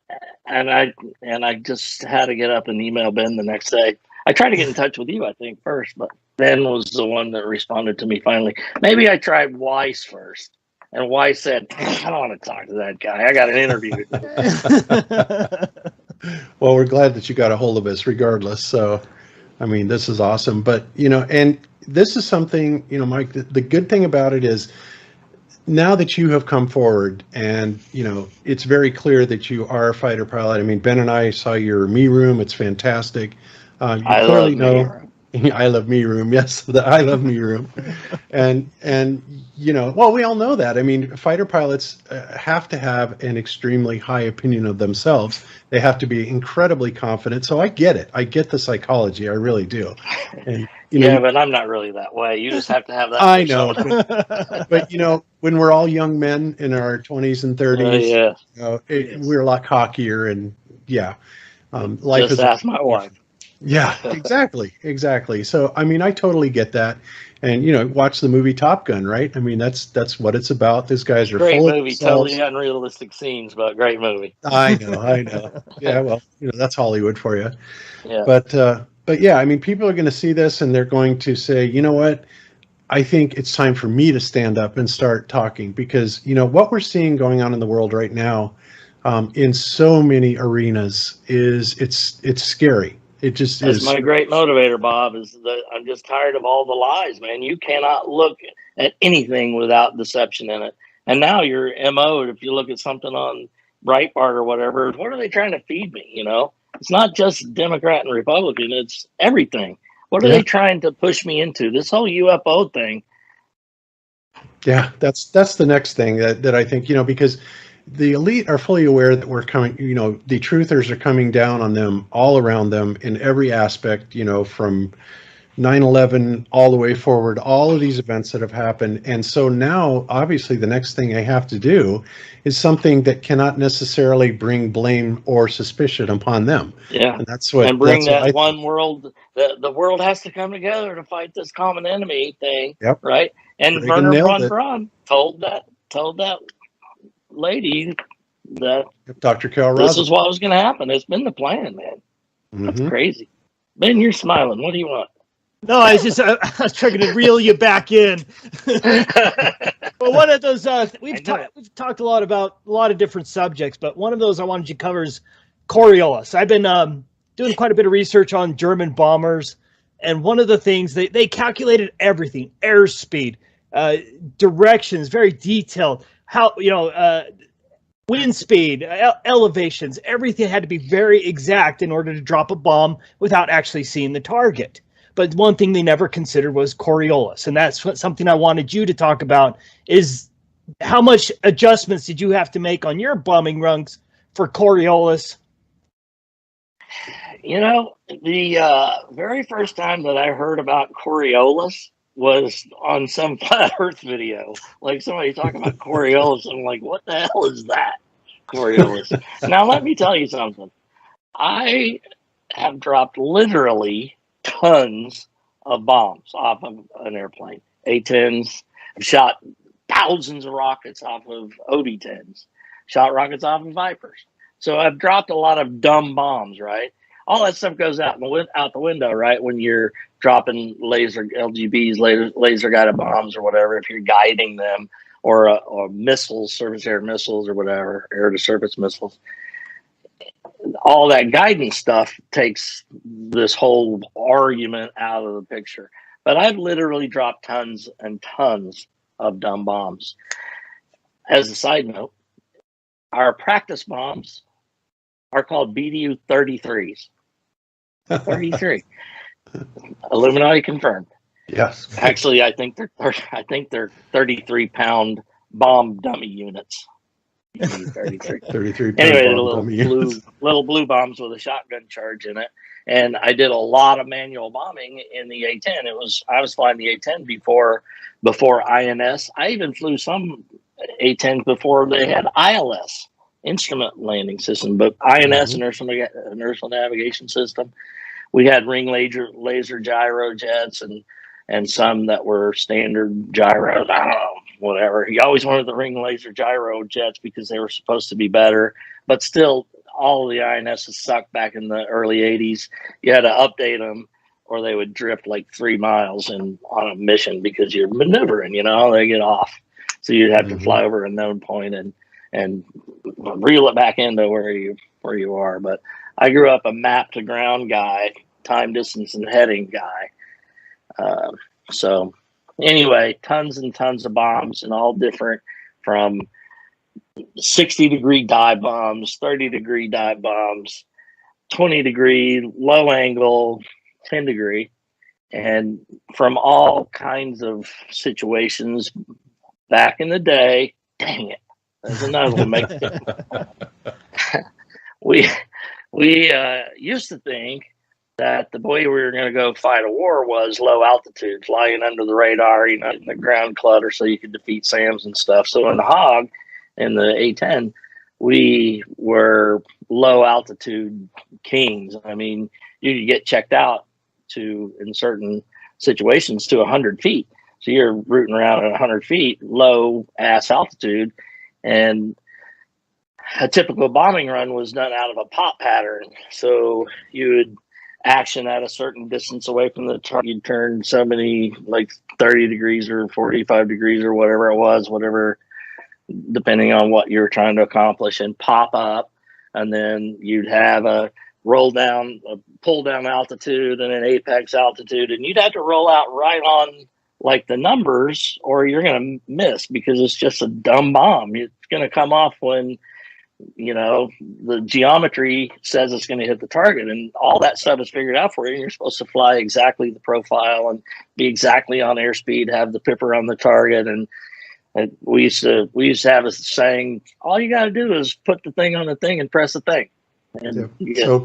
just had to get up and email Ben the next day. I tried to get in touch with you, I think, first, but Ben was the one that responded to me finally. Maybe I tried Weiss first. And Weiss said, I don't want to talk to that guy. I got an interview. Well, we're glad that you got a hold of us regardless. So, I mean, this is awesome. But, and this is something, Mike, the good thing about it is now that you have come forward and, it's very clear that you are a fighter pilot. I mean, Ben and I saw your Me Room. It's fantastic. You clearly know. I love Me Room. Yes, the I love Me Room. And well, we all know that. I mean, fighter pilots have to have an extremely high opinion of themselves. They have to be incredibly confident. So I get it. I get the psychology. I really do. And but I'm not really that way. You just have to have that. I know. But when we're all young men in our 20s and 30s, we're a lot cockier, and life just is. Ask my wife. Yeah, exactly. So, I mean, I totally get that. And, watch the movie Top Gun, right? I mean, that's what it's about. These guys are great full movie, of themselves. totally unrealistic scenes, but great movie. I know. Yeah, well, that's Hollywood for you. Yeah. But yeah, I mean, people are going to see this and they're going to say, you know what? I think it's time for me to stand up and start talking, because, what we're seeing going on in the world right now, in so many arenas it's scary. It just That's is. my great motivator, Bob, is that I'm just tired of all the lies, man. You cannot look at anything without deception in it. And now you're MO'd. If you look at something on Breitbart or whatever, what are they trying to feed me? It's not just Democrat and Republican, it's everything. What are they trying to push me into? This whole UFO thing. Yeah, that's the next thing that I think, because the elite are fully aware that we're coming, the truthers are coming down on them all around them in every aspect, from 9/11 all the way forward, all of these events that have happened. And so now, obviously, the next thing they have to do is something that cannot necessarily bring blame or suspicion upon them. Yeah. And that's what. And bring that one world, the world has to come together to fight this common enemy thing. Yep. Right. And Reagan Werner nailed von it. Braun told that lady that Dr. Carol this Rosin. is what was going to happen. It's been the plan, man. That's Mhm. crazy. Ben, you're smiling. What do you want? No, I was trying to reel you back in. But one of those we've talked a lot about a lot of different subjects, but one of those I wanted you to cover is Coriolis. I've been doing quite a bit of research on German bombers, and one of the things they calculated everything: airspeed, directions, very detailed. How wind speed, elevations, everything had to be very exact in order to drop a bomb without actually seeing the target. But one thing they never considered was Coriolis, and that's something I wanted you to talk about. Is how much adjustments did you have to make on your bombing runs for Coriolis? The very first time that I heard about Coriolis was on some flat Earth video. Like somebody talking about Coriolis. I'm like, what the hell is that? Coriolis. Now, let me tell you something. I have dropped literally tons of bombs off of an airplane. A-10s. I've shot thousands of rockets off of OD-10s. Shot rockets off of Vipers. So I've dropped a lot of dumb bombs, right? All that stuff goes out the window, right? When you're dropping laser LGBs, laser guided bombs or whatever, if you're guiding them, or missiles, surface air missiles or whatever, air to surface missiles. All that guidance stuff takes this whole argument out of the picture. But I've literally dropped tons and tons of dumb bombs. As a side note, our practice bombs are called BDU 33s. 33. Illuminati confirmed. Yes. Actually, I think they're 33-pound bomb dummy units. 33. 33 Anyway, bomb little blue bombs with a shotgun charge in it. And I did a lot of manual bombing in the A-10. I was flying the A-10 before INS. I even flew some A-10s before they had ILS, instrument landing system, but INS, inertial navigation system. We had ring laser gyro jets and some that were standard gyros. I don't know, whatever. He always wanted the ring laser gyro jets because they were supposed to be better, but still, all of the INSs sucked back in the early 80s. You had to update them or they would drift like 3 miles on a mission because you're maneuvering, they get off. So you'd have to fly over a known point and reel it back into where you are. But I grew up a map to ground guy, time, distance, and heading guy. So anyway, tons and tons of bombs, and all different, from 60-degree dive bombs, 30-degree dive bombs, 20-degree, low angle, 10-degree, and from all kinds of situations back in the day. Dang it. There's another one. We used to think that the way we were going to go fight a war was low altitude, flying under the radar, in the ground clutter, so you could defeat SAMs and stuff. So in the HOG, in the A-10, we were low altitude kings. I mean, you could get checked out in certain situations to 100 feet. So you're rooting around at 100 feet, low ass altitude, and a typical bombing run was done out of a pop pattern. So you would action at a certain distance away from the target. You'd turn so many, like 30 degrees or 45 degrees or whatever it was, depending on what you were trying to accomplish, and pop up. And then you'd have a pull down altitude and an apex altitude. And you'd have to roll out right on like the numbers, or you're going to miss because it's just a dumb bomb. It's going to come off when, the geometry says it's going to hit the target, and all that stuff is figured out for you. And you're supposed to fly exactly the profile and be exactly on airspeed, have the pipper on the target. And we used to have a saying, all you got to do is put the thing on the thing and press the thing. And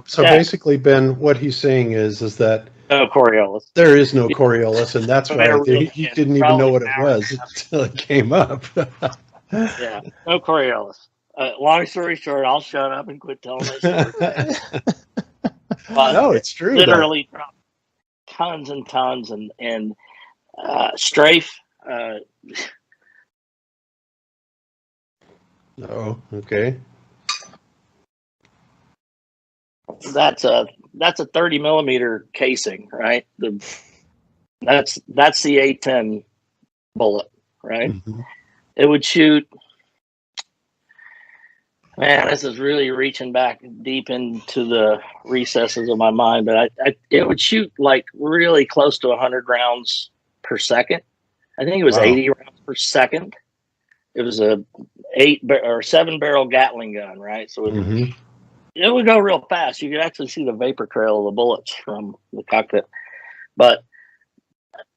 So basically, Ben, what he's saying is that no Coriolis. There is no Coriolis, and that's why he didn't even know what it was until it came up. Yeah, no Coriolis. Long story short, I'll shut up and quit telling that story. No, it's true. Literally tons and tons, and strafe. Oh, okay. That's a 30 millimeter casing, right? That's the A-10 bullet, right? Mm-hmm. It would shoot Man, this is really reaching back deep into the recesses of my mind, but it would shoot like really close to 100 rounds per second. I think it was 80 rounds per second. It was a 7-barrel Gatling gun, right? So it would go real fast. You could actually see the vapor trail of the bullets from the cockpit. But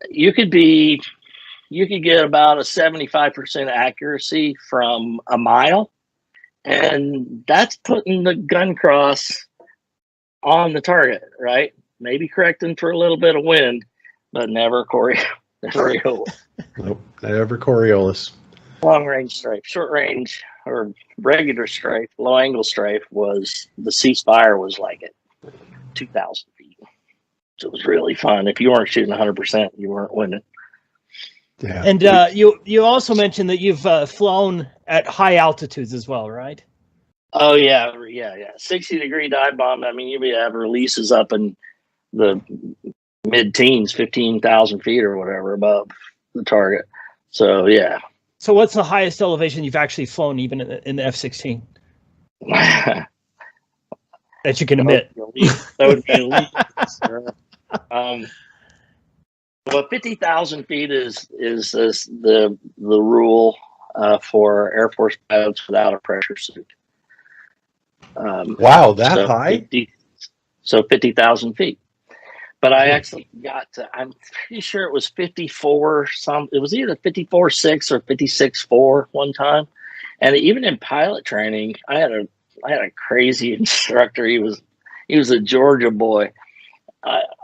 you could get about a 75% accuracy from a mile. And that's putting the gun cross on the target, right? Maybe correcting for a little bit of wind, but never Coriolis. Nope, never Coriolis. Long range strafe, short range or regular strafe, low angle strafe was the ceasefire was like at 2,000 feet. So it was really fun. If you weren't shooting 100%, you weren't winning. Yeah. And you also mentioned that you've flown at high altitudes as well, right? Oh yeah. 60-degree dive bomb. I mean, you have releases up in the mid-teens, 15,000 feet or whatever above the target. So yeah. So what's the highest elevation you've actually flown, even in the F-16? That you can admit. That would be elite. Well, 50,000 feet is the rule for Air Force pilots without a pressure suit. Wow, that high? So 50,000 feet. But I actually got to, I'm pretty sure it was 54 it was either 54.6 or 56.4 one time. And even in pilot training, I had a crazy instructor. He was a Georgia boy.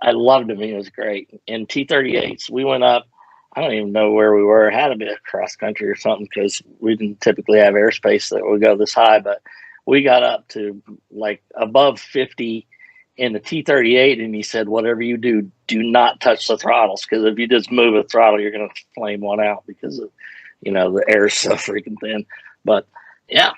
I loved him. He was great. In T-38s, we went up. I don't even know where we were. It had to be cross country or something because we didn't typically have airspace that would go this high. But we got up to like above 50 in the T-38, and he said, "Whatever you do, do not touch the throttles because if you just move a throttle, you're going to flame one out because of the air is so freaking thin." But yeah,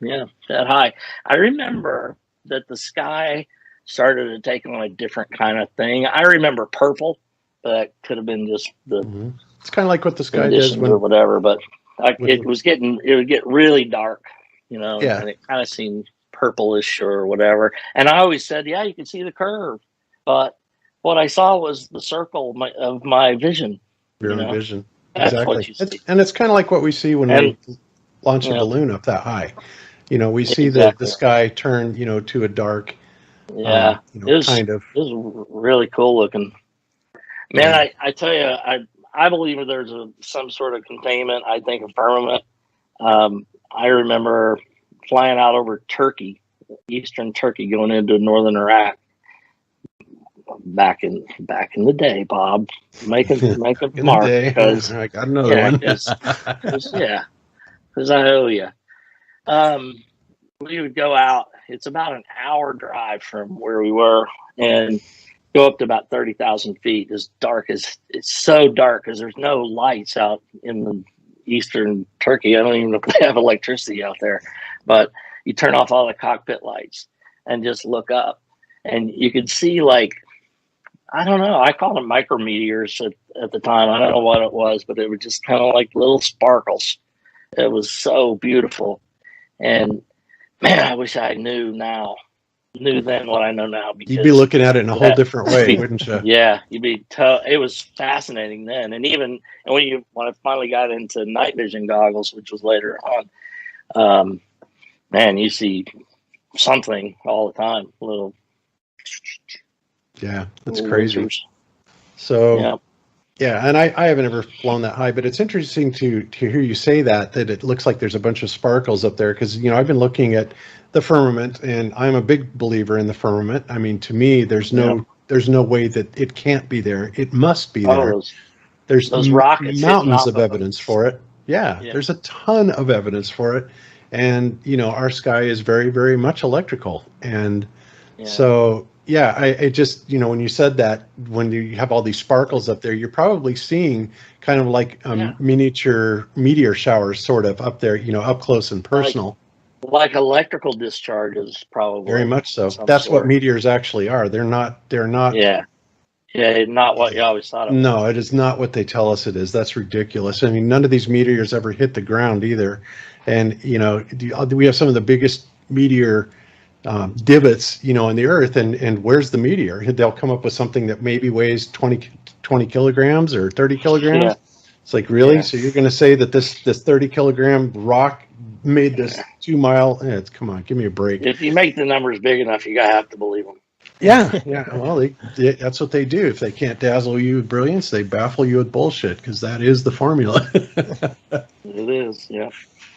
that high. I remember that the sky started to take on a different kind of thing. I remember purple, but that could have been just the. It's kind of like what the sky does when or whatever, but it would get really dark, Yeah. and it kind of seemed purplish or whatever. And I always said, yeah, you can see the curve, but what I saw was the circle of my vision. Your own vision. That's Exactly. what you see. It's kind of like what we see when we launch a balloon up that high. We see the sky turn, to a dark. Yeah, it was really cool looking. Man, I tell you, I believe there's some sort of containment. I think of firmament. I remember flying out over Turkey, eastern Turkey, going into northern Iraq. Back in the day, Bob, making mark because I got another one. because I owe you. We would go out. It's about an hour drive from where we were, and go up to about 30,000 feet. It's so dark because there's no lights out in the eastern Turkey. I don't even know if they have electricity out there, but you turn off all the cockpit lights and just look up, and you could see I don't know. I called them micrometeors at the time. I don't know what it was, but it was just kind of like little sparkles. It was so beautiful, and man, I wish I knew then what I know now. Because you'd be looking at it in a whole different way, wouldn't you? Yeah, it was fascinating then, and when I finally got into night vision goggles, which was later on, man, you see something all the time. Little, yeah, that's crazy. So. Yeah, and I haven't ever flown that high, but it's interesting to hear you say that it looks like there's a bunch of sparkles up there because I've been looking at the firmament, and I'm a big believer in the firmament. I mean, to me, there's no way that it can't be there. It must be there. There's those rockets mountains of evidence for it. Yeah, there's a ton of evidence for it, and our sky is very, very much electrical, and so. Yeah, I just, when you said that, when you have all these sparkles up there, you're probably seeing kind of like miniature meteor showers sort of up there, up close and personal. Like electrical discharges, probably. Very much so. That's what meteors actually are. They're not. Yeah. Yeah, not what you always thought it was. No, it is not what they tell us it is. That's ridiculous. I mean, none of these meteors ever hit the ground either. And, you know, we have some of the biggest meteor divots, you know, in the earth. And where's the meteor? They'll come up with something that maybe weighs 20 kilograms or 30 kilograms. Yeah. It's like, really? Yeah. So you're going to say that this 30 kilogram rock made this 2 mile? Come on, give me a break. If you make the numbers big enough, you have to believe them. Yeah, yeah. Well, that's what they do. If they can't dazzle you with brilliance, they baffle you with bullshit, because that is the formula. It is, yeah.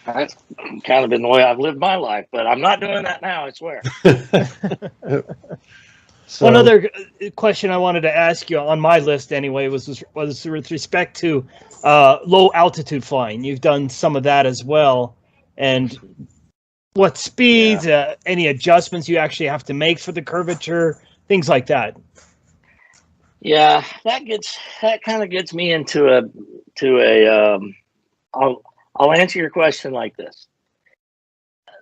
That's kind of been the way I've lived my life, but I'm not doing that now, I swear. One other question I wanted to ask you on my list anyway was with respect to low altitude flying. You've done some of that as well. And what speeds, any adjustments you actually have to make for the curvature, things like that. Yeah, that kind of gets me into a I'll answer your question like this.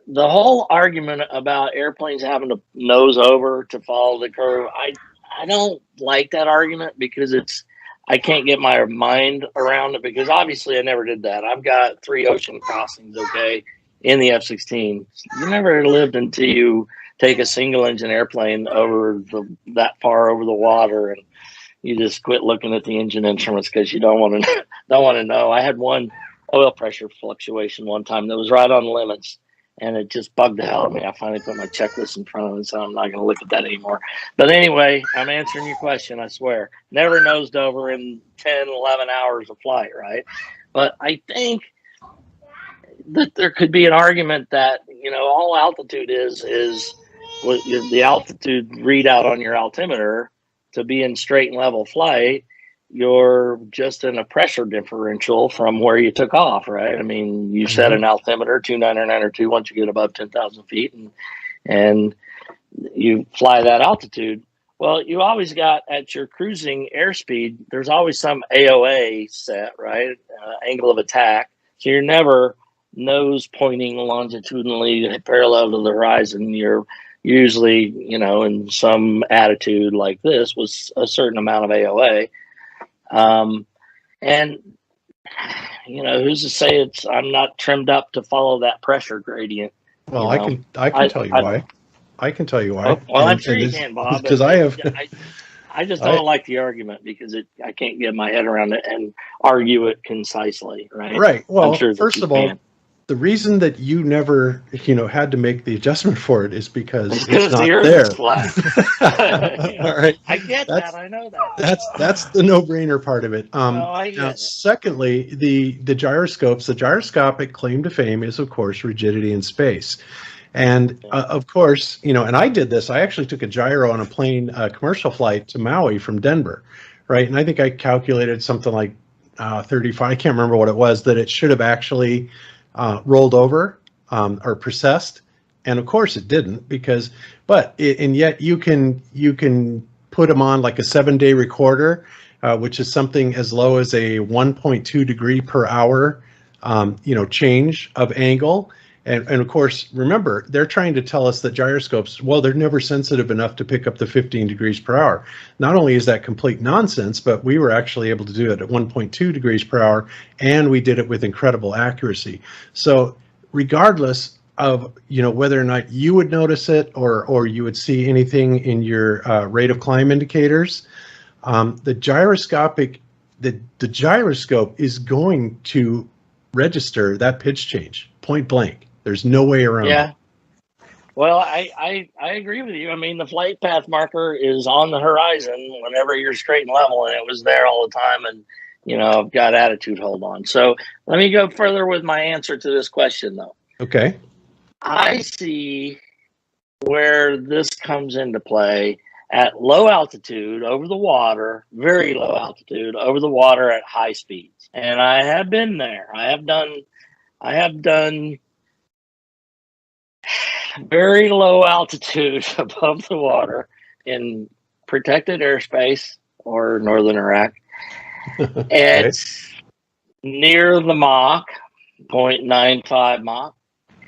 The whole argument about airplanes having to nose over to follow the curve, I don't like that argument, because I can't get my mind around it, because obviously I never did that. I've got 3 ocean crossings, okay, in the F-16. You never lived until you take a single engine airplane over that far over the water, and you just quit looking at the engine instruments because you don't want to know. I had one oil pressure fluctuation one time that was right on the limits, and it just bugged the hell out of me. I finally put my checklist in front of me, so I'm not going to look at that anymore. But anyway, I'm answering your question, I swear. Never nosed over in 10, 11 hours of flight, right? But I think that there could be an argument that, you know, all altitude is what the altitude readout on your altimeter. To be in straight and level flight, you're just in a pressure differential from where you took off, right? I mean, you set an altimeter 2992 once you get above 10,000 feet, and you fly that altitude. Well, you always got, at your cruising airspeed, there's always some AOA set, right? Angle of attack. So you're never nose pointing longitudinally parallel to the horizon. You're usually, you know, in some attitude like this with a certain amount of AOA. And, you know, who's to say I'm not trimmed up to follow that pressure gradient? Well, I can tell you why. I can tell you why. Well, I'm sure you can, Bob. Because I have. I just don't like the argument, because I can't get my head around it and argue it concisely, right? Right. Well, I'm sure first of all, the reason that you never, you know, had to make the adjustment for it is because it's not the earth there. is flat. All right. I get that. I know that. That's the no-brainer part of it. I get Now, it. secondly, the gyroscopes, the gyroscopic claim to fame is, of course, rigidity in space. And of course, you know, and I did this. I actually took a gyro on a plane, commercial flight to Maui from Denver, right? And I think I calculated something like 35. I can't remember what it was, that it should have actually rolled over or precessed, and of course it didn't, and yet you can put them on like a 7-day recorder, which is something as low as a 1.2 degree per hour, you know, change of angle. And of course, remember, they're trying to tell us that gyroscopes, well, they're never sensitive enough to pick up the 15 degrees per hour. Not only is that complete nonsense, but we were actually able to do it at 1.2 degrees per hour, and we did it with incredible accuracy. So regardless of, you know, whether or not you would notice it or you would see anything in your rate of climb indicators, the gyroscope is going to register that pitch change, point blank. There's no way around it. Well, I agree with you. I mean, the flight path marker is on the horizon whenever you're straight and level, and it was there all the time. And, you know, I've got attitude hold on. So let me go further with my answer to this question, though. Okay. I see where this comes into play at low altitude over the water, very low altitude over the water at high speeds. And I have been there. I have done very low altitude above the water in protected airspace or northern Iraq. It's near the Mach, 0.95 Mach.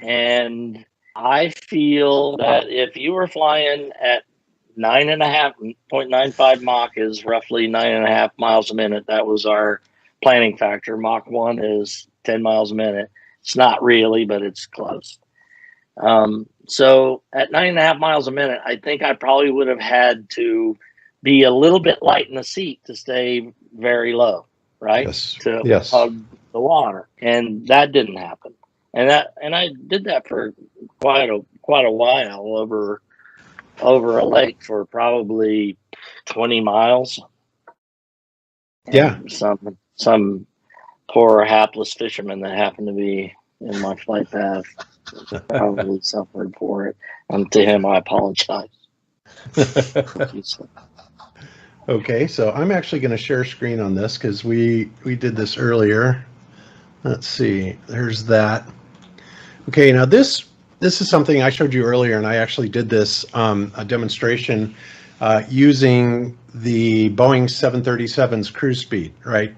And I feel that if you were flying at 0.95 Mach is roughly 9.5 miles a minute. That was our planning factor. Mach 1 is 10 miles a minute. It's not really, but it's close. So at 9.5 miles a minute, I think I probably would have had to be a little bit light in the seat to stay very low, right? Yes. To Yes. hug the water, and that didn't happen. And I did that for quite a while over a lake for probably 20 miles. Yeah. And some poor hapless fisherman that happened to be in my flight path probably suffered for it. And to him, I apologize. Okay, so I'm actually going to share screen on this because we did this earlier. Let's see. There's that. Okay, now this is something I showed you earlier, and I actually did this a demonstration using the Boeing 737's cruise speed, right?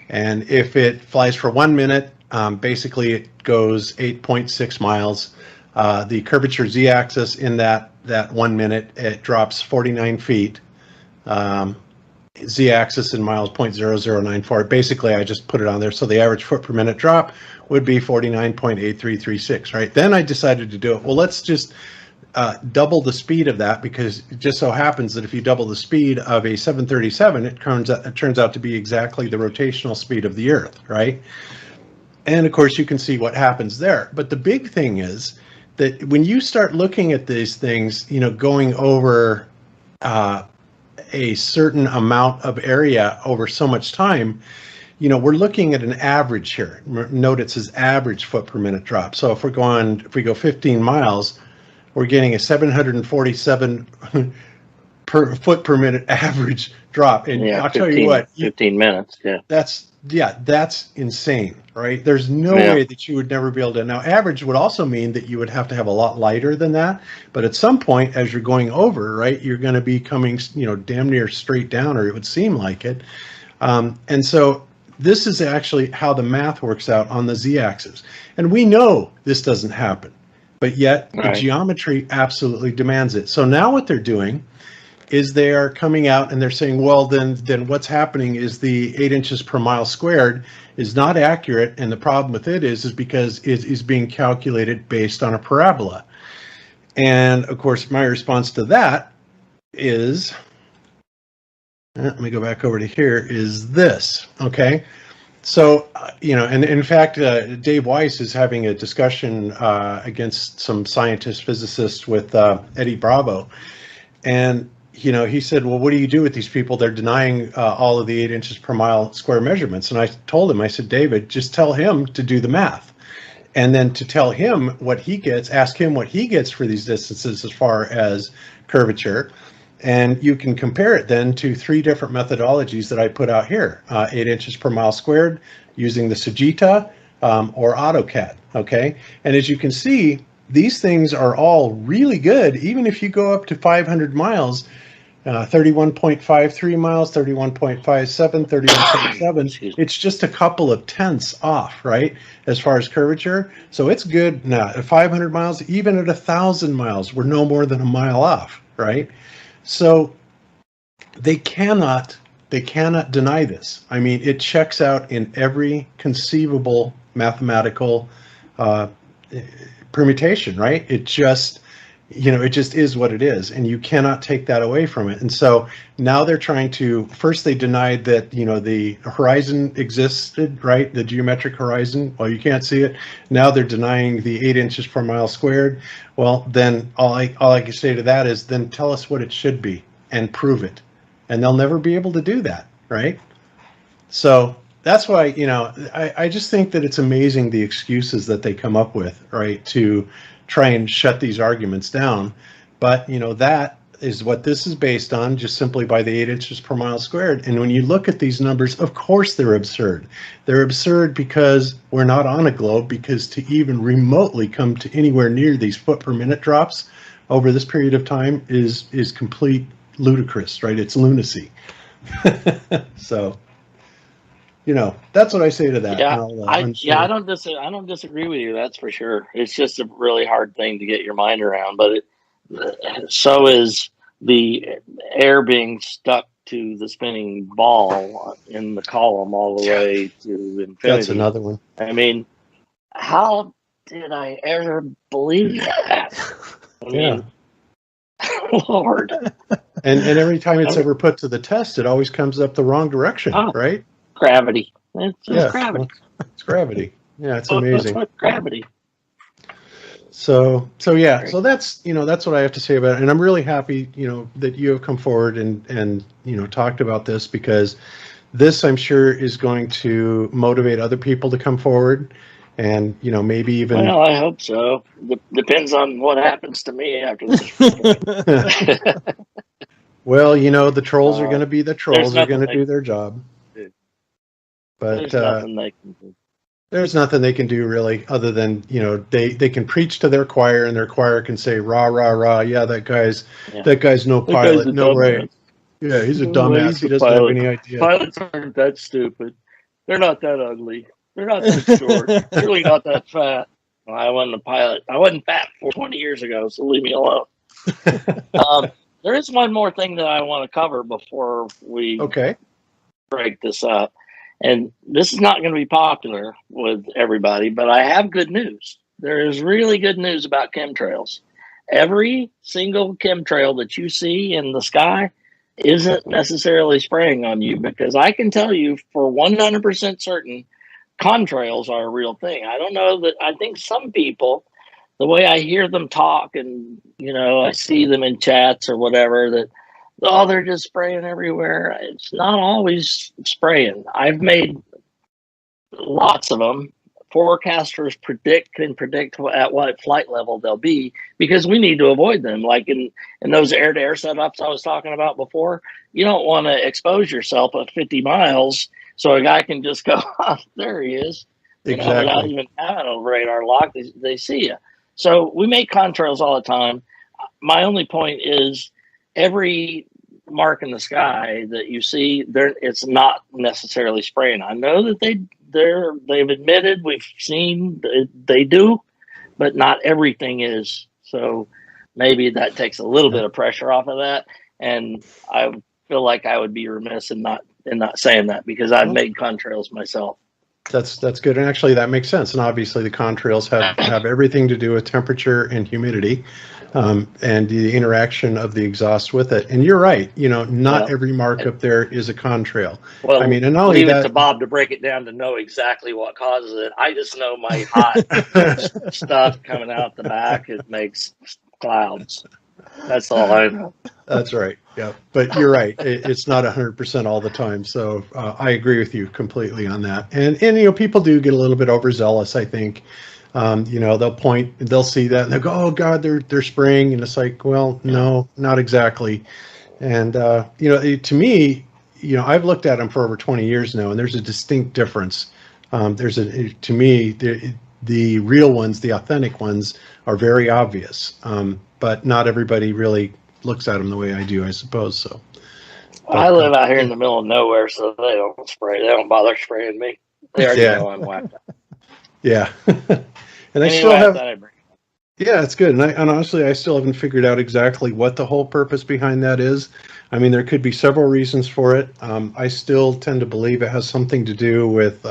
And if it flies for 1 minute, basically it goes 8.6 miles. The curvature z-axis in that 1 minute, it drops 49 feet. Z-axis in miles 0.0094. Basically, I just put it on there. So the average foot per minute drop would be 49.8336, right? Then I decided to do it. Well, let's just double the speed of that, because it just so happens that if you double the speed of a 737, it turns out to be exactly the rotational speed of the Earth, right? And of course, you can see what happens there. But the big thing is that when you start looking at these things, going over a certain amount of area over so much time, we're looking at an average here. Note it says average foot per minute drop. So if we go 15 miles, we're getting a 747 per foot per minute average drop. And Yeah, I'll tell you what, 15 minutes. Yeah. that's insane, right? There's no way that you would never be able to. Now, average would also mean that you would have to have a lot lighter than that. But at some point, as you're going over, right, you're going to be coming, damn near straight down, or it would seem like it. And so this is actually how the math works out on the z-axis. And we know this doesn't happen, but yet the geometry absolutely demands it. So now what they're doing is they are coming out and they're saying, well, then what's happening is the 8 inches per mile squared is not accurate, and the problem with it is because it is being calculated based on a parabola. And of course, my response to that is, let me go back over to here, is this, okay? So, and in fact, Dave Weiss is having a discussion against some scientists, physicists with Eddie Bravo. And he said, well, what do you do with these people? They're denying all of the 8 inches per mile square measurements. And I told him, I said, David, just tell him to do the math. And then to tell him what he gets, ask him what he gets for these distances as far as curvature. And you can compare it then to 3 different methodologies that I put out here. 8 inches per mile squared using the Sagitta or AutoCAD, okay? And as you can see, these things are all really good. Even if you go up to 500 miles, 31.53 miles, 31.57, 31.7, it's just a couple of tenths off, right, as far as curvature. So it's good now at 500 miles, even at 1,000 miles, we're no more than a mile off, right? So they cannot deny this. I mean, it checks out in every conceivable mathematical permutation, right? It just is what it is, and you cannot take that away from it. And so now they're trying to, first they denied that, the horizon existed, right? The geometric horizon. Well, you can't see it. Now they're denying the 8 inches per mile squared. Well, then all I can say to that is, then tell us what it should be and prove it. And they'll never be able to do that, right? So that's why, I just think that it's amazing the excuses that they come up with, right, to try and shut these arguments down. But, that is what this is based on, just simply by the 8 inches per mile squared. And when you look at these numbers, of course they're absurd. They're absurd because we're not on a globe, because to even remotely come to anywhere near these foot per minute drops over this period of time is complete ludicrous, right? It's lunacy. So, that's what I say to that. Yeah, I don't disagree with you. That's for sure. It's just a really hard thing to get your mind around. But so is the air being stuck to the spinning ball in the column all the way to infinity. That's another one. I mean, how did I ever believe that? I mean, Lord. And every time it's ever put to the test, it always comes up the wrong direction, right? Gravity. It's just gravity. It's gravity. Yeah, it's amazing. That's what gravity. So yeah, so that's that's what I have to say about it, and I'm really happy that you have come forward and talked about this, because this, I'm sure, is going to motivate other people to come forward, and maybe even. Well, I hope so. Depends on what happens to me after this. Well, the trolls are going to be the trolls. They're going to do their job. But there's nothing they can do. There's nothing they can do really, other than they can preach to their choir, and their choir can say rah rah rah. Yeah, that guy's no pilot, no way. Yeah, he's a dumbass. He doesn't have any idea. Pilots aren't that stupid. They're not that ugly. They're not that short. They're really not that fat. Well, I wasn't a pilot. I wasn't fat 20 years ago, so leave me alone. There is one more thing that I want to cover before we break this up. And this is not going to be popular with everybody, but I have good news. There is really good news about chemtrails. Every single chemtrail that you see in the sky isn't necessarily spraying on you, because I can tell you for 100% certain, contrails are a real thing. I don't know that. I think some people, the way I hear them talk and, I see them in chats or whatever, that, they're just spraying everywhere. It's not always spraying. I've made lots of them. Forecasters can predict at what flight level they'll be, because we need to avoid them. Like in those air-to-air setups I was talking about before, you don't want to expose yourself at 50 miles so a guy can just go, oh, there he is. Exactly. Without even having a radar lock, they see you. So we make contrails all the time. My only point is, every mark in the sky that you see, it's not necessarily spraying. I know that they've admitted, we've seen they do, but not everything is. So maybe that takes a little bit of pressure off of that. And I feel like I would be remiss in not saying that, because I've made contrails myself. That's good, and actually that makes sense. And obviously the contrails have everything to do with temperature and humidity. And the interaction of the exhaust with it. And you're right, not every mark up there is a contrail. Well, I mean, and not only leave that, it to Bob to break it down to know exactly what causes it. I just know my hot stuff coming out the back, it makes clouds. That's all I know. That's right. Yeah, but you're right. It's not 100% all the time. So I agree with you completely on that. And people do get a little bit overzealous, I think. They'll see that and they'll go, oh God, they're spraying. And it's like, well, no, not exactly. And, to me, I've looked at them for over 20 years now, and there's a distinct difference. To me, the real ones, the authentic ones, are very obvious. But not everybody really looks at them the way I do, I suppose. So I live out here in the middle of nowhere, so they don't spray. They don't bother spraying me. They already know I'm whacked out. Yeah. And I still have, yeah, it's good. And honestly, I still haven't figured out exactly what the whole purpose behind that is. I mean, there could be several reasons for it. I still tend to believe it has something to do with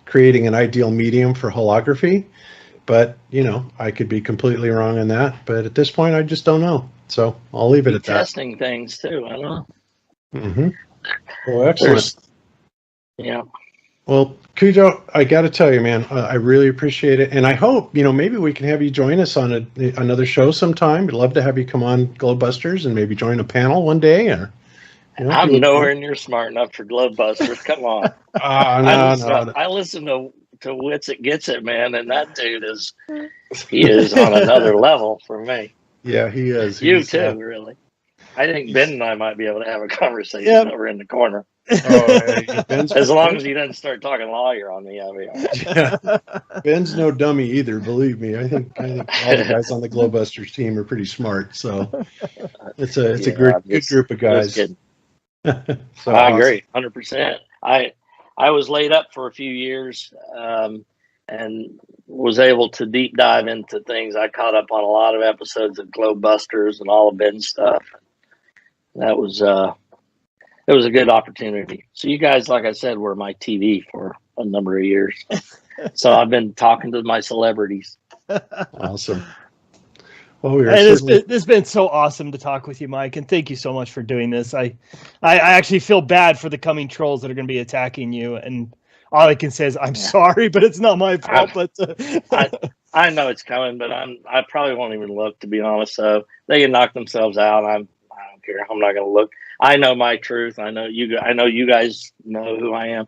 creating an ideal medium for holography. But, I could be completely wrong on that. But at this point, I just don't know. So I'll leave it at that. Testing things too, I don't know. Mm-hmm. Well, excellent. Yeah. Well, Cujo, I got to tell you, man, I really appreciate it. And I hope, maybe we can have you join us on another show sometime. We'd love to have you come on Globebusters and maybe join a panel one day. Or, I'm nowhere near smart enough for Globebusters. Come on. I listen to Wits It Gets It, man, and that dude is on another level for me. Yeah, he is. He's too, really. I think Ben and I might be able to have a conversation over in the corner. As long as he doesn't start talking lawyer on me, I'll be all right. Yeah. Ben's no dummy either, believe me. I think all the guys on the Globebusters team are pretty smart. So it's a good group of guys. So I agree, 100%. I was laid up for a few years and was able to deep dive into things. I caught up on a lot of episodes of Globebusters and all of Ben's stuff. that was it was a good opportunity. So you guys, like I said, were my TV for a number of years. So I've been talking to my celebrities. Awesome. Well, it's been so awesome to talk with you, Mike, and thank you so much for doing this. I actually feel bad for the coming trolls that are going to be attacking you, and all I can say is I'm sorry, but it's not my fault. But I know it's coming, but I probably won't even look, to be honest. So they can knock themselves out. I don't care. I'm not going to look. I know my truth. I know you guys know who I am.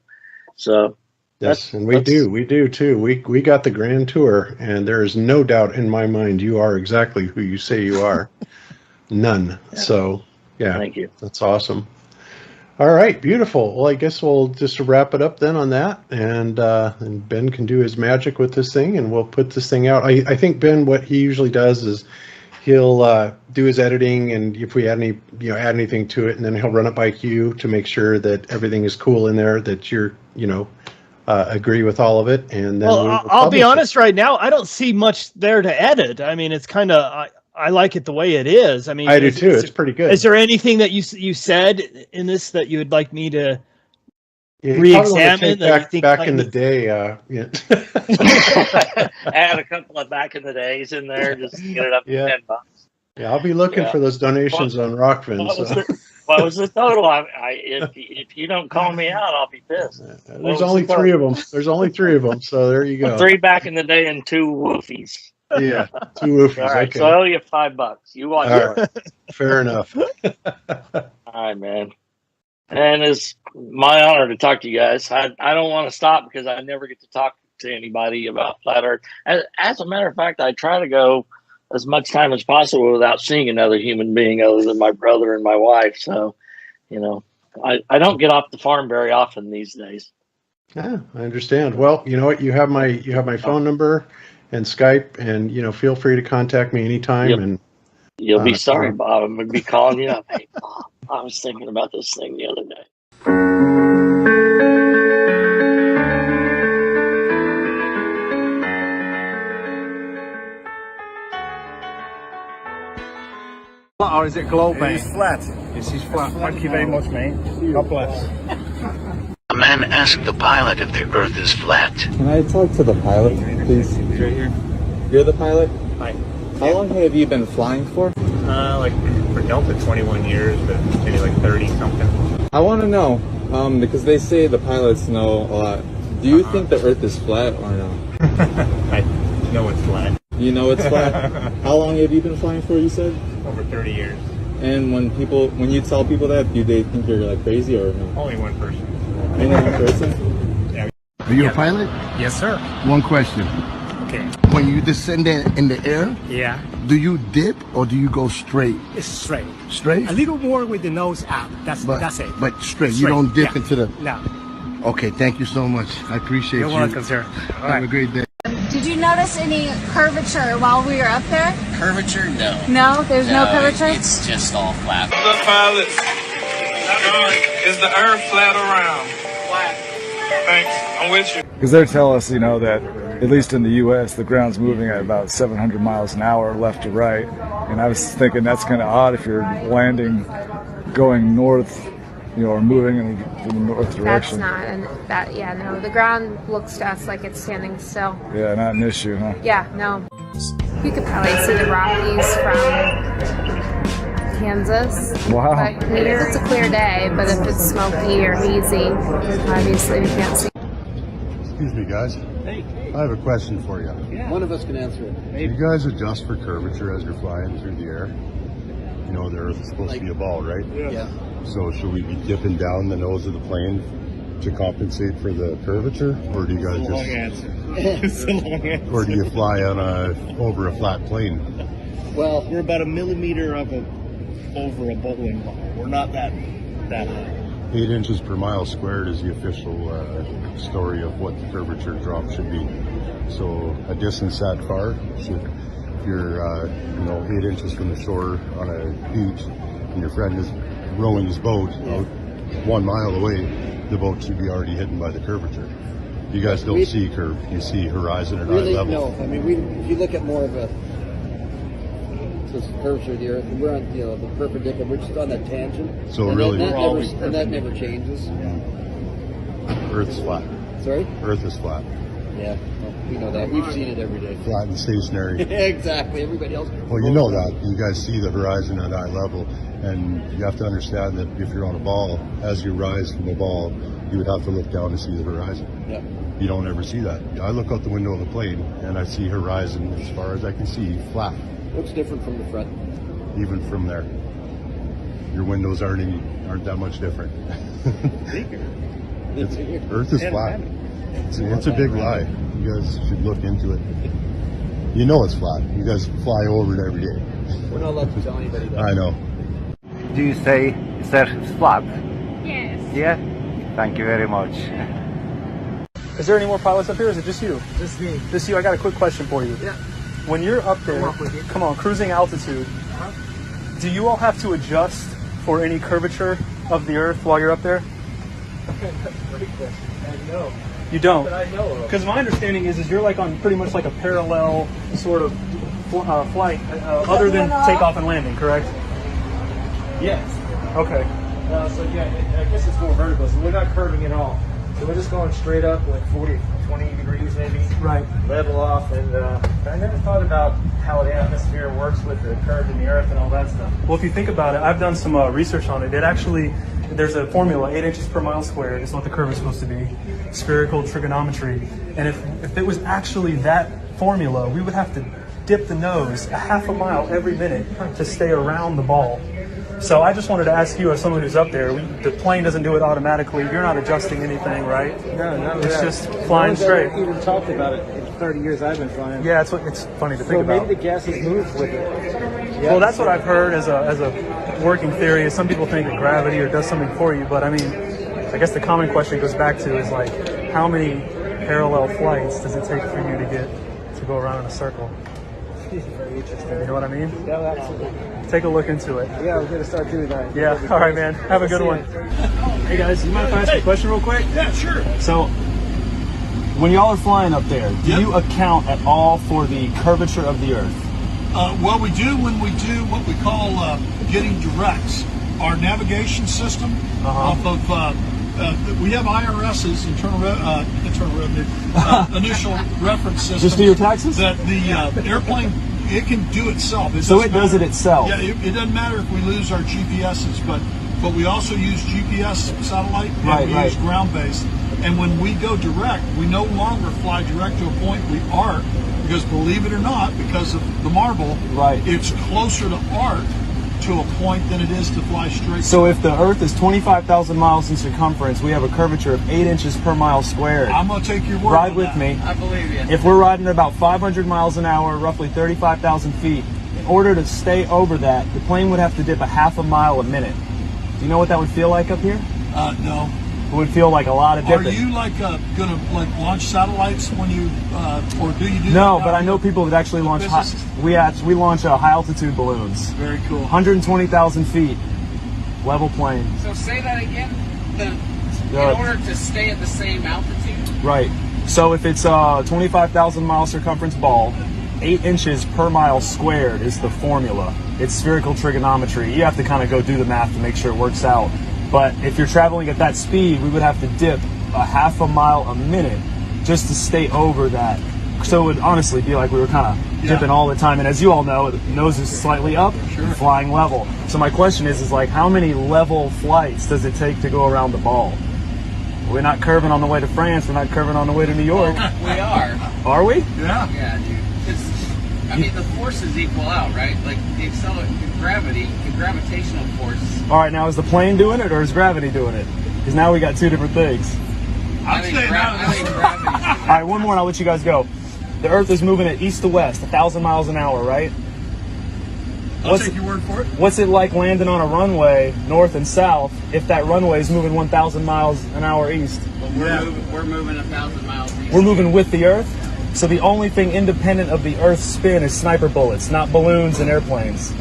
So. Yes, and we do too. We got the grand tour, and there is no doubt in my mind you are exactly who you say you are. None. Yeah. So, yeah. Thank you. That's awesome. All right, beautiful. Well, I guess we'll just wrap it up then on that, and Ben can do his magic with this thing, and we'll put this thing out. I think Ben, what he usually does is he'll do his editing, and if we add anything to it, and then he'll run it by Hugh to make sure that everything is cool in there, that you're agree with all of it, and then I'll be honest right now, I don't see much there to edit. I mean, it's kind of I like it the way it is. I mean, I do too. It's pretty good. Is there anything that you said in this that you would like me to re-examine? Back in the day, add a couple of back in the days in there, just to get it up to $10. Yeah, I'll be looking for those donations on Rockfin. What was the total? If you don't call me out, I'll be pissed. There's only 3 of them. There's only 3 of them. So there you go. 3 back in the day and 2 woofies. Yeah, 2 woofies. All right, okay. so I owe you $5. You watch it. Right. Fair enough. All right, man. And it's my honor to talk to you guys. I don't want to stop because I never get to talk to anybody about Flat Earth. As a matter of fact, I try to go as much time as possible without seeing another human being other than my brother and my wife. So, I don't get off the farm very often these days. Yeah, I understand. Well, you know what? You have my phone number and Skype, and feel free to contact me anytime. Yep. And you'll be sorry, Bob. I'm gonna be calling you up. Hey, Bob, I was thinking about this thing the other day. Or is it globe, mate? It's flat. This is flat. Thank you very much, mate. God bless. A man asked the pilot if the Earth is flat. Can I talk to the pilot, please? Right here. You're the pilot? Hi. How long have you been flying for? Like for Delta, 21 years, but maybe like 30 something. I want to know, because they say the pilots know a lot. Do you think the Earth is flat or no? I know it's flat. You know it's flat? How long have you been flying for, you said? Over 30 years. And when you tell people that, do they think you're like crazy or no? Only one person. Only one person? Yeah. Are you a pilot? Yes, sir. One question. Okay. When you descend in the air, yeah, do you dip or do you go straight? It's straight. Straight? A little more with the nose out. That's it. But straight. You don't dip into the... No. Okay, thank you so much. I appreciate you. You're welcome, sir. All right. Have a great day. Did you notice any curvature while we were up there? Curvature? No. No? There's no curvature? It's just all flat. The pilots, is the Earth flat or round? Flat. Thanks. I'm with you. Because they tell us, that at least in the U.S., the ground's moving at about 700 miles an hour left to right. And I was thinking that's kind of odd if you're landing going north, or moving in the north direction. That's not, no. The ground looks to us like it's standing still. Yeah, not an issue, huh? Yeah, no. You could probably see the Rockies from Kansas. Wow. But, if it's a clear day, but if it's smoky or hazy, obviously we can't see. Excuse me, guys. Hey. I have a question for you. Yeah. One of us can answer it. Do you guys adjust for curvature as you're flying through the air? The Earth is supposed to be a ball, right? Yeah. So should we be dipping down the nose of the plane to compensate for the curvature, or do you guys It's a long answer. It's a long answer. or do you fly on over a flat plane? Well, we're about 1 millimeter over a bowling ball. We're not that high. 8 inches per mile squared is the official story of what the curvature drop should be. So a distance that far, if you're 8 inches from the shore on a beach, and your friend is rowing his boat out 1 mile away, the boat should be already hidden by the curvature. You guys don't see curve; you see horizon and eye level. No, I mean if you look at more of a axis, curvature of the Earth, and we're on the perpendicular. We're just on that tangent. So and really, that never changes. Earth's flat. Sorry? Earth is flat. Yeah, well, we know that. We've seen it every day. Flat and stationary. Exactly. Everybody else. Well, you know that. You guys see the horizon at eye level, and you have to understand that if you're on a ball, as you rise from the ball, you would have to look down to see the horizon. Yeah. You don't ever see that. I look out the window of the plane, and I see horizon as far as I can see, flat. What's different from the front? Even from there. Your windows aren't that much different. Earth is flat. It's a big lie. You guys should look into it. You know it's flat. You guys fly over it every day. We're not allowed to tell anybody that. I know. Do you say that it's flat? Yes. Yeah? Thank you very much. Is there any more pilots up here, or is it just you? Just me. Just you. I got a quick question for you. Yeah. When you're up there, come on, cruising altitude, do you all have to adjust for any curvature of the Earth while you're up there? Great question. No. You don't? But I know of. Because my understanding is you're like on pretty much like a parallel sort of flight, other than takeoff and landing, correct? Yes. Okay. So yeah, I guess it's more vertical. So we're not curving at all. So we're just going straight up, like 40, 20 degrees maybe. Right. Level off, and I never thought about how the atmosphere works with the curve in the Earth and all that stuff. Well, if you think about it, I've done some research on it. There's a formula, 8 inches per mile squared is what the curve is supposed to be, spherical trigonometry. And if it was actually that formula, we would have to dip the nose a half a mile every minute to stay around the ball. So I just wanted to ask you, as someone who's up there, the plane doesn't do it automatically. You're not adjusting anything, right? No, none of It's that. just flying straight. I've even talked about it in 30 years I've been flying. Yeah, it's funny to think about. So maybe the gases move with it. Yeah. Well, that's what I've heard as a working theory. Is some people think that gravity or does something for you, but I mean, I guess the common question goes back to is like, how many parallel flights does it take for you to go around in a circle? Very interesting. You know what I mean? Yeah, absolutely. Take a look into it. Yeah, we're going to start doing that. Yeah, all right, man. Have a good one. Hey, guys, you mind if I ask you a question real quick? Yeah, sure. So, when y'all are flying up there, do you account at all for the curvature of the Earth? Well, we do when we do what we call getting directs. Our navigation system off of we have IRS's internal revenue initial reference system. Just do your taxes? That the airplane, it can do itself. So it does it itself? Yeah, it doesn't matter if we lose our GPSs, but we also use GPS satellite and we use ground-based. And when we go direct, we no longer fly direct to a point. We arc, because believe it or not, because of the marble, it's closer to arc to a point than it is to fly straight. So if the Earth is 25,000 miles in circumference, we have a curvature of 8 inches per mile squared. I'm going to take your word Ride on with that. me. I believe you. If we're riding at about 500 miles an hour, roughly 35,000 feet, in order to stay over that, the plane would have to dip a half a mile a minute. Do you know what that would feel like up here? No. It would feel like a lot of dipping. Are you going to launch satellites when you, or do you do No, that but I know people that actually launch we launch high altitude balloons. Very cool. 120,000 feet, level plane. So say that again. In order to stay at the same altitude. Right. So if it's a 25,000 mile circumference ball, 8 inches per mile squared is the formula. It's spherical trigonometry. You have to kind of go do the math to make sure it works out. But if you're traveling at that speed, we would have to dip a half a mile a minute just to stay over that. So it would honestly be like we were kind of dipping all the time. And as you all know, the nose is slightly up, flying level. So my question is like, how many level flights does it take to go around the ball? We're not curving on the way to France. We're not curving on the way to New York. We are. Are we? Yeah. Yeah, dude. I mean, the forces equal out, right? Like the gravity, the gravitational force. All right, now is the plane doing it or is gravity doing it? Because now we got two different things. I'm saying gravity. All right, one more and I'll let you guys go. The Earth is moving at east to west, 1,000 miles an hour, right? I'll take your word for it. What's it like landing on a runway north and south if that runway is moving 1,000 miles an hour east? Well, we're moving 1,000 miles east. We're moving with the Earth? So the only thing independent of the Earth's spin is sniper bullets, not balloons and airplanes.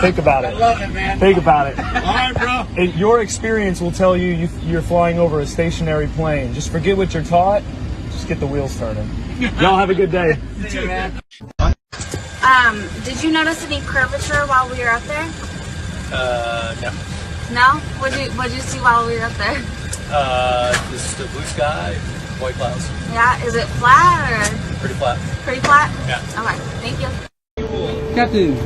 Think about it. I love it, man. Think about it. All right, bro. Your experience will tell you you're flying over a stationary plane. Just forget what you're taught. Just get the wheels turning. Y'all have a good day. See you, man. Did you notice any curvature while we were up there? No. No? What'd you see while we were up there? Just the blue sky, white clouds. Yeah, is it flat or? Pretty flat. Pretty flat? Yeah. Okay, thank you. Captain,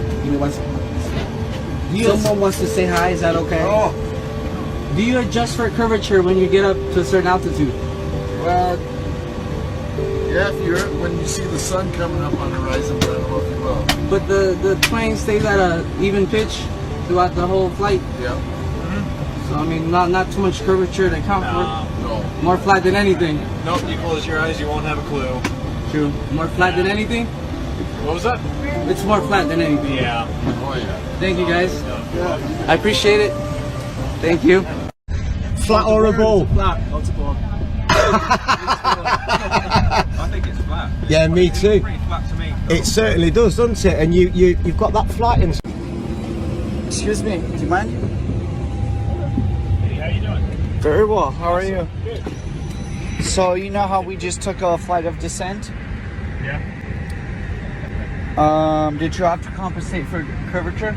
someone wants to say hi, is that okay? Oh. Do you adjust for curvature when you get up to a certain altitude? Well, yeah, when you see the sun coming up on the horizon, but I don't know if you will. But the plane stays at an even pitch throughout the whole flight. Yeah. So I mean, not too much curvature to count for. No. More flat than anything. Nope, you close your eyes, you won't have a clue. True. More flat than anything? What was that? It's more flat than anything. Yeah. Oh yeah. Thank you guys. Yeah. I appreciate it. Thank you. Flat or a ball? Flat. Oh, it's a ball. I think it's flat. Yeah, me too. It's pretty flat to me. It certainly does, doesn't it? And you've got that flat in. Excuse me, do you mind? Hey, how you doing? Very well. How are you? Good. So you know how we just took a flight of descent? Yeah. Did you have to compensate for curvature?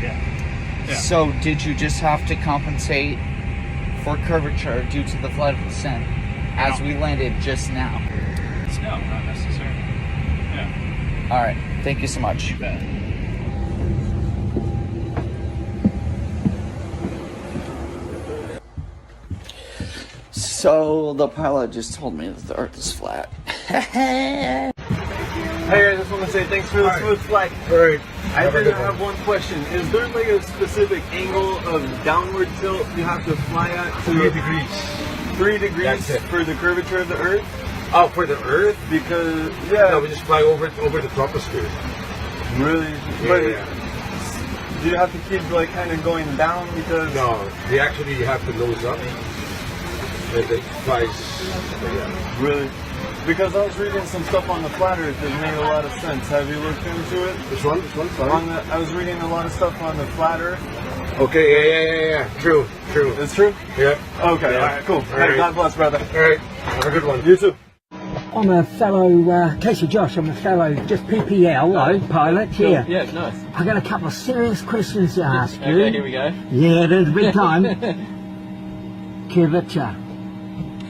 Yeah. So did you just have to compensate for curvature due to the flight of descent as we landed just now? No, not necessarily. Yeah. All right. Thank you so much. You bet. So the pilot just told me that the Earth is flat. Hey, I just want to say thanks for the smooth flight. Right. I have one question. Is there like a specific angle of downward tilt you have to fly at? 3 degrees. 3 degrees for the curvature of the Earth? Oh, for the Earth? Because, No, we just fly over the troposphere. Really? Yeah. Do you have to keep like kind of going down because? No, you actually have to nose up. It flies. Really? Because I was reading some stuff on the flat Earth that made a lot of sense. Have you looked into it? Which one? Sorry? I was reading a lot of stuff on the flat Earth. Okay, yeah. True. It's true? Yeah. Okay, Yeah. all right, cool. All Hey, right. God bless, brother. All right. Have a good one. You too. I'm a fellow, Casey Josh, I'm a fellow just PPL pilot here. Yeah, nice. I've got a couple of serious questions to ask you. Okay, here we go. Yeah, there's a big time. Curvature.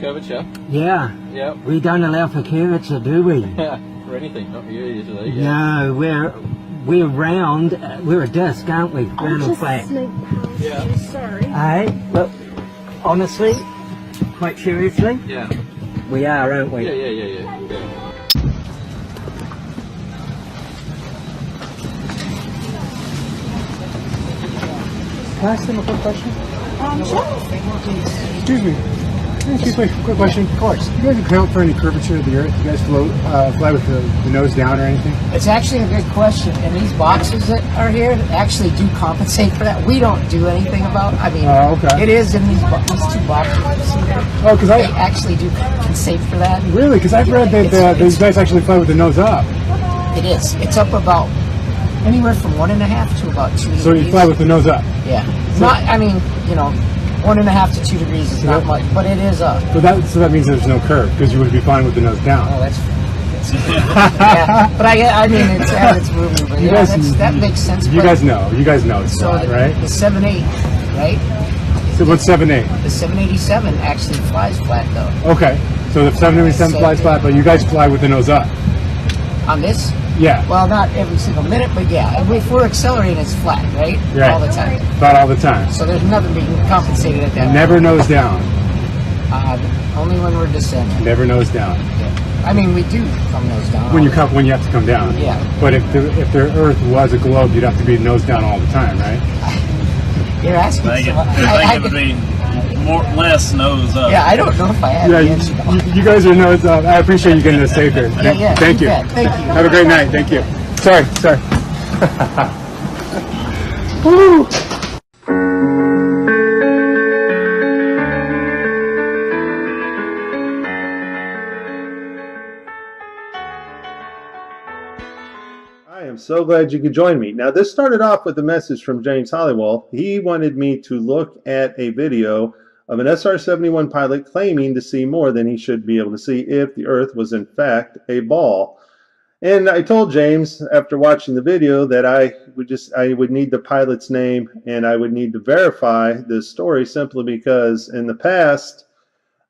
Curvature? Yeah. Yep. We don't allow for curvature, do we? For anything, not for you usually. No, we're round, we're a disc, aren't we? Round and flat. Yeah. Sorry. Hey, look, honestly, quite seriously, Yeah. we are, aren't we? Yeah. Can I ask them a quick question? Sure. Excuse me. Can I ask you a quick question? Of course. Do you guys account for any curvature of the Earth? Do you guys fly with the nose down or anything? It's actually a good question, and these boxes that are here actually do compensate for that. We don't do anything about. I mean, okay. It is in these two boxes. You see there? Oh, because they actually do compensate for that. Really? Because I've read that these guys actually fly with the nose up. It is. It's up about anywhere from 1.5 to about 2 degrees. So you fly with the nose up. Yeah. So, Not. I mean, 1.5 to 2 degrees is not much, but it is up. so that means there's no curve because you would be flying with the nose down. Oh, that's. Yeah, but I mean, it's as it's moving, but yeah, that makes sense. You guys know it's So flat, right? The 78, right? So what's 78? The 787 actually flies flat though. Okay, so the 787 flies flat, but you guys fly with the nose up. On this? Yeah. Well, not every single minute, but yeah. If we're accelerating, it's flat, right? Right. All the time. About all the time. So there's nothing being compensated at that. Never nose down. Only when we're descending. Never nose down. I mean, we do come nose down. When you have to come down. Yeah. But if the Earth was a globe, you'd have to be nose down all the time, right? You're asking. I think it would be less nose up. Yeah, I don't know if I have the answer. You guys are nose up. I appreciate you getting us safe here. Yeah, Thank you. Thank you. Have a great night. Thank you. Sorry. Woo! I am so glad you could join me. Now, this started off with a message from James Hollywell. He wanted me to look at a video of an SR-71 pilot claiming to see more than he should be able to see if the Earth was in fact a ball. And I told James after watching the video that I would need the pilot's name and I would need to verify this story simply because in the past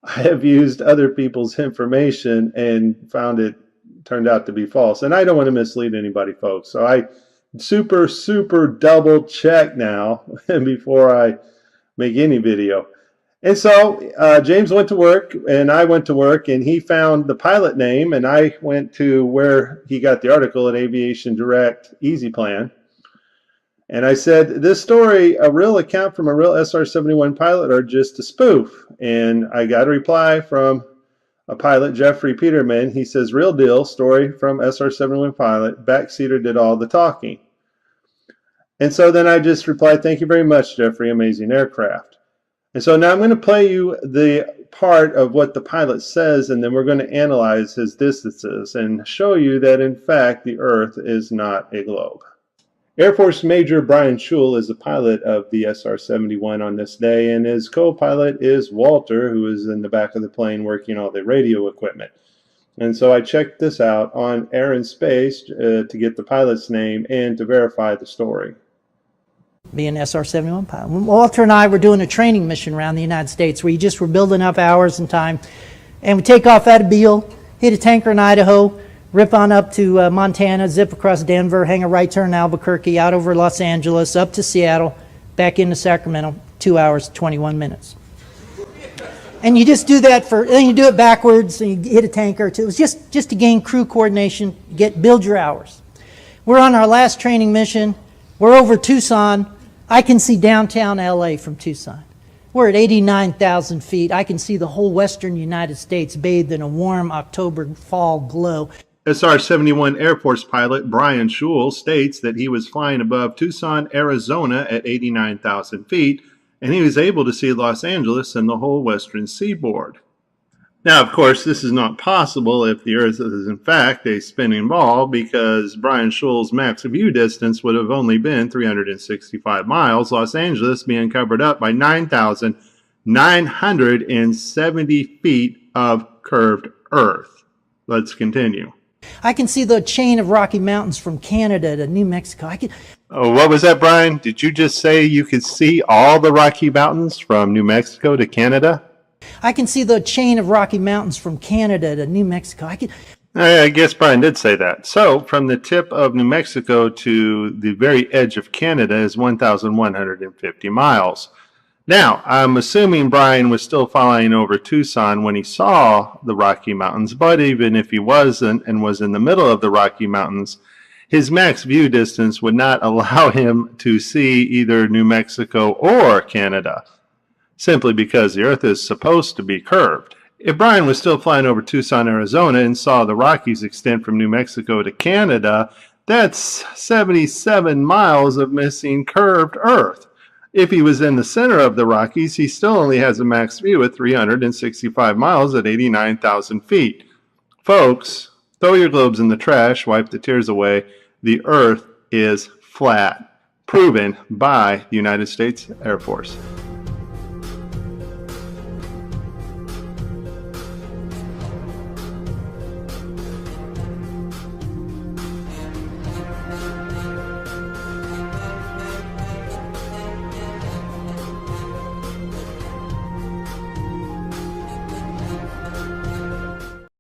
I have used other people's information and found it turned out to be false. And I don't want to mislead anybody, folks. So I super double check now before I make any video. And so James went to work and I went to work, and he found the pilot name, and I went to where he got the article at Aviation Direct Easy Plan. And I said, this story, a real account from a real SR-71 pilot or just a spoof? And I got a reply from a pilot, Jeffrey Peterman. He says, real deal, story from SR-71 pilot, backseater did all the talking. And so then I just replied, thank you very much, Jeffrey, amazing aircraft. And so now I'm going to play you the part of what the pilot says, and then we're going to analyze his distances and show you that, in fact, the Earth is not a globe. Air Force Major Brian Schul is the pilot of the SR-71 on this day, and his co-pilot is Walter, who is in the back of the plane working all the radio equipment. And so I checked this out on Air and Space to get the pilot's name and to verify the story. Be an SR-71 pilot. Walter and I were doing a training mission around the United States where you just were building up hours and time. And we take off out of Beale, hit a tanker in Idaho, rip on up to Montana, zip across Denver, hang a right turn in Albuquerque, out over Los Angeles, up to Seattle, back into Sacramento, 2 hours, 21 minutes. And you just do that then you do it backwards, and you hit a tanker or two. It was just to gain crew coordination, build your hours. We're on our last training mission. We're over Tucson. I can see downtown LA from Tucson. We're at 89,000 feet. I can see the whole western United States bathed in a warm October fall glow. SR-71 Air Force pilot Brian Schul states that he was flying above Tucson, Arizona at 89,000 feet, and he was able to see Los Angeles and the whole western seaboard. Now, of course, this is not possible if the Earth is in fact a spinning ball, because Brian Schul's max view distance would have only been 365 miles, Los Angeles being covered up by 9,970 feet of curved Earth. Let's continue. I can see the chain of Rocky Mountains from Canada to New Mexico. Oh, what was that, Brian? Did you just say you could see all the Rocky Mountains from New Mexico to Canada? I can see the chain of Rocky Mountains from Canada to New Mexico. I guess Brian did say that. So, from the tip of New Mexico to the very edge of Canada is 1,150 miles. Now, I'm assuming Brian was still flying over Tucson when he saw the Rocky Mountains, but even if he wasn't and was in the middle of the Rocky Mountains, his max view distance would not allow him to see either New Mexico or Canada, simply because the Earth is supposed to be curved. If Brian was still flying over Tucson, Arizona and saw the Rockies extend from New Mexico to Canada, that's 77 miles of missing curved Earth. If he was in the center of the Rockies, he still only has a max view at 365 miles at 89,000 feet. Folks, throw your globes in the trash, wipe the tears away. The Earth is flat, proven by the United States Air Force.